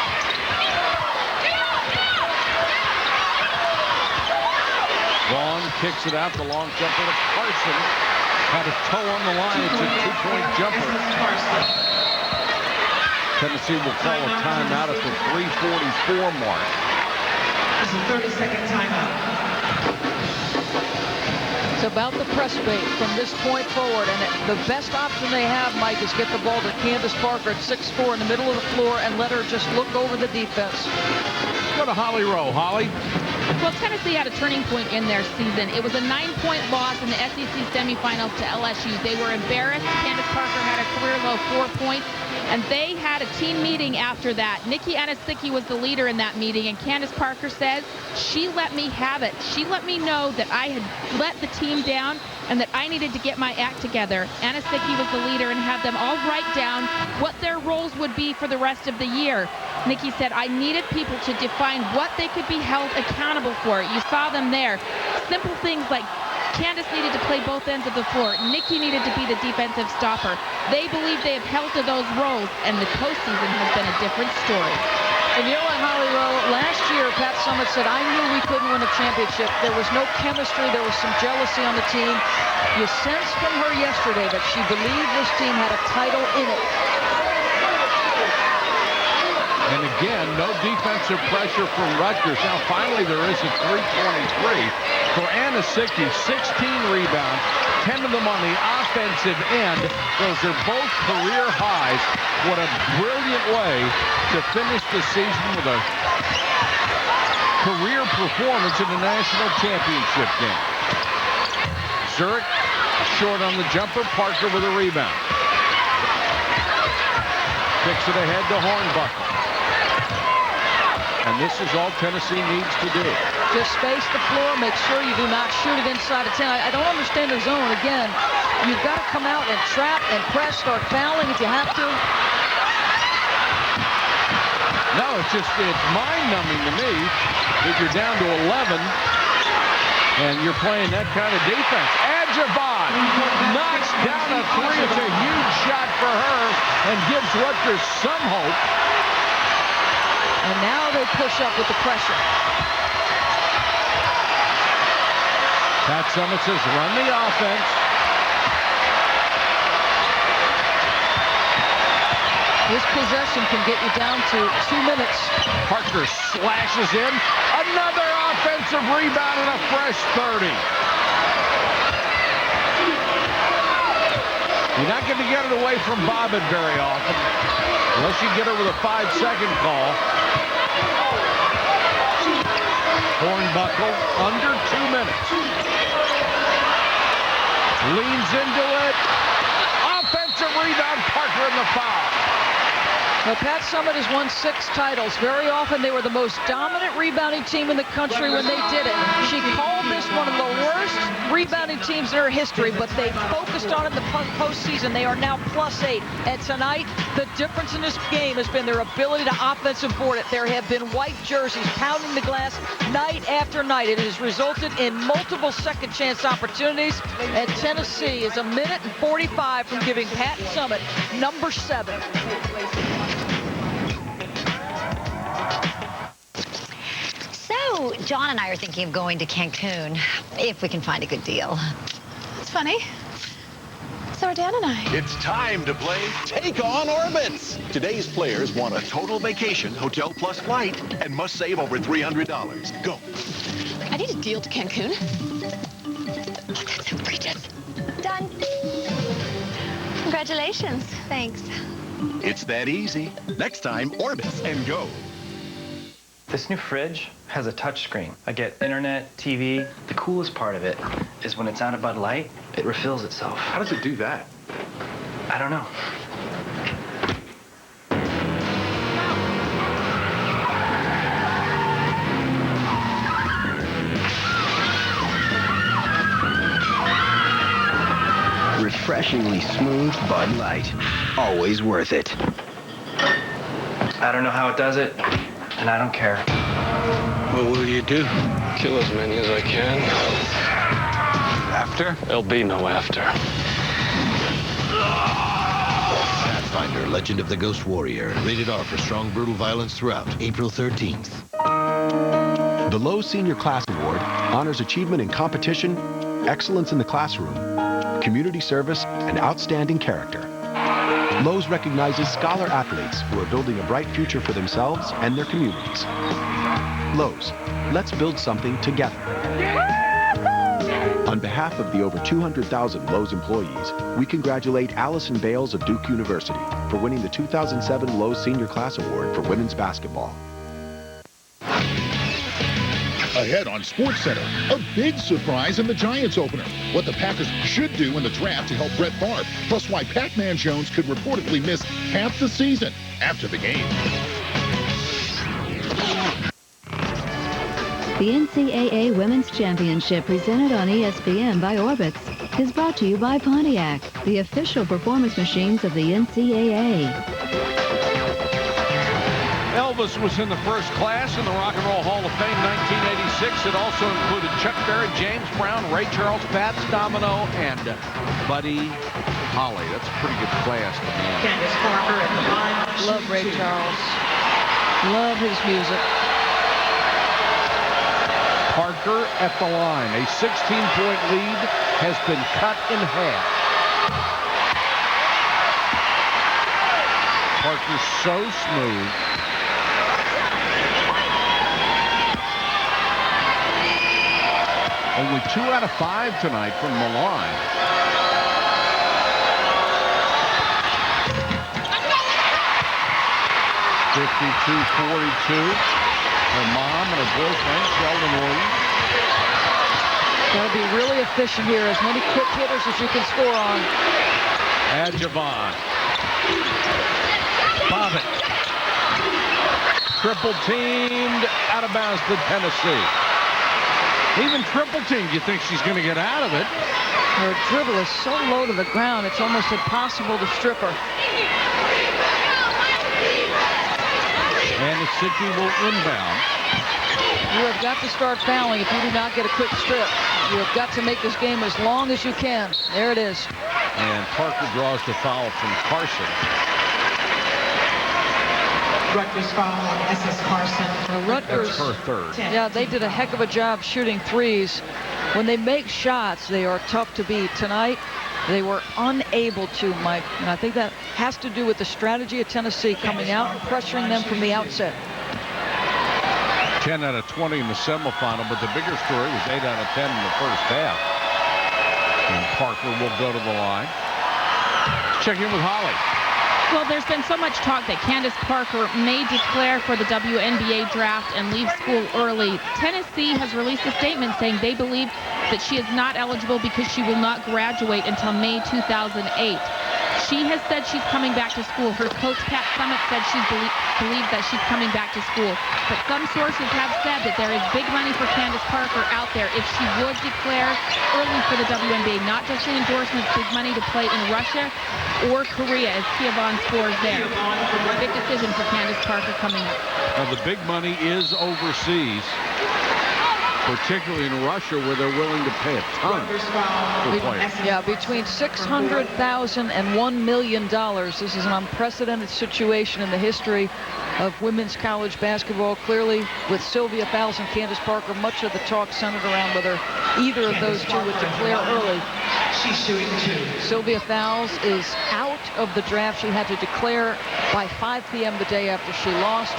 Vaughn kicks it out, the long jumper to Carson. Had a toe on the line, it's a 2-point jumper. Tennessee will call a timeout at the 3:44 mark. This is a 30-second timeout. It's about the press bait from this point forward, and the best option they have, Mike, is get the ball to Candace Parker at 6'4" in the middle of the floor and let her just look over the defense. Let's go to Holly Rowe. Holly? Well, Tennessee had a turning point in their season. It was a 9-point loss in the SEC semifinals to LSU. They were embarrassed. Candace Parker had a career-low 4 points, and they had a team meeting after that. Nikki Anasicki was the leader in that meeting, and Candace Parker says, she let me have it. She let me know that I had let the team down and that I needed to get my act together. Anasicki was the leader and had them all write down what their roles would be for the rest of the year. Nikki said, I needed people to define what they could be held accountable for. You saw them there. Simple things like Candace needed to play both ends of the floor. Nikki needed to be the defensive stopper. They believe they have held to those roles, and the postseason has been a different story. And you know what, Holly Rowe? Last year, Pat Summitt said, I knew we couldn't win a championship. There was no chemistry. There was some jealousy on the team. You sensed from her yesterday that she believed this team had a title in it. And again, no defensive pressure from Rutgers. Now, finally, there is a 323 for Anna Sicki, 16 rebounds, 10 of them on the offensive end. Those are both career highs. What a brilliant way to finish the season with a career performance in the national championship game. Zurich short on the jumper. Parker with a rebound. Kicks it ahead to Hornbuckle. And this is all Tennessee needs to do. Just space the floor. Make sure you do not shoot it inside of 10. I don't understand the zone. Again, you've got to come out and trap and press, start fouling if you have to. No, it's mind-numbing to me that you're down to 11 and you're playing that kind of defense. Adjavon knocks down a three. It's a huge shot for her and gives Rutgers some hope. And now they push up with the pressure. Pat Summitt says, run the offense. This possession can get you down to 2 minutes. Parker slashes in. Another offensive rebound and a fresh 30. You're not going to get it away from Bobbin very often, unless you get her with a 5-second call. Hornbuckle under 2 minutes. Leans into it. Offensive rebound, Parker in the foul. Now, Pat Summitt has won 6 titles. Very often they were the most dominant rebounding team in the country when they did it. She called this one of the worst rebounding teams in her history, but they focused on it in the postseason. They are now +8. And tonight, the difference in this game has been their ability to offensive board it. There have been white jerseys pounding the glass night after night. It has resulted in multiple second chance opportunities, and Tennessee is 1 minute and 45 from giving Pat Summitt number 7. So, John and I are thinking of going to Cancun, if we can find a good deal. It's funny. So are Dan and I. It's time to play Take on Orbitz. Today's players want a total vacation, hotel plus flight, and must save over $300. Go. I need a deal to Cancun. Oh, that's outrageous. Done. Congratulations. Thanks. It's that easy. Next time, Orbitz and go. This new fridge has a touch screen. I get internet, TV. The coolest part of it is when it's out of Bud Light, it refills itself. How does it do that? I don't know. Refreshingly smooth Bud Light. Always worth it. I don't know how it does it, and I don't care. What will you do? Kill as many as I can. After? There'll be no after. Pathfinder, Legend of the Ghost Warrior. Rated R for strong, brutal violence throughout. April 13th. The Lowe's Senior Class Award honors achievement in competition, excellence in the classroom, community service, and outstanding character. Lowe's recognizes scholar athletes who are building a bright future for themselves and their communities. Lowe's, let's build something together. On behalf of the over 200,000 Lowe's employees, we congratulate Allison Bales of Duke University for winning the 2007 Lowe's Senior Class Award for women's basketball. Ahead on SportsCenter, a big surprise in the Giants opener. What the Packers should do in the draft to help Brett Favre, plus why Pac-Man Jones could reportedly miss half the season after the game. The NCAA Women's Championship, presented on ESPN by Orbitz, is brought to you by Pontiac, the official performance machines of the NCAA. Elva Elvis was in the first class in the Rock and Roll Hall of Fame 1986. It also included Chuck Berry, James Brown, Ray Charles, Fats Domino, and Buddy Holly. That's a pretty good class to be in. Candace Parker at the line. Love Ray Charles. Love his music. Parker at the line. A 16-point lead has been cut in half. Parker's so smooth. Only 2 out of 5 tonight from the line. (52-42). Her mom and her boyfriend, Sheldon Williams. Got to be really efficient here. As many quick hitters as you can score on. Adjavon. Bobbitt. Triple teamed, out of bounds to Tennessee. Even triple teamed, you think she's going to get out of it. Her dribble is so low to the ground, it's almost impossible to strip her. And the City will inbound. You have got to start fouling if you do not get a quick strip. You have got to make this game as long as you can. There it is. And Parker draws the foul from Carson. Rutgers foul on SS Carson. Rutgers, that's her third. Yeah, they did a heck of a job shooting threes. When they make shots, they are tough to beat. Tonight, they were unable to, Mike. And I think that has to do with the strategy of Tennessee coming out and pressuring them from the outset. 10 out of 20 in the semifinal, but the bigger story was 8 out of 10 in the first half. And Parker will go to the line. Check in with Holly. Well, there's been so much talk that Candace Parker may declare for the WNBA draft and leave school early. Tennessee has released a statement saying they believe that she is not eligible because she will not graduate until May 2008. She has said she's coming back to school. Her coach, Pat Summitt, said she believes that she's coming back to school. But some sources have said that there is big money for Candace Parker out there if she would declare early for the WNBA, not just in endorsements, big money to play in Russia or Korea as Kia Von scores there. Big decision for Candace Parker coming up. Now, the big money is overseas, particularly in Russia, where they're willing to pay a ton for players. Yeah, between $600,000 and $1 million. This is an unprecedented situation in the history of women's college basketball. Clearly, with Sylvia Fowles and Candace Parker, much of the talk centered around whether either of those two would declare early. She's shooting 2. Sylvia Fowles is out of the draft. She had to declare by 5 p.m. the day after she lost.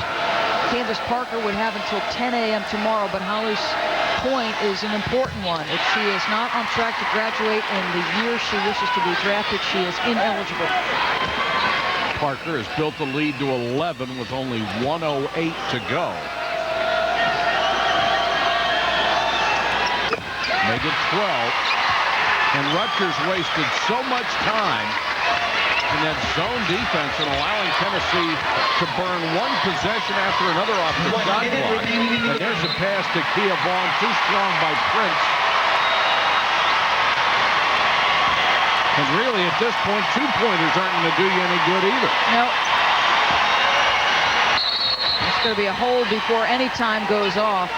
Candace Parker would have until 10 a.m. tomorrow, but Holly's point is an important one. If she is not on track to graduate in the year she wishes to be drafted, she is ineligible. Parker has built the lead to 11 with only 1:08 to go. Make it 12. And Rutgers wasted so much time in that zone defense and allowing Tennessee to burn one possession after another off the shot clock. And there's a pass to Kia Vaughn, too strong by Prince. And really, at this point, 2-pointers aren't going to do you any good either. No. It's going to be a hold before any time goes off.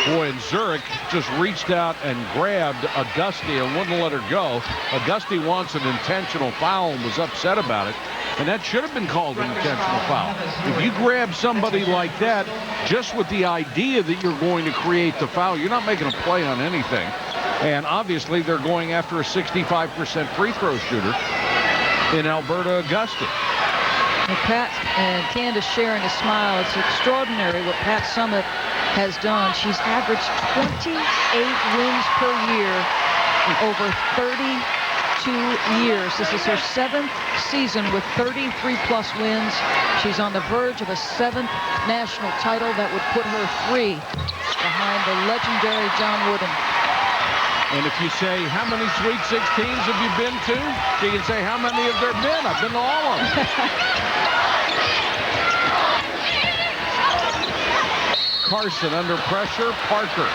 Boy, and Zurich just reached out and grabbed Auguste and wouldn't let her go. Auguste wants an intentional foul and was upset about it. And that should have been called an intentional foul. If you grab somebody like that just with the idea that you're going to create the foul, you're not making a play on anything. And obviously they're going after a 65% free throw shooter in Alberta Auguste. Well, Pat and Candace sharing a smile. It's extraordinary what Pat Summitt has done. She's averaged 28 wins per year over 32 years. This is her 7th season with 33-plus wins. She's on the verge of a 7th national title that would put her 3 behind the legendary John Wooden. And if you say, how many Sweet 16s have you been to? She can say, how many have there been? I've been to all of them. Carson under pressure. Parker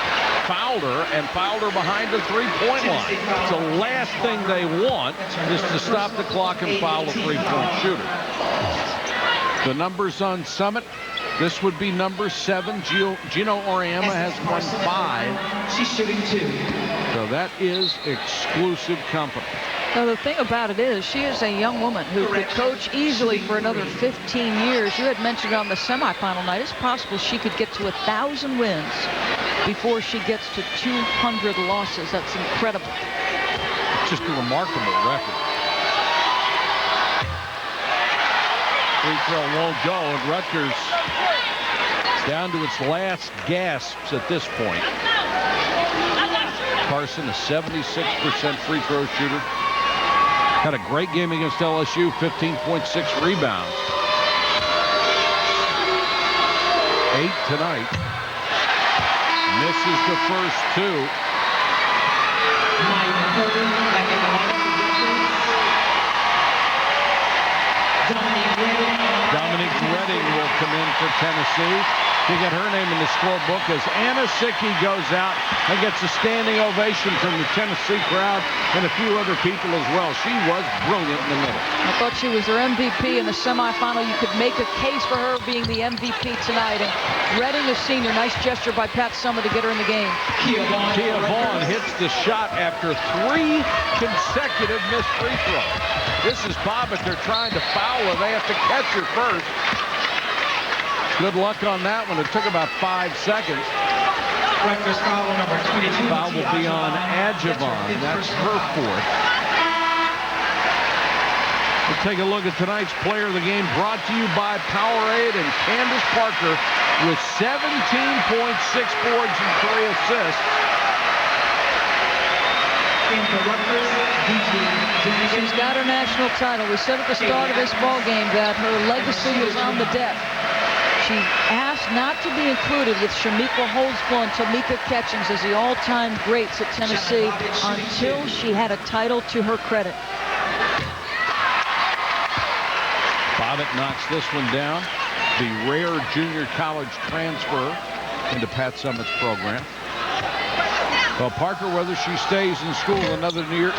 fouled her and fouled her behind the three-point line. So the last thing they want is to stop the clock and foul a three-point shooter. The numbers on Summitt, This would be number 7. Gino Oriema has won 5. She's shooting 2. So that is exclusive company. Now, the thing about it is, she is a young woman who could coach easily for another 15 years. You had mentioned on the semifinal night, it's possible she could get to 1,000 wins before she gets to 200 losses. That's incredible. Just a remarkable record. Free throw won't go, and Rutgers down to its last gasps at this point. Carson, a 76% free throw shooter. Had a great game against LSU, 15.6 rebounds. 8 tonight. Misses the first 2. Dominique Redding will come in for Tennessee. To get her name in the scorebook as Anna Sickey goes out and gets a standing ovation from the Tennessee crowd and a few other people as well. She was brilliant in the middle. I thought she was their MVP in the semifinal. You could make a case for her being the MVP tonight. And Redding, a senior, nice gesture by Pat Summitt to get her in the game. Kia Vaughn hits the shot after 3 consecutive missed free throws. This is Bobbitt. They're trying to foul her. They have to catch her first. Good luck on that one. It took about 5 seconds. Foul will be on Adjavon. That's her 4th. We'll take a look at tonight's player of the game, brought to you by Powerade and Candace Parker with 17.6 boards and 3 assists. She's got her national title. We said at the start of this ball game that her legacy was on the deck. She asked not to be included with Shamika Holdsclaw and Tamika Catchings as the all-time greats at Tennessee until she had a title to her credit. Bobbitt knocks this one down. The rare junior college transfer into Pat Summitt's program. Well, Parker, whether she stays in school another year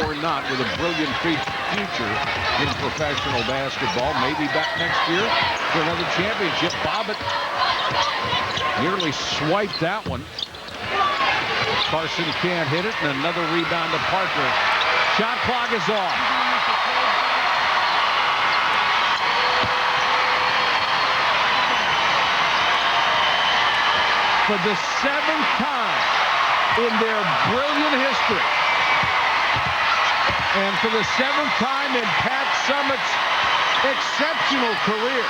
or not, with a brilliant future in professional basketball, maybe back next year for another championship. Bobbitt nearly swiped that one. Carson can't hit it, and another rebound to Parker. Shot clock is off. For the 7th time in their brilliant history, and for the 7th time in Pat Summitt's exceptional career,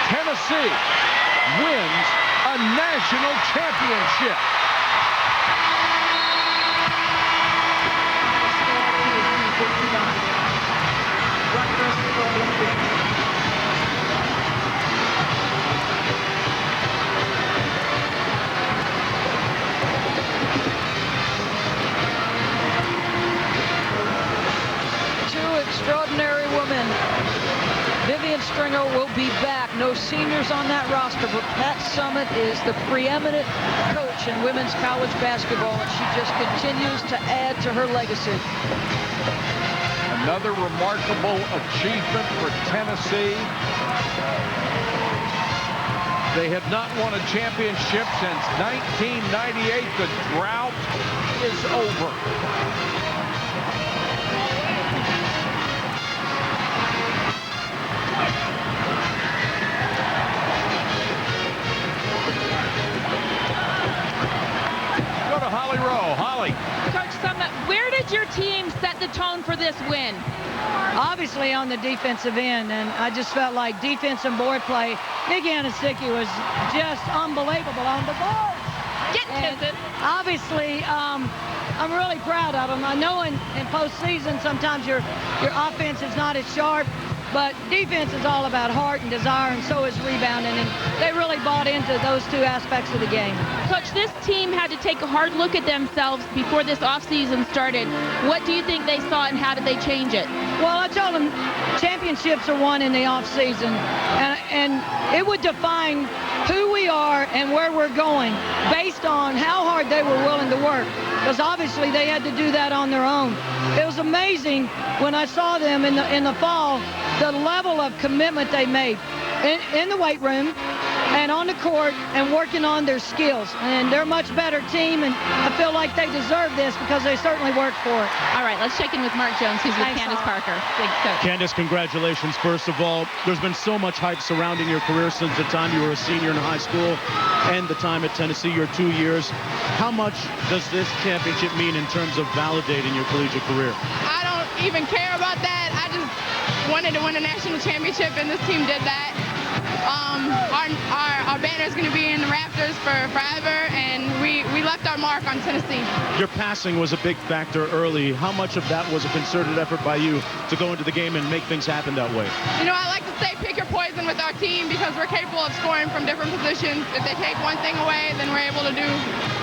Tennessee wins a national championship. Extraordinary woman. Vivian Stringer will be back. No seniors on that roster, but Pat Summitt is the preeminent coach in women's college basketball, and she just continues to add to her legacy. Another remarkable achievement for Tennessee. They have not won a championship since 1998. The drought is over. Holly Rowe. Holly. Coach Summitt, where did your team set the tone for this win? Obviously on the defensive end, and I just felt like defense and board play. Nikki Anasicki was just unbelievable on the board. Obviously, I'm really proud of them. I know in postseason sometimes your offense is not as sharp, but defense is all about heart and desire, and so is rebounding, and they really bought into those 2 aspects of the game. Coach, this team had to take a hard look at themselves before this offseason started. What do you think they saw, and how did they change it? Well, I told them championships are won in the offseason, and it would define who we are and where we're going based on how hard they were willing to work, because obviously they had to do that on their own. It was amazing when I saw them in the fall, the level of commitment they made in the weight room and on the court and working on their skills. And they're a much better team, and I feel like they deserve this because they certainly worked for it. All right, let's check in with Mark Jones, who's with Candace Parker. Thanks, Coach. Candace, congratulations, first of all. There's been so much hype surrounding your career since the time you were a senior in high school and the time at Tennessee, your 2 years. How much does this championship mean in terms of validating your collegiate career? I don't even care about that. I just wanted to win a national championship, and this team did that. Our banner is going to be in the rafters for forever, and we left our mark on Tennessee. Your passing was a big factor early. How much of that was a concerted effort by you to go into the game and make things happen that way? You know, I like to say pick your poison with our team because we're capable of scoring from different positions. If they take one thing away, then we're able to do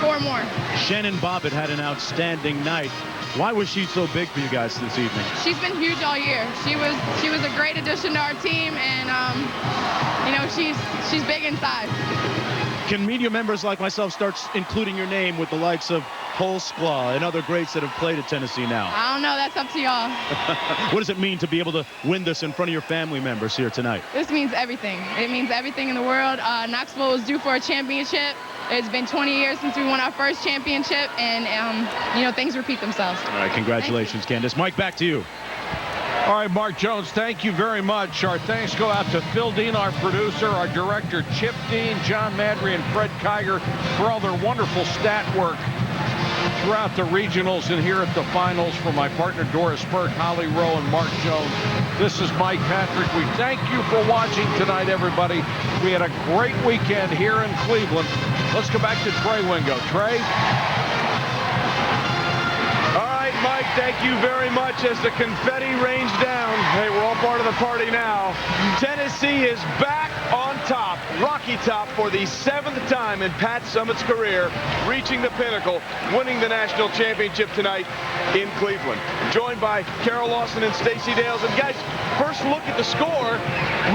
4 more. Shannon Bobbitt had an outstanding night. Why was she so big for you guys this evening? She's been huge all year. She was a great addition to our team, and you know, she's big in size. Can media members like myself start including your name with the likes of Holsclaw and other greats that have played at Tennessee now? I don't know. That's up to y'all. What does it mean to be able to win this in front of your family members here tonight? This means everything. It means everything in the world. Knoxville was due for a championship. It's been 20 years since we won our first championship, and you know, things repeat themselves. All right, congratulations, Candace. Mike, back to you. All right, Mark Jones, thank you very much. Our thanks go out to Phil Dean, our producer, our director, Chip Dean, John Madry, and Fred Kiger for all their wonderful stat work throughout the regionals and here at the finals. For my partner, Doris Burke, Holly Rowe, and Mark Jones, this is Mike Patrick. We thank you for watching tonight, everybody. We had a great weekend here in Cleveland. Let's go back to Trey Wingo. Trey? Mike, thank you very much as the confetti rains down. Hey, we're all part of the party now. Tennessee is back on top, Rocky Top, for the 7th time in Pat Summitt's career, reaching the pinnacle, winning the national championship tonight in Cleveland. Joined by Carol Lawson and Stacey Dales. And guys, first look at the score.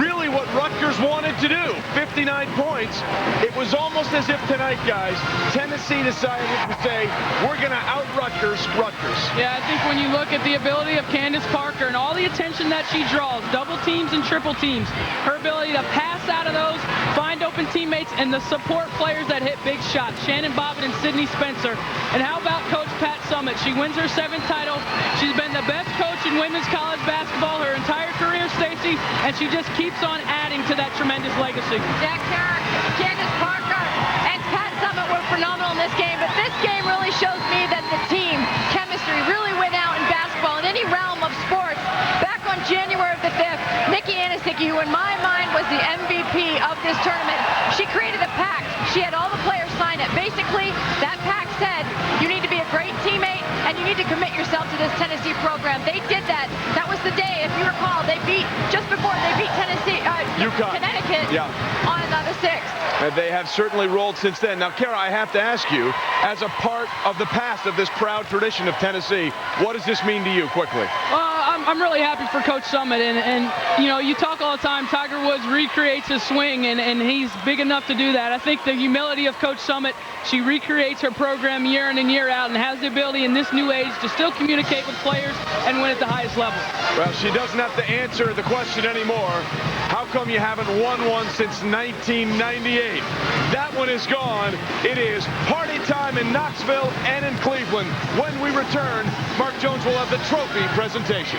Really what Rutgers wanted to do, 59 points. It was almost as if tonight, guys, Tennessee decided to say, we're going to out-Rutgers Rutgers. Yeah, I think when you look at the ability of Candace Parker and all the attention that she draws, double teams and triple teams, her ability to pass out of those, find open teammates, and the support players that hit big shots, Shannon Bobbitt and Sydney Spencer. And how about Coach Pat Summitt? She wins her 7th title. She's been the best coach in women's college basketball her entire career, Stacey, and she just keeps on adding to that tremendous legacy. Jack Carrick, Candace Parker, and Pat Summitt were phenomenal in this game, but this game really shows me that the team chemistry really went out in basketball in any realm of sports. Back on January the 5th, Nikki Anisicki, who in my mind was the MVP of this tournament, she created a pact. She had all the players sign it. Basically, that pact said, you need to be a great teammate and you need to commit yourself to this Tennessee program. They did that. That was the day, if you recall, they beat, just before they beat Connecticut on the 6th. And they have certainly rolled since then. Now, Kara, I have to ask you, as a part of the past of this proud tradition of Tennessee, what does this mean to you, quickly? I'm really happy for Coach Summitt, and you know, you talk all the time, Tiger Woods recreates his swing, and he's big enough to do that. I think the humility of Coach Summitt, she recreates her program year in and year out and has the ability in this new age to still communicate with players and win at the highest level. Well, she doesn't have to answer the question anymore. How come you haven't won one since 1998? That one is gone. It is party time in Knoxville and in Cleveland. When we return, Mark Jones will have the trophy presentation.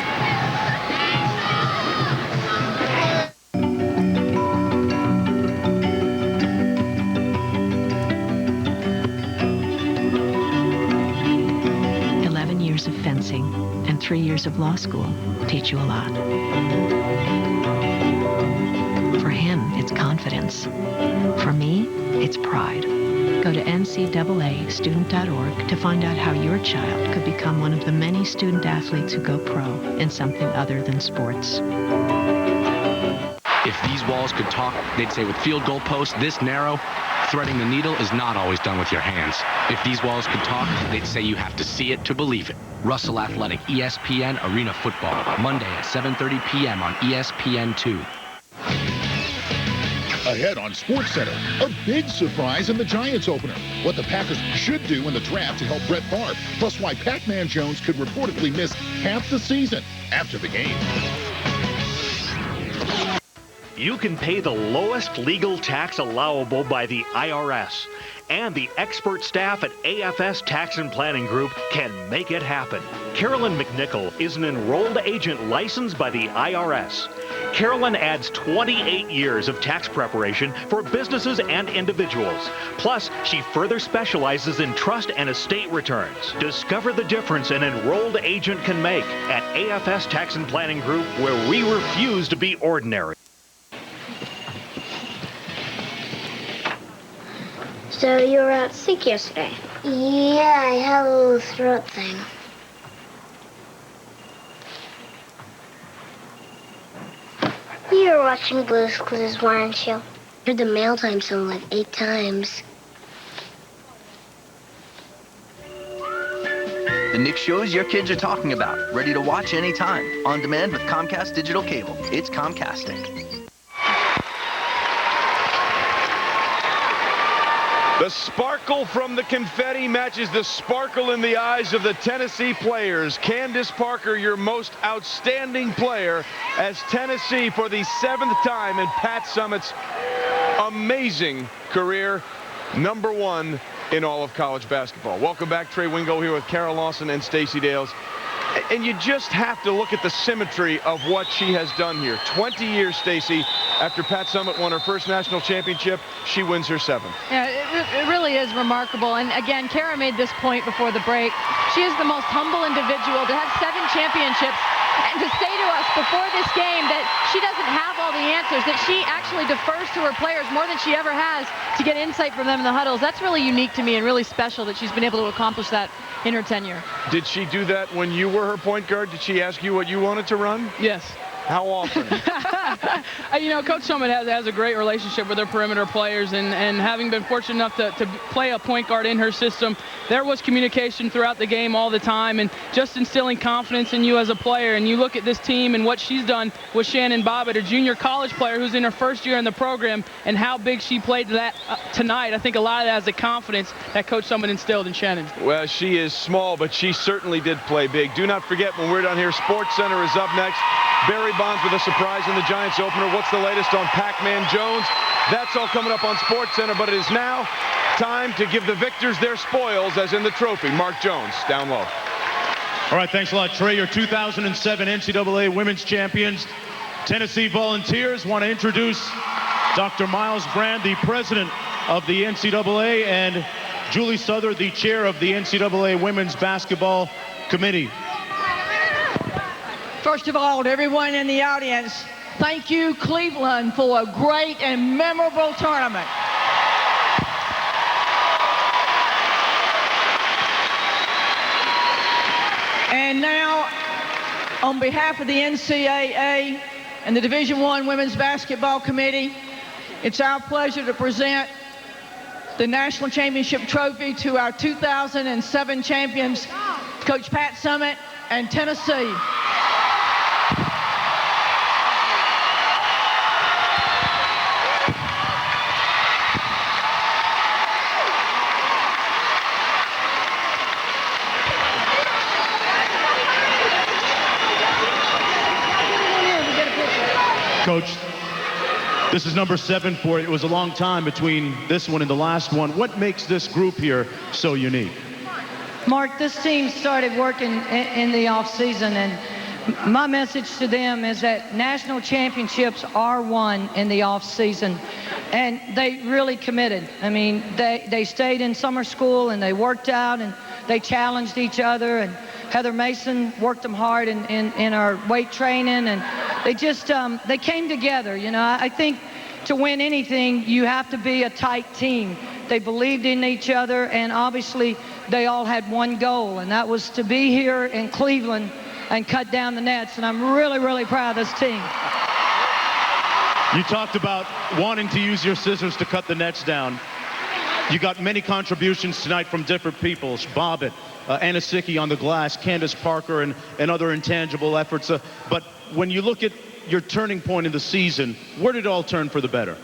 Years of fencing and 3 years of law school teach you a lot. For him, it's confidence. For me, it's pride. Go to NCAAstudent.org to find out how your child could become one of the many student athletes who go pro in something other than sports. If these walls could talk, they'd say with field goal posts this narrow, threading the needle is not always done with your hands. If these walls could talk, they'd say you have to see it to believe it. Russell Athletic, ESPN Arena Football, Monday at 7:30 p.m. on ESPN2. Ahead on SportsCenter, a big surprise in the Giants opener. What the Packers should do in the draft to help Brett Favre, plus why Pac-Man Jones could reportedly miss half the season after the game. you can pay the lowest legal tax allowable by the IRS. And the expert staff at AFS Tax and Planning Group can make it happen. Carolyn McNichol is an enrolled agent licensed by the IRS. Carolyn adds 28 years of tax preparation for businesses and individuals. Plus, she further specializes in trust and estate returns. Discover the difference an enrolled agent can make at AFS Tax and Planning Group, where we refuse to be ordinary. So you were out sick yesterday? Yeah, I had a little throat thing. You were watching Blue's Clues, weren't you? Heard the mail time song like 8 times. The Nick shows your kids are talking about. Ready to watch anytime. On demand with Comcast Digital Cable. It's Comcasting. The sparkle from the confetti matches the sparkle in the eyes of the Tennessee players. Candace Parker, your most outstanding player, as Tennessee for the 7th time in Pat Summitt's amazing career, #1 in all of college basketball. Welcome back. Trey Wingo here with Kara Lawson and Stacey Dales. And you just have to look at the symmetry of what she has done here. 20 years, Stacey, after Pat Summitt won her first national championship, she wins her 7th. Yeah, it really is remarkable. And again, Kara made this point before the break. She is the most humble individual to have 7 championships and to say to us before this game that she doesn't have all the answers, that she actually defers to her players more than she ever has to get insight from them in the huddles. That's really unique to me and really special that she's been able to accomplish that in her tenure. Did she do that when you were her point guard? Did she ask you what you wanted to run? Yes. How often? You know, Coach Summitt has a great relationship with her perimeter players, and having been fortunate enough to play a point guard in her system, there was communication throughout the game all the time, and just instilling confidence in you as a player. And you look at this team and what she's done with Shannon Bobbitt, a junior college player who's in her first year in the program, and how big she played that tonight. I think a lot of that is the confidence that Coach Summitt instilled in Shannon. Well, she is small, but she certainly did play big. Do not forget, when we're done here, Sports Center is up next. Barry Bonds with a surprise in the Giants opener. What's the latest on Pac-Man Jones? That's all coming up on Sports Center, but it is now time to give the victors their spoils, as in the trophy. Mark Jones, down low. All right, thanks a lot, Trey. Your 2007 NCAA Women's Champions, Tennessee Volunteers. Want to introduce Dr. Miles Brand, the president of the NCAA, and Julie Souther, the chair of the NCAA Women's Basketball Committee. First of all, to everyone in the audience, thank you, Cleveland, for a great and memorable tournament. And now, on behalf of the NCAA and the Division I Women's Basketball Committee, it's our pleasure to present the National Championship Trophy to our 2007 champions, Coach Pat Summitt and Tennessee. Coach, this is number 7 for you. It was a long time between this one and the last one. What makes this group here so unique? Mark, this team started working in the off-season, and my message to them is that national championships are won in the off-season, and they really committed. I mean, they stayed in summer school, and they worked out, and they challenged each other, and Heather Mason worked them hard in our weight training, and they just they came together. You know, I think to win anything, you have to be a tight team. They believed in each other, and obviously they all had one goal, and that was to be here in Cleveland and cut down the nets, and I'm really, really proud of this team. You talked about wanting to use your scissors to cut the nets down. You got many contributions tonight from different people. Bobbitt, Anna Sicki on the glass, Candace Parker, and other intangible efforts. But when you look at your turning point in the season, where did it all turn for the better?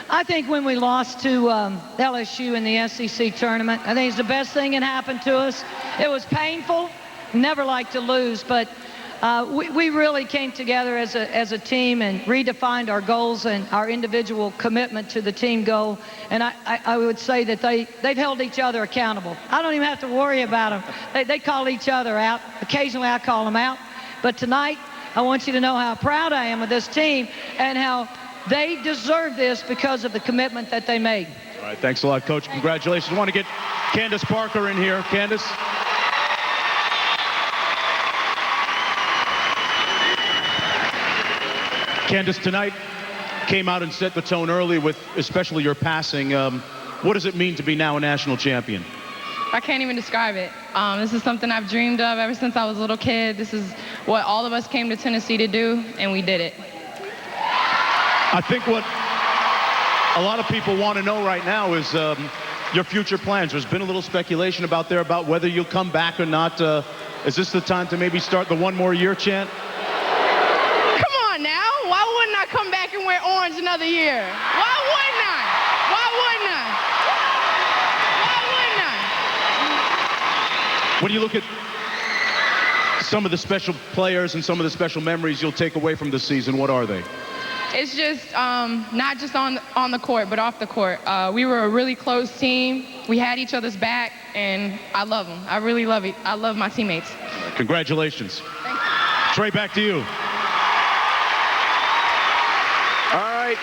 I think when we lost to LSU in the SEC tournament, I think it's the best thing that happened to us. It was painful. Never like to lose, but we really came together as a team and redefined our goals and our individual commitment to the team goal. And I would say that they've held each other accountable. I don't even have to worry about them. They call each other out. Occasionally I call them out. But tonight, I want you to know how proud I am of this team and how they deserve this because of the commitment that they made. All right, thanks a lot, Coach. Congratulations. I want to get Candace Parker in here. Candace. Candace, tonight came out and set the tone early with especially your passing. What does it mean to be now a national champion? I can't even describe it. This is something I've dreamed of ever since I was a little kid. This is what all of us came to Tennessee to do, and we did it. I think what a lot of people want to know right now is your future plans. There's been a little speculation about whether you'll come back or not. Is this the time to maybe start the one more year chant? Come on now. Why wouldn't I come back and wear orange another year? Why wouldn't I? Why wouldn't I? Why wouldn't I? When you look at some of the special players and some of the special memories you'll take away from this season, what are they? It's just not just on the court, but off the court. We were a really close team. We had each other's back, and I love them. I really love it. I love my teammates. Congratulations. Trey, back to you. All right.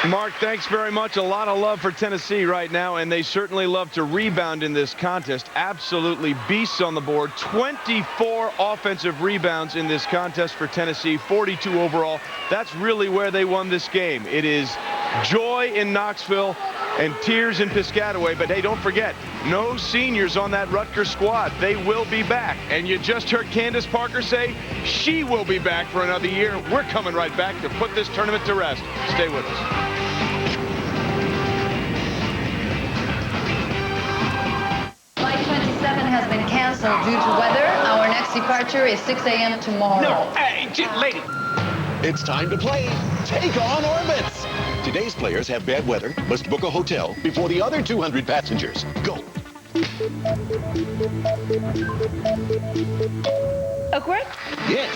Mark, thanks very much. A lot of love for Tennessee right now, and they certainly love to rebound in this contest. Absolutely beasts on the board. 24 offensive rebounds in this contest for Tennessee, 42 overall. That's really where they won this game. It is joy in Knoxville and tears in Piscataway. But hey, don't forget, no seniors on that Rutgers squad. They will be back. And you just heard Candace Parker say she will be back for another year. We're coming right back to put this tournament to rest. Stay with us. Flight 27 has been canceled due to weather. Our next departure is 6 a.m. tomorrow. No, hey, lady. It's time to play Take on Orbits. Today's players have bad weather, must book a hotel before the other 200 passengers. Go. Oakworth? Yes.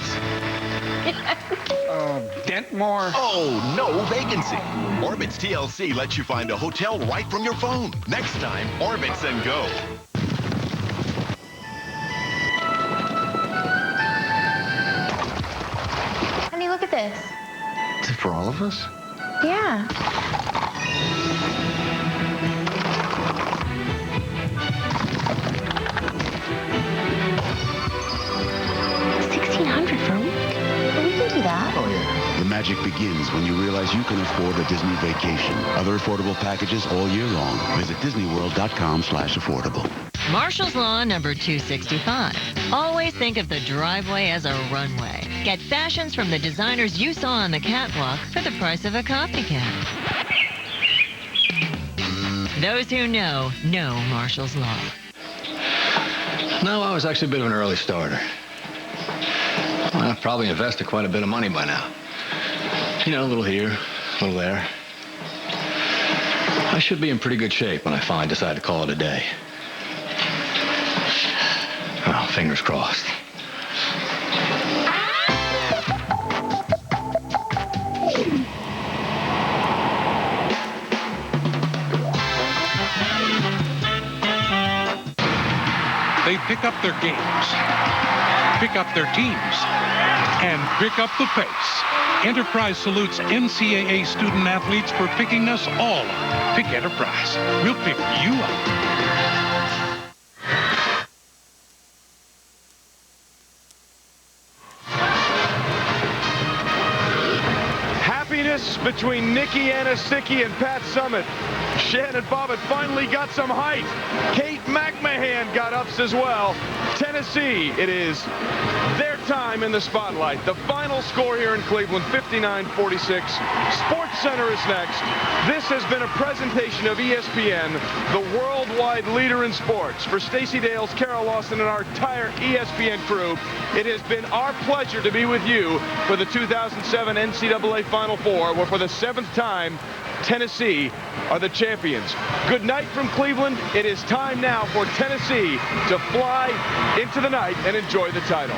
Dentmore. Oh, no vacancy. Orbits TLC lets you find a hotel right from your phone. Next time, Orbits and go. Honey, look at this. Is it for all of us? Yeah. $1,600 for a week. Well, we can do that. Oh, yeah. The magic begins when you realize you can afford a Disney vacation. Other affordable packages all year long. Visit disneyworld.com/affordable. Marshall's Law number 265. Always think of the driveway as a runway. Get fashions from the designers you saw on the catwalk for the price of a copycat. Those who know Marshall's Law. No, I was actually a bit of an early starter. Well, I've probably invested quite a bit of money by now. You know, a little here, a little there. I should be in pretty good shape when I finally decide to call it a day. Well, fingers crossed. They pick up their games, pick up their teams, and pick up the pace. Enterprise salutes NCAA student athletes for picking us all up. Pick Enterprise. We'll pick you up. Happiness between Nikki Anasicki and Pat Summitt. Shannon Bobbitt finally got some height. Kate McMahon got ups as well. Tennessee, it is their time in the spotlight. The final score here in Cleveland, 59-46. Sports Center is next. This has been a presentation of ESPN, the worldwide leader in sports. For Stacey Dales, Carol Lawson, and our entire ESPN crew, it has been our pleasure to be with you for the 2007 NCAA Final Four, where for the 7th time, Tennessee are the champions. Good night from Cleveland. It is time now for Tennessee to fly into the night and enjoy the title.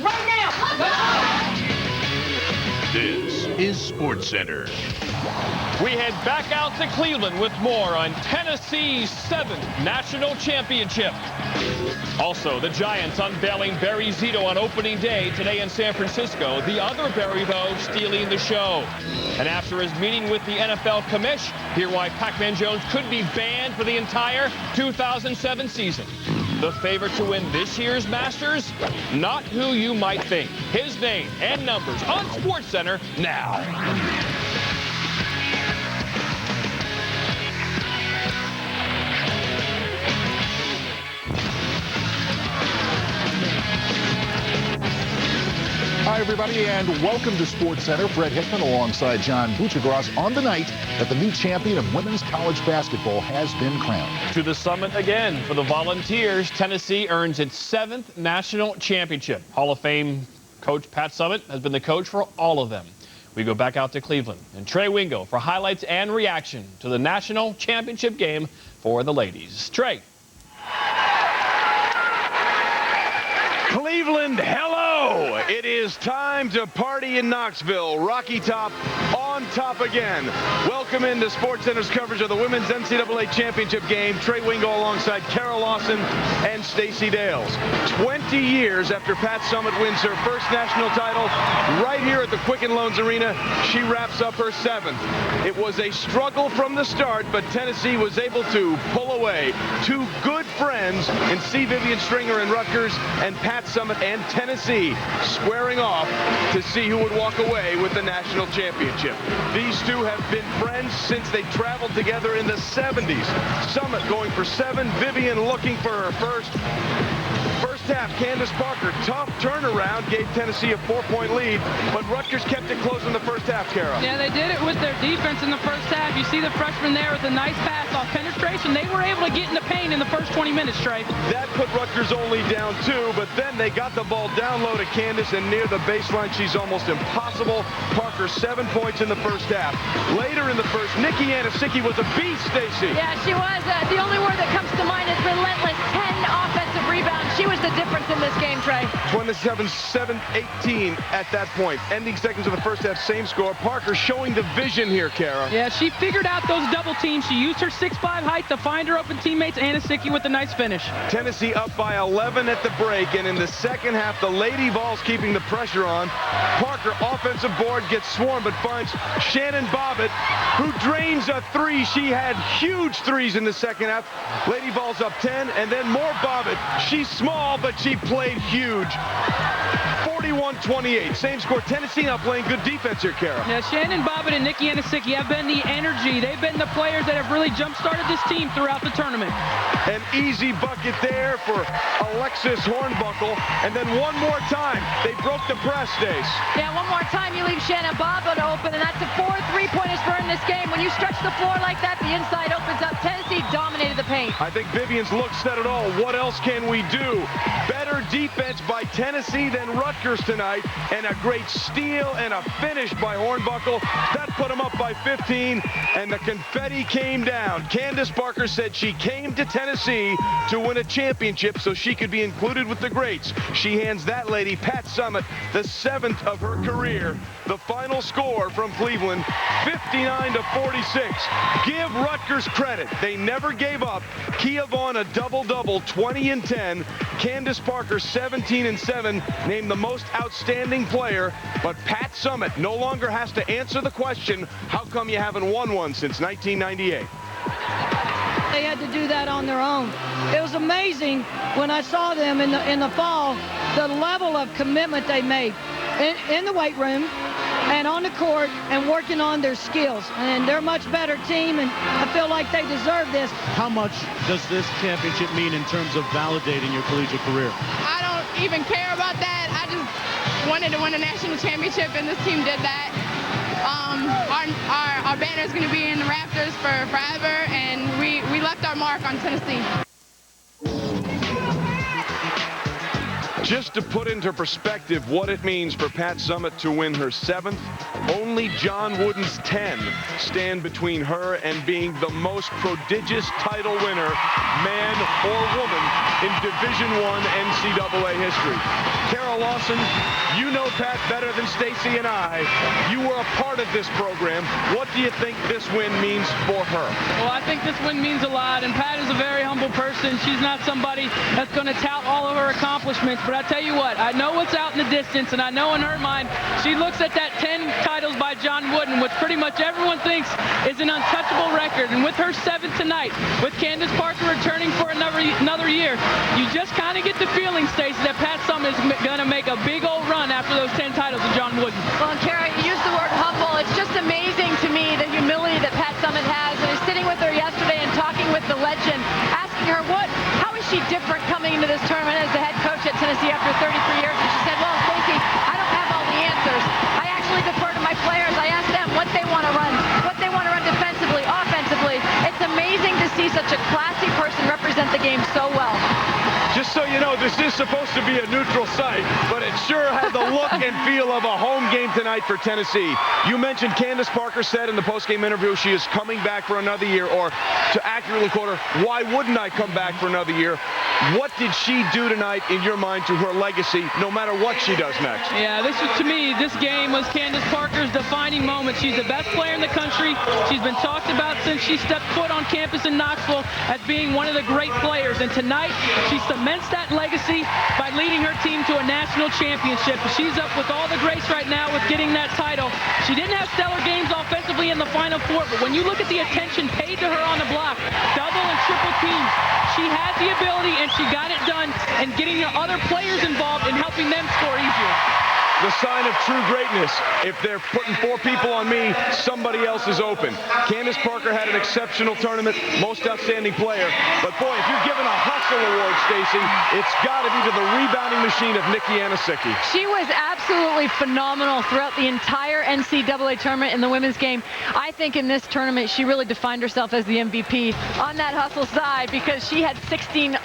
right now. This is SportsCenter. We head back out to Cleveland with more on Tennessee's 7th national championship. Also, the Giants unveiling Barry Zito on opening day today in San Francisco. The other Barry, though, stealing the show. And after his meeting with the NFL commish, hear why Pac-Man Jones could be banned for the entire 2007 season. The favorite to win this year's Masters? Not who you might think. His name and numbers on SportsCenter now. Hi, everybody, and welcome to SportsCenter. Fred Hickman alongside John Buchagras on the night that the new champion of women's college basketball has been crowned. To the summit again for the Volunteers. Tennessee earns its 7th national championship. Hall of Fame coach Pat Summitt has been the coach for all of them. We go back out to Cleveland and Trey Wingo for highlights and reaction to the national championship game for the ladies. Trey. Cleveland, hello! It is time to party in Knoxville. Rocky Top on top again. Welcome into SportsCenter's coverage of the Women's NCAA Championship game. Trey Wingo alongside Kara Lawson and Stacey Dales. 20 years after Pat Summitt wins her first national title right here at the Quicken Loans Arena, she wraps up her 7th. It was a struggle from the start, but Tennessee was able to pull away. Two good friends in C. Vivian Stringer and Rutgers, and Pat Summitt and Tennessee squaring off to see who would walk away with the national championship. These two have been friends since they traveled together in the 70s. Summitt going for 7, Vivian looking for her first. First half, Candace Parker, tough turnaround, gave Tennessee a 4-point lead, but Rutgers kept it close in the first half, Kara. Yeah, they did it with their defense in the first half. You see the freshman there with a nice pass off penetration. They were able to get in the paint in the first 20 minutes, Trey. That put Rutgers only down 2, but then they got the ball down low to Candace, and near the baseline, she's almost impossible. Parker, 7 points in the first half. Later in the first, Nikki Anisicki was a beast, Stacey. Yeah, she was. The only word that comes to mind is relentless. 10 offensive rebounds. She was the difference in this game, Trey. 27-7-18 at that point. Ending seconds of the first half, same score. Parker showing the vision here, Kara. Yeah, she figured out those double teams. She used her 6'5" height to find her open teammates. Anisicki with a nice finish. Tennessee up by 11 at the break, and in the second half, the Lady Vols keeping the pressure on. Parker, offensive board, gets swarmed, but finds Shannon Bobbitt, who drains a 3. She had huge threes in the second half. Lady Vols up 10, and then more Bobbitt. She's small, but she played huge. 41-28. Same score. Tennessee now playing good defense here, Kara. Yeah, Shannon Bobbitt and Nikki Anisicki have been the energy. They've been the players that have really jump-started this team throughout the tournament. An easy bucket there for Alexis Hornbuckle. And then one more time, they broke the press, Stace. Yeah, one more time you leave Shannon Bobbitt open, and that's a 4 3-pointers for her in this game. When you stretch the floor like that, the inside opens up. Tennessee dominated the paint. I think Vivian's look said it all. What else can we do? Better defense by Tennessee than Rutgers tonight, and a great steal and a finish by Hornbuckle. That put them up by 15, and the confetti came down. Candace Parker said she came to Tennessee to win a championship so she could be included with the greats. She hands that lady, Pat Summitt, the 7th of her career. The final score from Cleveland, 59-46. Give Rutgers credit. They never gave up. Kia Vaughn a double-double, 20 and 10. Candace Parker, 17 and 7, named the most outstanding player. But Pat Summitt no longer has to answer the question, how come you haven't won one since 1998? They had to do that on their own. It was amazing when I saw them in the fall, the level of commitment they made in the weight room and on the court and working on their skills. And they're a much better team, and I feel like they deserve this. How much does this championship mean in terms of validating your collegiate career? I don't even care about that. I just wanted to win a national championship, and this team did that. Our banner is going to be in the rafters for forever, and we left our mark on Tennessee. Just to put into perspective what it means for Pat Summitt to win her 7th Only John Wooden's 10 stand between her and being the most prodigious title winner, man or woman, in Division I NCAA history. Kara Lawson, you know Pat better than Stacy and I. You were a part of this program. What do you think this win means for her? Well, I think this win means a lot, and Pat is a very humble person. She's not somebody that's going to tout all of her accomplishments, but I tell you what, I know what's out in the distance, and I know in her mind, she looks at that 10 titles by John Wooden, which pretty much everyone thinks is an untouchable record, and with her 7th tonight, with Candace Parker returning for another year, you just kind of get the feeling, Stacey, that Pat Summitt is going to make a big old run after those 10 titles of John Wooden. Well, and Kara, you used the word humble. It's just amazing to me the humility that Pat Summitt has. And I was sitting with her yesterday and talking with the legend, asking her how is she different coming into this tournament as the head coach at Tennessee after 33 years. And she said, well, Stacey, I don't have all the answers. I actually defer to my players. I ask them what they want to run defensively, offensively. It's amazing to see such a classy person represent the game so well. Just so you know, this is supposed to be a neutral site, but it sure had the look and feel of a home game tonight for Tennessee. You mentioned Candace Parker said in the postgame interview she is coming back for another year, or to accurately quote her, why wouldn't I come back for another year? What did she do tonight, in your mind, to her legacy, no matter what she does next? Yeah, to me, this game was Candace Parker's defining moment. She's the best player in the country. She's been talked about since she stepped foot on campus in Knoxville as being one of the great players. And tonight, she cements that legacy by leading her team to a national championship. She's up with all the grace right now with getting that title. She didn't have stellar games offensively in the Final Four, but when you look at the attention paid to her on the block, double and triple teams, she has the ability, and she got it done, and getting the other players involved and helping them score easier. The sign of true greatness. If they're putting 4 people on me, somebody else is open. Candace Parker had an exceptional tournament, most outstanding player. But boy, if you're given a hustle award, Stacey, it's got to be to the rebounding machine of Nikki Anisicki. She was absolutely phenomenal throughout the entire NCAA tournament in the women's game. I think in this tournament, she really defined herself as the MVP on that hustle side, because she had 16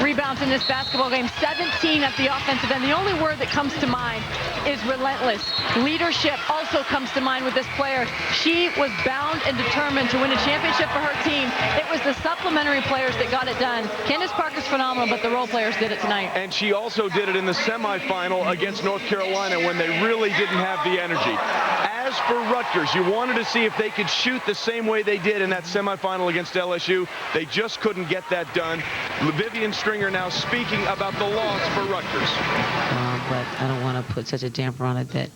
rebounds in this basketball game, 17 at the offensive end. The only word that comes to mind is relentless. Leadership also comes to mind with this player. She was bound and determined to win a championship for her team. It was the supplementary players that got it done. Candace Parker's phenomenal, but the role players did it tonight. And she also did it in the semifinal against North Carolina when they really didn't have the energy. As for Rutgers, you wanted to see if they could shoot the same way they did in that semifinal against LSU. They just couldn't get that done. Vivian Stringer now speaking about the loss for Rutgers. But I don't want to put such a damper on it that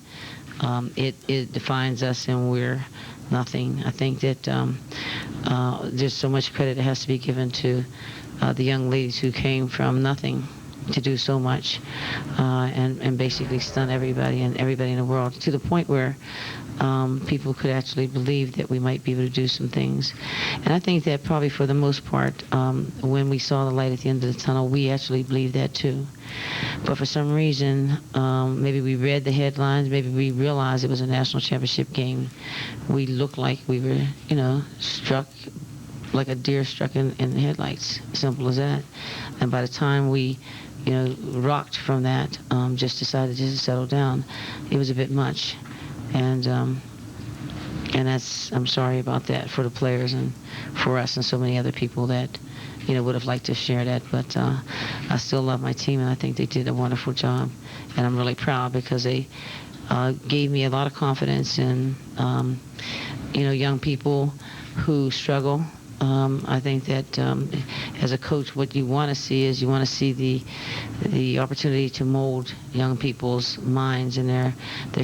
it defines us and we're nothing. I think that there's so much credit that has to be given to the young ladies who came from nothing to do so much and basically stun everybody and everybody in the world, to the point where people could actually believe that we might be able to do some things. And I think that probably for the most part, when we saw the light at the end of the tunnel, we actually believed that too. But for some reason, maybe we read the headlines, maybe we realized it was a national championship game. We looked like we were, struck like a deer struck in the headlights. Simple as that. And by the time we rocked from that, just decided to settle down, it was a bit much. And I'm sorry about that for the players and for us and so many other people that, would have liked to share that. But I still love my team, and I think they did a wonderful job. And I'm really proud because they gave me a lot of confidence in, young people who struggle. I think that as a coach, what you want to see is you want to see the opportunity to mold young people's minds and their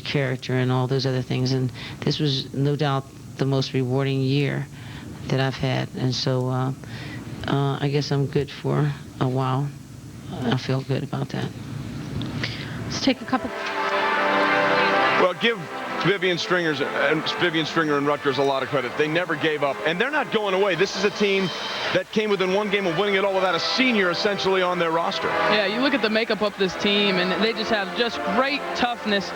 character and all those other things. And this was no doubt the most rewarding year that I've had. And so I guess I'm good for a while. I feel good about that. Let's take a couple. Well, give Vivian Stringer and Rutgers a lot of credit. They never gave up, and they're not going away. This is a team that came within one game of winning it all without a senior essentially on their roster. Yeah, you look at the makeup of this team, and they just have just great toughness,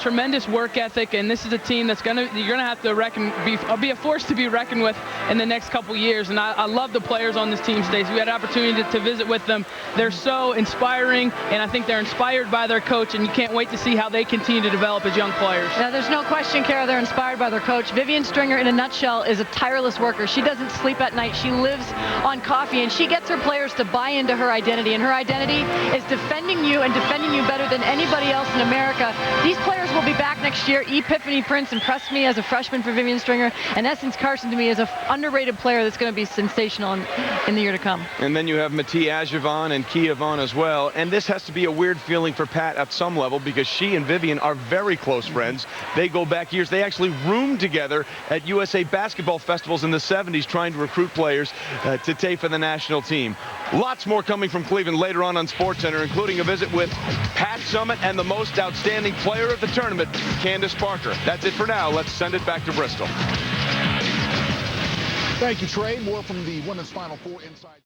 tremendous work ethic, and this is a team that's you're gonna have to be a force to be reckoned with in the next couple years. And I love the players on this team, Stacey. We had an opportunity to visit with them. They're so inspiring, and I think they're inspired by their coach, and you can't wait to see how they continue to develop as young players. Yeah, there's no question, Kara, they're inspired by their coach. Vivian Stringer, in a nutshell, is a tireless worker. She doesn't sleep at night. She lives on coffee, and she gets her players to buy into her identity, and her identity is defending you and defending you better than anybody else in America. These players will be back next year. Epiphany Prince impressed me as a freshman for Vivian Stringer, and Essence Carson to me is an underrated player that's going to be sensational in the year to come. And then you have Mati Ajivan and Kia Vaughn as well, and this has to be a weird feeling for Pat at some level because she and Vivian are very close friends. They go back years. They actually roomed together at USA basketball festivals in the 70s trying to recruit players to take for the national team. Lots more coming from Cleveland later on SportsCenter, including a visit with Pat Summitt and the most outstanding player of the tournament, Candace Parker. That's it for now. Let's send it back to Bristol. Thank you, Trey. More from the women's Final Four inside.